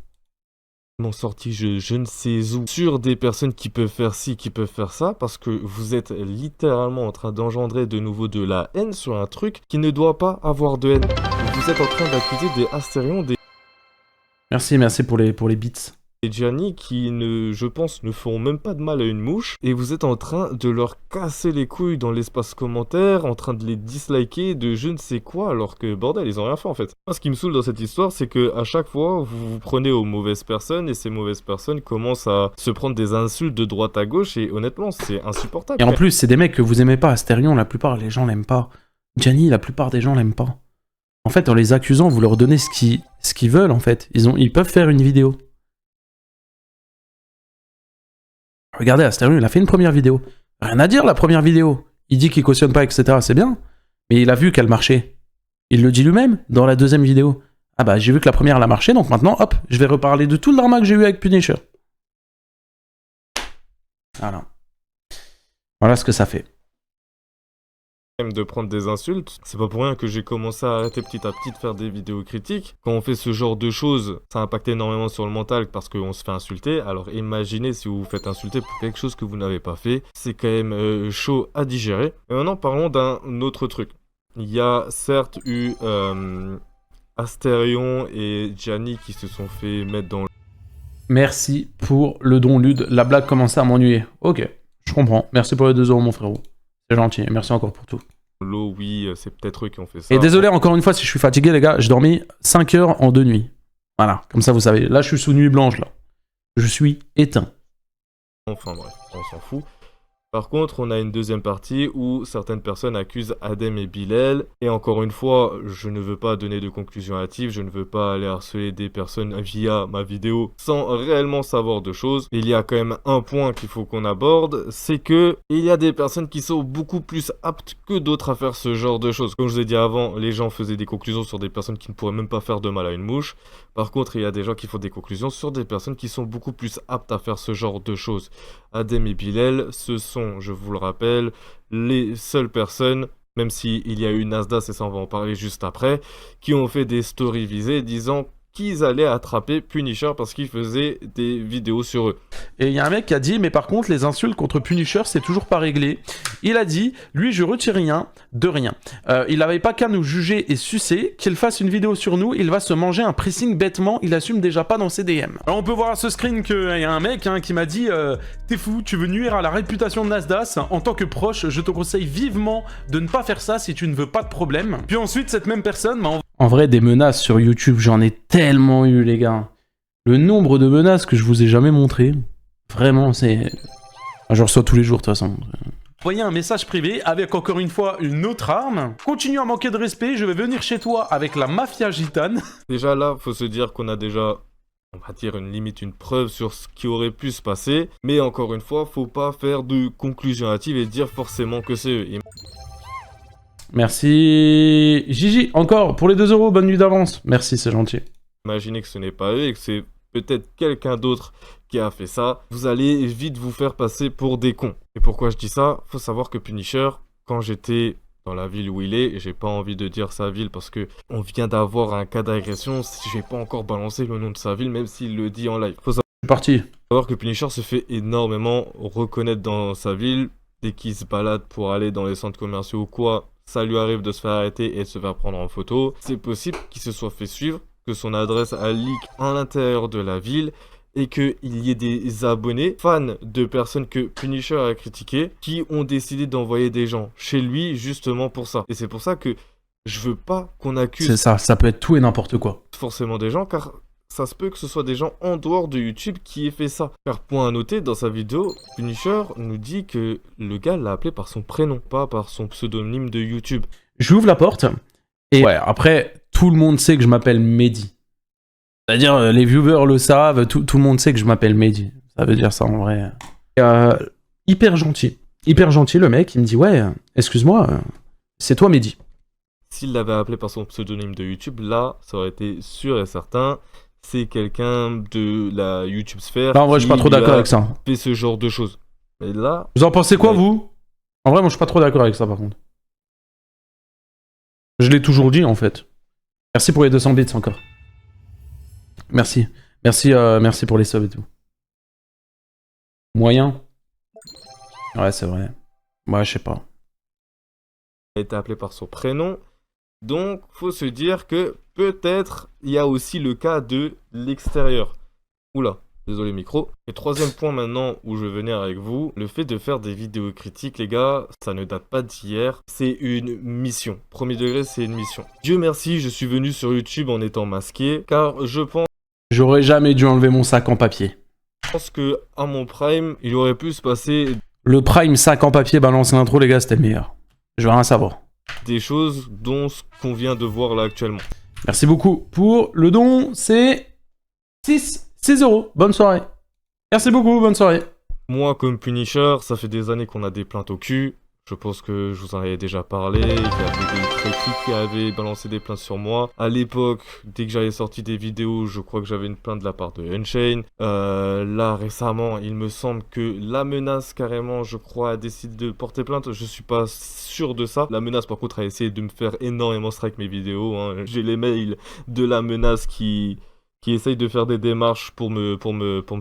sorti je ne sais où sur des personnes qui peuvent faire ci, qui peuvent faire ça, parce que vous êtes littéralement en train d'engendrer de nouveau de la haine sur un truc qui ne doit pas avoir de haine. Vous êtes en train d'accuser des Asterion, des Merci pour les beats. Gianni qui, je pense, ne feront même pas de mal à une mouche, et vous êtes en train de leur casser les couilles dans l'espace commentaire, en train de les disliker de je ne sais quoi, alors que bordel, ils ont rien fait en fait. Moi, ce qui me saoule dans cette histoire, c'est que à chaque fois, vous vous prenez aux mauvaises personnes, et ces mauvaises personnes commencent à se prendre des insultes de droite à gauche, et honnêtement, c'est insupportable. Et en plus, c'est des mecs que vous aimez pas. Asterion, la plupart, les gens l'aiment pas. Gianni, la plupart des gens l'aiment pas. En fait, en les accusant, vous leur donnez ce qu'ils veulent, en fait. Ils peuvent faire une vidéo. Regardez, Asterion, il a fait une première vidéo. Rien à dire, la première vidéo. Il dit qu'il cautionne pas, etc. C'est bien. Mais il a vu qu'elle marchait. Il le dit lui-même dans la deuxième vidéo. Ah bah, j'ai vu que la première, elle a marché, donc maintenant, hop, je vais reparler de tout le drama que j'ai eu avec Punisher. Voilà. Voilà ce que ça fait. de prendre des insultes. C'est pas pour rien que j'ai commencé à arrêter petit à petit de faire des vidéos critiques. Quand on fait ce genre de choses, ça impacte énormément sur le mental parce qu'on se fait insulter. Alors imaginez si vous vous faites insulter pour quelque chose que vous n'avez pas fait. C'est quand même chaud à digérer. Et maintenant parlons d'un autre truc. Il y a certes eu Astérion et Gianni qui se sont fait mettre dans Merci pour le don Lude. La blague commençait à m'ennuyer. Ok, je comprends. Merci pour les 2 € mon frérot. C'est gentil. Merci encore pour tout. l'eau. Oui, c'est peut-être eux qui ont fait ça. Et désolé encore une fois si je suis fatigué les gars. J'ai dormi 5 heures en 2 nuits. Voilà, comme ça vous savez. Là je suis sous nuit blanche là. Je suis éteint. Enfin bref, on s'en fout. Par contre, on a une deuxième partie où certaines personnes accusent Adem et Bilal. Et encore une fois, je ne veux pas donner de conclusion hâtive, je ne veux pas aller harceler des personnes via ma vidéo sans réellement savoir de choses. Il y a quand même un point qu'il faut qu'on aborde, c'est que il y a des personnes qui sont beaucoup plus aptes que d'autres à faire ce genre de choses. Comme je vous ai dit avant, les gens faisaient des conclusions sur des personnes qui ne pourraient même pas faire de mal à une mouche. Par contre, il y a des gens qui font des conclusions sur des personnes qui sont beaucoup plus aptes à faire ce genre de choses. Adem et Bilal, ce sont, je vous le rappelle, les seules personnes, même s'il y a eu Nasdaq, et ça on va en parler juste après, qui ont fait des stories visées disant qu'ils allaient attraper Punisher parce qu'il faisait des vidéos sur eux. Et il y a un mec qui a dit, mais par contre, les insultes contre Punisher, c'est toujours pas réglé. Il a dit, lui, je retire rien de rien. Il n'avait pas qu'à nous juger et sucer, qu'il fasse une vidéo sur nous, il va se manger un pressing bêtement, il assume déjà pas dans ses DM. Alors on peut voir à ce screen qu'il y a un mec qui m'a dit, t'es fou, tu veux nuire à la réputation de Nasdaq, en tant que proche, je te conseille vivement de ne pas faire ça si tu ne veux pas de problème. Puis ensuite, cette même personne m'a En vrai, des menaces sur YouTube, j'en ai tellement eu, les gars. Le nombre de menaces que je vous ai jamais montré, vraiment, c'est... Je reçois tous les jours, de toute façon. Envoyez un message privé avec, encore une fois, une autre arme. Continue à manquer de respect, je vais venir chez toi avec la mafia gitane. Déjà là, faut se dire qu'on a déjà, on va dire une limite, une preuve sur ce qui aurait pu se passer. Mais encore une fois, faut pas faire de conclusion hâtive et dire forcément que c'est eux. Merci Gigi, encore pour les 2 €, bonne nuit d'avance. Merci, c'est gentil. Imaginez que ce n'est pas eux et que c'est peut-être quelqu'un d'autre qui a fait ça. Vous allez vite vous faire passer pour des cons. Et pourquoi je dis ça? Faut savoir que Punisher, quand j'étais dans la ville où il est, et j'ai pas envie de dire sa ville parce que on vient d'avoir un cas d'agression, j'ai pas encore balancé le nom de sa ville même s'il le dit en live. Faut Je suis parti. savoir que Punisher se fait énormément reconnaître dans sa ville. Dès qu'il se balade pour aller dans les centres commerciaux ou quoi, ça lui arrive de se faire arrêter et de se faire prendre en photo. C'est possible qu'il se soit fait suivre, que son adresse a leak à l'intérieur de la ville et qu'il y ait des abonnés, fans de personnes que Punisher a critiquées, qui ont décidé d'envoyer des gens chez lui justement pour ça. Et c'est pour ça que je veux pas qu'on accuse C'est ça peut être tout et n'importe quoi. forcément des gens, car ça se peut que ce soit des gens en dehors de YouTube qui aient fait ça. Car point à noter, dans sa vidéo, Punisher nous dit que le gars l'a appelé par son prénom, pas par son pseudonyme de YouTube. J'ouvre la porte, et ouais, après, tout le monde sait que je m'appelle Mehdi. C'est-à-dire, les viewers le savent, tout le monde sait que je m'appelle Mehdi. Ça veut dire ça en vrai. Hyper gentil le mec, il me dit, ouais, excuse-moi, c'est toi Mehdi. S'il l'avait appelé par son pseudonyme de YouTube, là, ça aurait été sûr et certain. C'est quelqu'un de la YouTube sphère. Là, en vrai, je suis pas trop d'accord avec ça. Fait ce genre de choses. Mais là, Vous en pensez quoi, Ouais. vous? En vrai, moi, je suis pas trop d'accord avec ça, par contre. Je l'ai toujours dit, en fait. Merci pour les 200 bits, encore. Merci. Merci pour les subs et tout. Moyen? Ouais, c'est vrai. Ouais, je sais pas. il a été appelé par son prénom. Donc, faut se dire que peut-être il y a aussi le cas de l'extérieur. Oula, désolé micro. Et troisième point maintenant où je vais venir avec vous, le fait de faire des vidéos critiques, les gars, ça ne date pas d'hier. C'est une mission. Premier degré, c'est une mission. Dieu merci, je suis venu sur YouTube en étant masqué, car je pense J'aurais jamais dû enlever mon sac en papier. que à mon prime, il aurait pu se passer Le prime sac en papier balance l'intro, les gars, c'était le meilleur. Je veux rien savoir. des choses dont ce qu'on vient de voir là actuellement. Merci beaucoup pour le don, c'est 6 €. Bonne soirée. Merci beaucoup, bonne soirée. Moi, comme Punisher, ça fait des années qu'on a des plaintes au cul. Je pense que je vous en avais déjà parlé. Il y avait des critiques qui avaient balancé des plaintes sur moi. À l'époque, dès que j'avais sorti des vidéos, je crois que j'avais une plainte de la part de Unchained. Là, récemment, il me semble que la menace, carrément, je crois, a décidé de porter plainte. Je suis pas sûr de ça. La menace, par contre, a essayé de me faire énormément strike mes vidéos. Hein. J'ai les mails de la menace qui essaye de faire des démarches pour me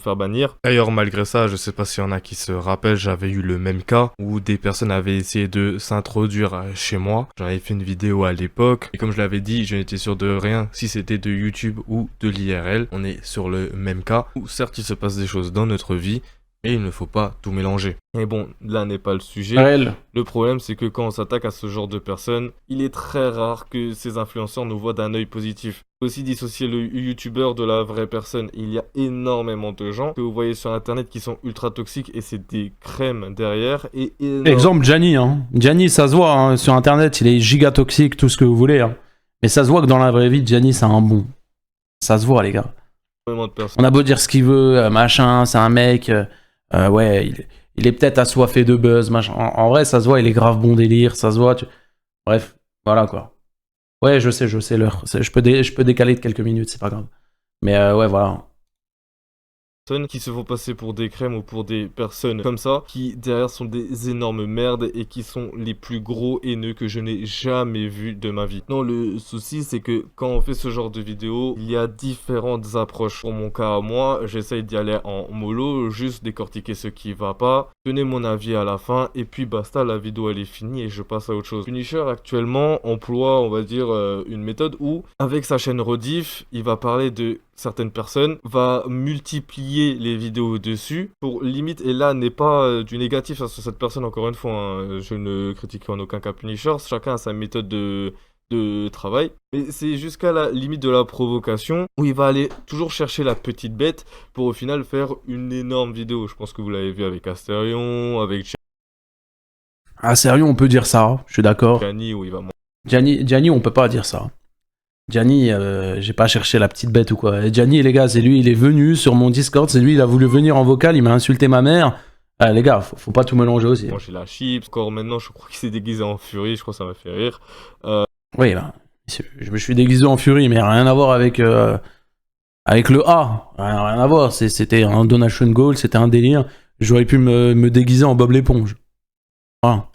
faire bannir. D'ailleurs, malgré ça, je sais pas s'il y en a qui se rappellent, j'avais eu le même cas où des personnes avaient essayé de s'introduire chez moi. J'en avais fait une vidéo à l'époque et comme je l'avais dit, je n'étais sûr de rien si c'était de YouTube ou de l'IRL. On est sur le même cas où certes il se passe des choses dans notre vie, mais il ne faut pas tout mélanger. Et bon, là n'est pas le sujet. Réel. Le problème, c'est que quand on s'attaque à ce genre de personnes, il est très rare que ces influenceurs nous voient d'un œil positif. Aussi dissocier le youtubeur de la vraie personne. Il y a énormément de gens que vous voyez sur internet qui sont ultra toxiques et c'est des crèmes derrière. Et Exemple, Gianni. Hein. Gianni, ça se voit hein, sur internet, il est giga toxique, tout ce que vous voulez. Hein. Mais ça se voit que dans la vraie vie, Gianni, c'est un bon. Ça se voit, les gars. énormément de personnes. On a beau dire ce qu'il veut, machin, c'est un mec. Ouais, il est peut-être assoiffé de buzz, machin. En vrai, ça se voit, il est grave bon délire, ça se voit. Bref, voilà quoi. Ouais, je sais l'heure. Je peux décaler de quelques minutes, c'est pas grave. Mais ouais, voilà. Qui se font passer pour des crèmes ou pour des personnes comme ça, qui derrière sont des énormes merdes et qui sont les plus gros haineux que je n'ai jamais vu de ma vie. Non, le souci c'est que quand on fait ce genre de vidéo, il y a différentes approches. Pour mon cas à moi, j'essaye d'y aller en mollo, juste décortiquer ce qui va pas, donner mon avis à la fin et puis basta, la vidéo elle est finie et je passe à autre chose. Punisher actuellement emploie, on va dire, une méthode où avec sa chaîne rediff, il va parler de certaines personnes, va multiplier les vidéos dessus pour limite, et là n'est pas du négatif sur cette personne encore une fois, hein, je ne critique en aucun cas Punisher, chacun a sa méthode de travail, mais c'est jusqu'à la limite de la provocation où il va aller toujours chercher la petite bête pour au final faire une énorme vidéo. Je pense que vous l'avez vu avec Asterion, avec Ah, sérieux, on peut dire ça, je suis d'accord. Gianni où il va Gianni, on peut pas dire ça. Gianni, j'ai pas cherché la petite bête ou quoi. Gianni, les gars, c'est lui, il est venu sur mon Discord, c'est lui, il a voulu venir en vocal, il m'a insulté ma mère. Ah, les gars, faut pas tout mélanger aussi. Moi j'ai la chips, encore maintenant je crois qu'il s'est déguisé en Fury, je crois que ça m'a fait rire. Oui, là, je me suis déguisé en Fury, mais rien à voir avec le A. Rien à voir, c'était un donation goal, c'était un délire. J'aurais pu me déguiser en Bob l'éponge. Voilà.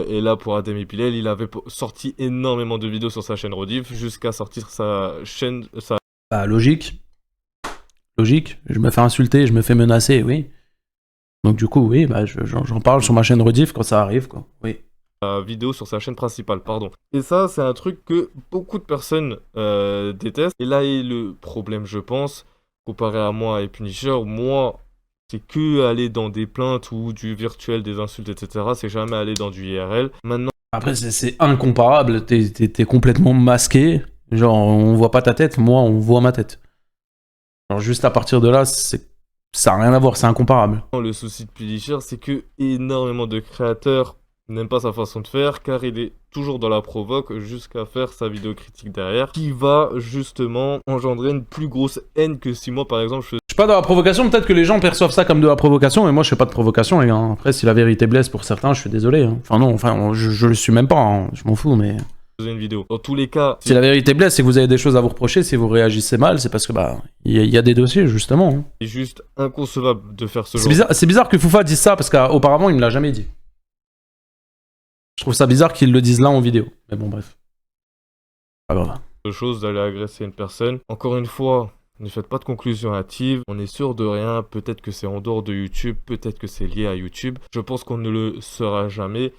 Et là pour Adem et Bilal, il avait sorti énormément de vidéos sur sa chaîne Rediff jusqu'à sortir sa chaîne. Bah, logique. Logique. Je me fais insulter, je me fais menacer, oui. Donc du coup, oui, bah, j'en parle sur ma chaîne Rediff quand ça arrive, quoi. Oui. Vidéo sur sa chaîne principale, pardon. Et ça, c'est un truc que beaucoup de personnes détestent. Et là est le problème, je pense, comparé à moi et Punisher. Moi, c'est que aller dans des plaintes ou du virtuel, des insultes, etc. C'est jamais aller dans du IRL. Maintenant. Après, c'est incomparable. T'es complètement masqué. Genre, on voit pas ta tête. Moi, on voit ma tête. Alors, juste à partir de là, ça n'a rien à voir. C'est incomparable. Le souci de Punisher, c'est que énormément de créateurs n'aime pas sa façon de faire car il est toujours dans la provoque jusqu'à faire sa vidéo critique derrière qui va justement engendrer une plus grosse haine que si moi par exemple je suis pas dans la provocation, peut-être que les gens perçoivent ça comme de la provocation mais moi je fais pas de provocation les gars. Après si la vérité blesse pour certains je suis désolé hein. Je le suis même pas hein. Je m'en fous mais faisais une vidéo. Dans tous les cas si la vérité blesse et que vous avez des choses à vous reprocher, si vous réagissez mal c'est parce que bah il y a des dossiers justement hein. C'est juste inconcevable de faire ce genre. C'est bizarre que Foufa dise ça parce qu'auparavant il me l'a jamais dit. Je trouve ça bizarre qu'ils le disent là en vidéo. Mais bon, bref. Pas grave. Chose d'aller agresser une personne. Encore une fois, ne faites pas de conclusion hâtive. On est sûr de rien. Peut-être que c'est en dehors de YouTube. Peut-être que c'est lié à YouTube. Je pense qu'on ne le saura jamais.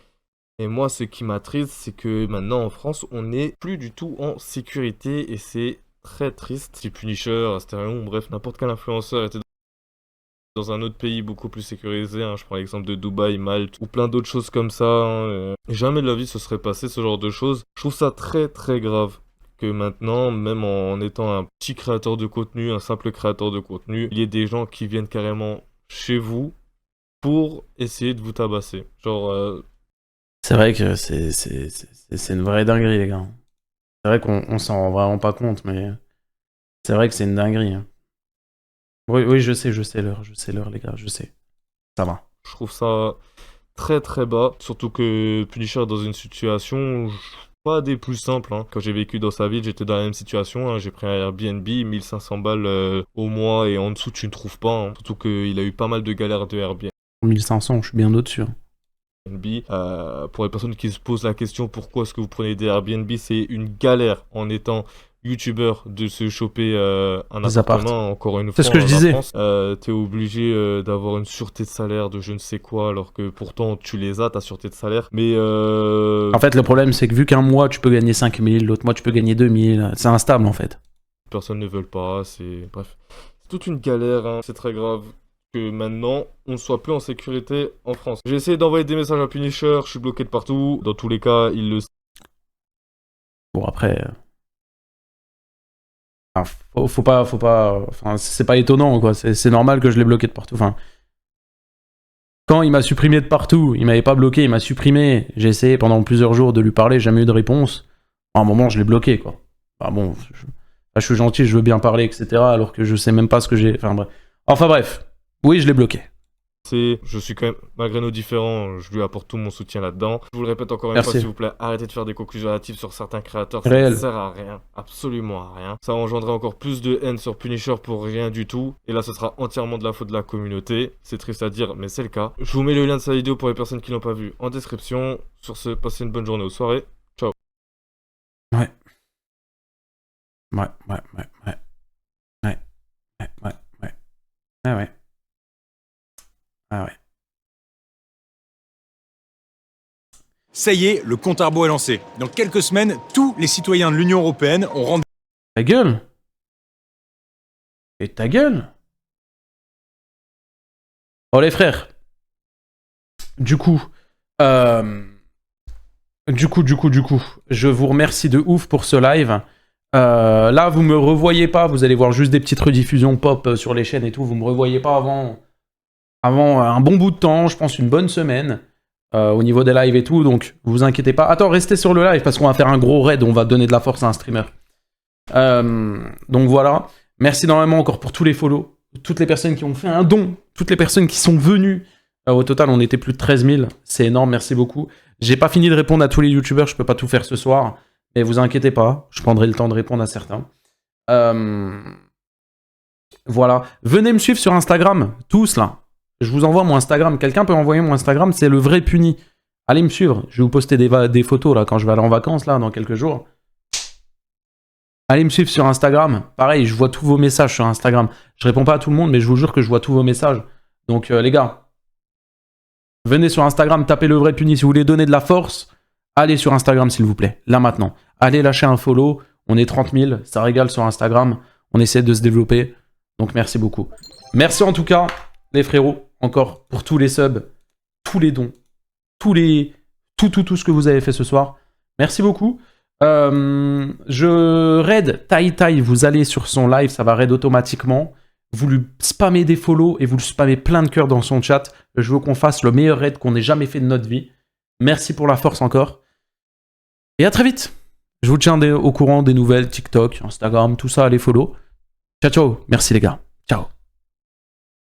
Et moi, ce qui m'attriste, c'est que maintenant en France, on n'est plus du tout en sécurité. Et c'est très triste. Si Punisher, Asterion, bref, n'importe quel influenceur était dans un autre pays beaucoup plus sécurisé, hein. Je prends l'exemple de Dubaï, Malte, ou plein d'autres choses comme ça, hein. Jamais de la vie se serait passé ce genre de choses. Je trouve ça très très grave que maintenant, même en étant un petit créateur de contenu, un simple créateur de contenu, il y ait des gens qui viennent carrément chez vous pour essayer de vous tabasser. Genre... C'est vrai que c'est une vraie dinguerie les gars. C'est vrai qu'on s'en rend vraiment pas compte, mais c'est vrai que c'est une dinguerie. Hein. Oui, je sais l'heure, les gars, je sais. Ça va. Je trouve ça très très bas. Surtout que Punisher est dans une situation pas des plus simples. Hein. Quand j'ai vécu dans sa ville, j'étais dans la même situation. Hein. J'ai pris un Airbnb, 1500 balles au mois et en dessous tu ne trouves pas. Hein. Surtout qu'il a eu pas mal de galères de Airbnb. 1500, je suis bien au-dessus. Pour les personnes qui se posent la question pourquoi est-ce que vous prenez des Airbnb, c'est une galère en étant youtubeur de se choper un Des appartement, encore une fois. C'est ce que je disais. T'es obligé d'avoir une sûreté de salaire de je ne sais quoi, alors que pourtant tu les as, ta sûreté de salaire. Mais En fait, le problème, c'est que vu qu'un mois tu peux gagner 5000, l'autre mois tu peux gagner 2000, c'est instable en fait. personne ne veut pas, c'est... Bref. C'est toute une galère, hein. C'est très grave que maintenant, on ne soit plus en sécurité en France. J'ai essayé d'envoyer des messages à Punisher, je suis bloqué de partout. Dans tous les cas, il le... Bon, après... Enfin, faut pas... Enfin, c'est pas étonnant, quoi. C'est normal que je l'ai bloqué de partout. Enfin... Quand il m'a supprimé de partout, il m'avait pas bloqué, il m'a supprimé. J'ai essayé pendant plusieurs jours de lui parler, jamais eu de réponse. À un moment, je l'ai bloqué, quoi. Enfin bon... Je suis gentil, je veux bien parler, etc. Alors que je sais même pas ce que j'ai... Enfin bref. Oui, je l'ai bloqué. Je suis quand même, malgré nos différends, je lui apporte tout mon soutien là-dedans. Je vous le répète encore une fois, s'il vous plaît, arrêtez de faire des conclusions hâtives sur certains créateurs, ça ne sert à rien, absolument à rien. Ça engendrera encore plus de haine sur Punisher pour rien du tout, et là ce sera entièrement de la faute de la communauté. C'est triste à dire, mais c'est le cas. Je vous mets le lien de sa vidéo pour les personnes qui l'ont pas vu en description. Sur ce, passez une bonne journée ou soirée. Ciao. Ouais. Ah ouais. Ça y est, le compte à rebours est lancé. Dans quelques semaines, tous les citoyens de l'Union Européenne ont rendez-vous. Ta gueule. Et ta gueule. Oh les frères. Du coup, je vous remercie de ouf pour ce live. Là, vous me revoyez pas, vous allez voir juste des petites rediffusions pop sur les chaînes et tout. Vous me revoyez pas avant un bon bout de temps, je pense une bonne semaine, au niveau des lives et tout, donc vous inquiétez pas. Attends, restez sur le live parce qu'on va faire un gros raid, on va donner de la force à un streamer. Donc voilà, merci énormément encore pour tous les follow, toutes les personnes qui ont fait un don, toutes les personnes qui sont venues. Au total, on était plus de 13 000, c'est énorme, merci beaucoup. J'ai pas fini de répondre à tous les youtubeurs, je peux pas tout faire ce soir, mais vous inquiétez pas, je prendrai le temps de répondre à certains. Voilà, venez me suivre sur Instagram, tous là. Je vous envoie mon Instagram. Quelqu'un peut envoyer mon Instagram, c'est le vrai Puni. Allez me suivre. Je vais vous poster des photos là quand je vais aller en vacances là dans quelques jours. Allez me suivre sur Instagram. Pareil, je vois tous vos messages sur Instagram. Je réponds pas à tout le monde, mais je vous jure que je vois tous vos messages. Donc les gars, venez sur Instagram, tapez le vrai Puni. Si vous voulez donner de la force, allez sur Instagram s'il vous plaît. Là maintenant. Allez lâcher un follow. On est 30 000. Ça régale sur Instagram. On essaie de se développer. Donc merci beaucoup. Merci en tout cas. Les frérots, encore pour tous les subs, tous les dons, tout ce que vous avez fait ce soir. Merci beaucoup. Je raid Tai, vous allez sur son live, ça va raid automatiquement. Vous lui spammez des follow et vous lui spammez plein de cœurs dans son chat. Je veux qu'on fasse le meilleur raid qu'on ait jamais fait de notre vie. Merci pour la force encore. Et à très vite. Je vous tiens au courant des nouvelles, TikTok, Instagram, tout ça, allez follow. Ciao, ciao. Merci les gars. Ciao.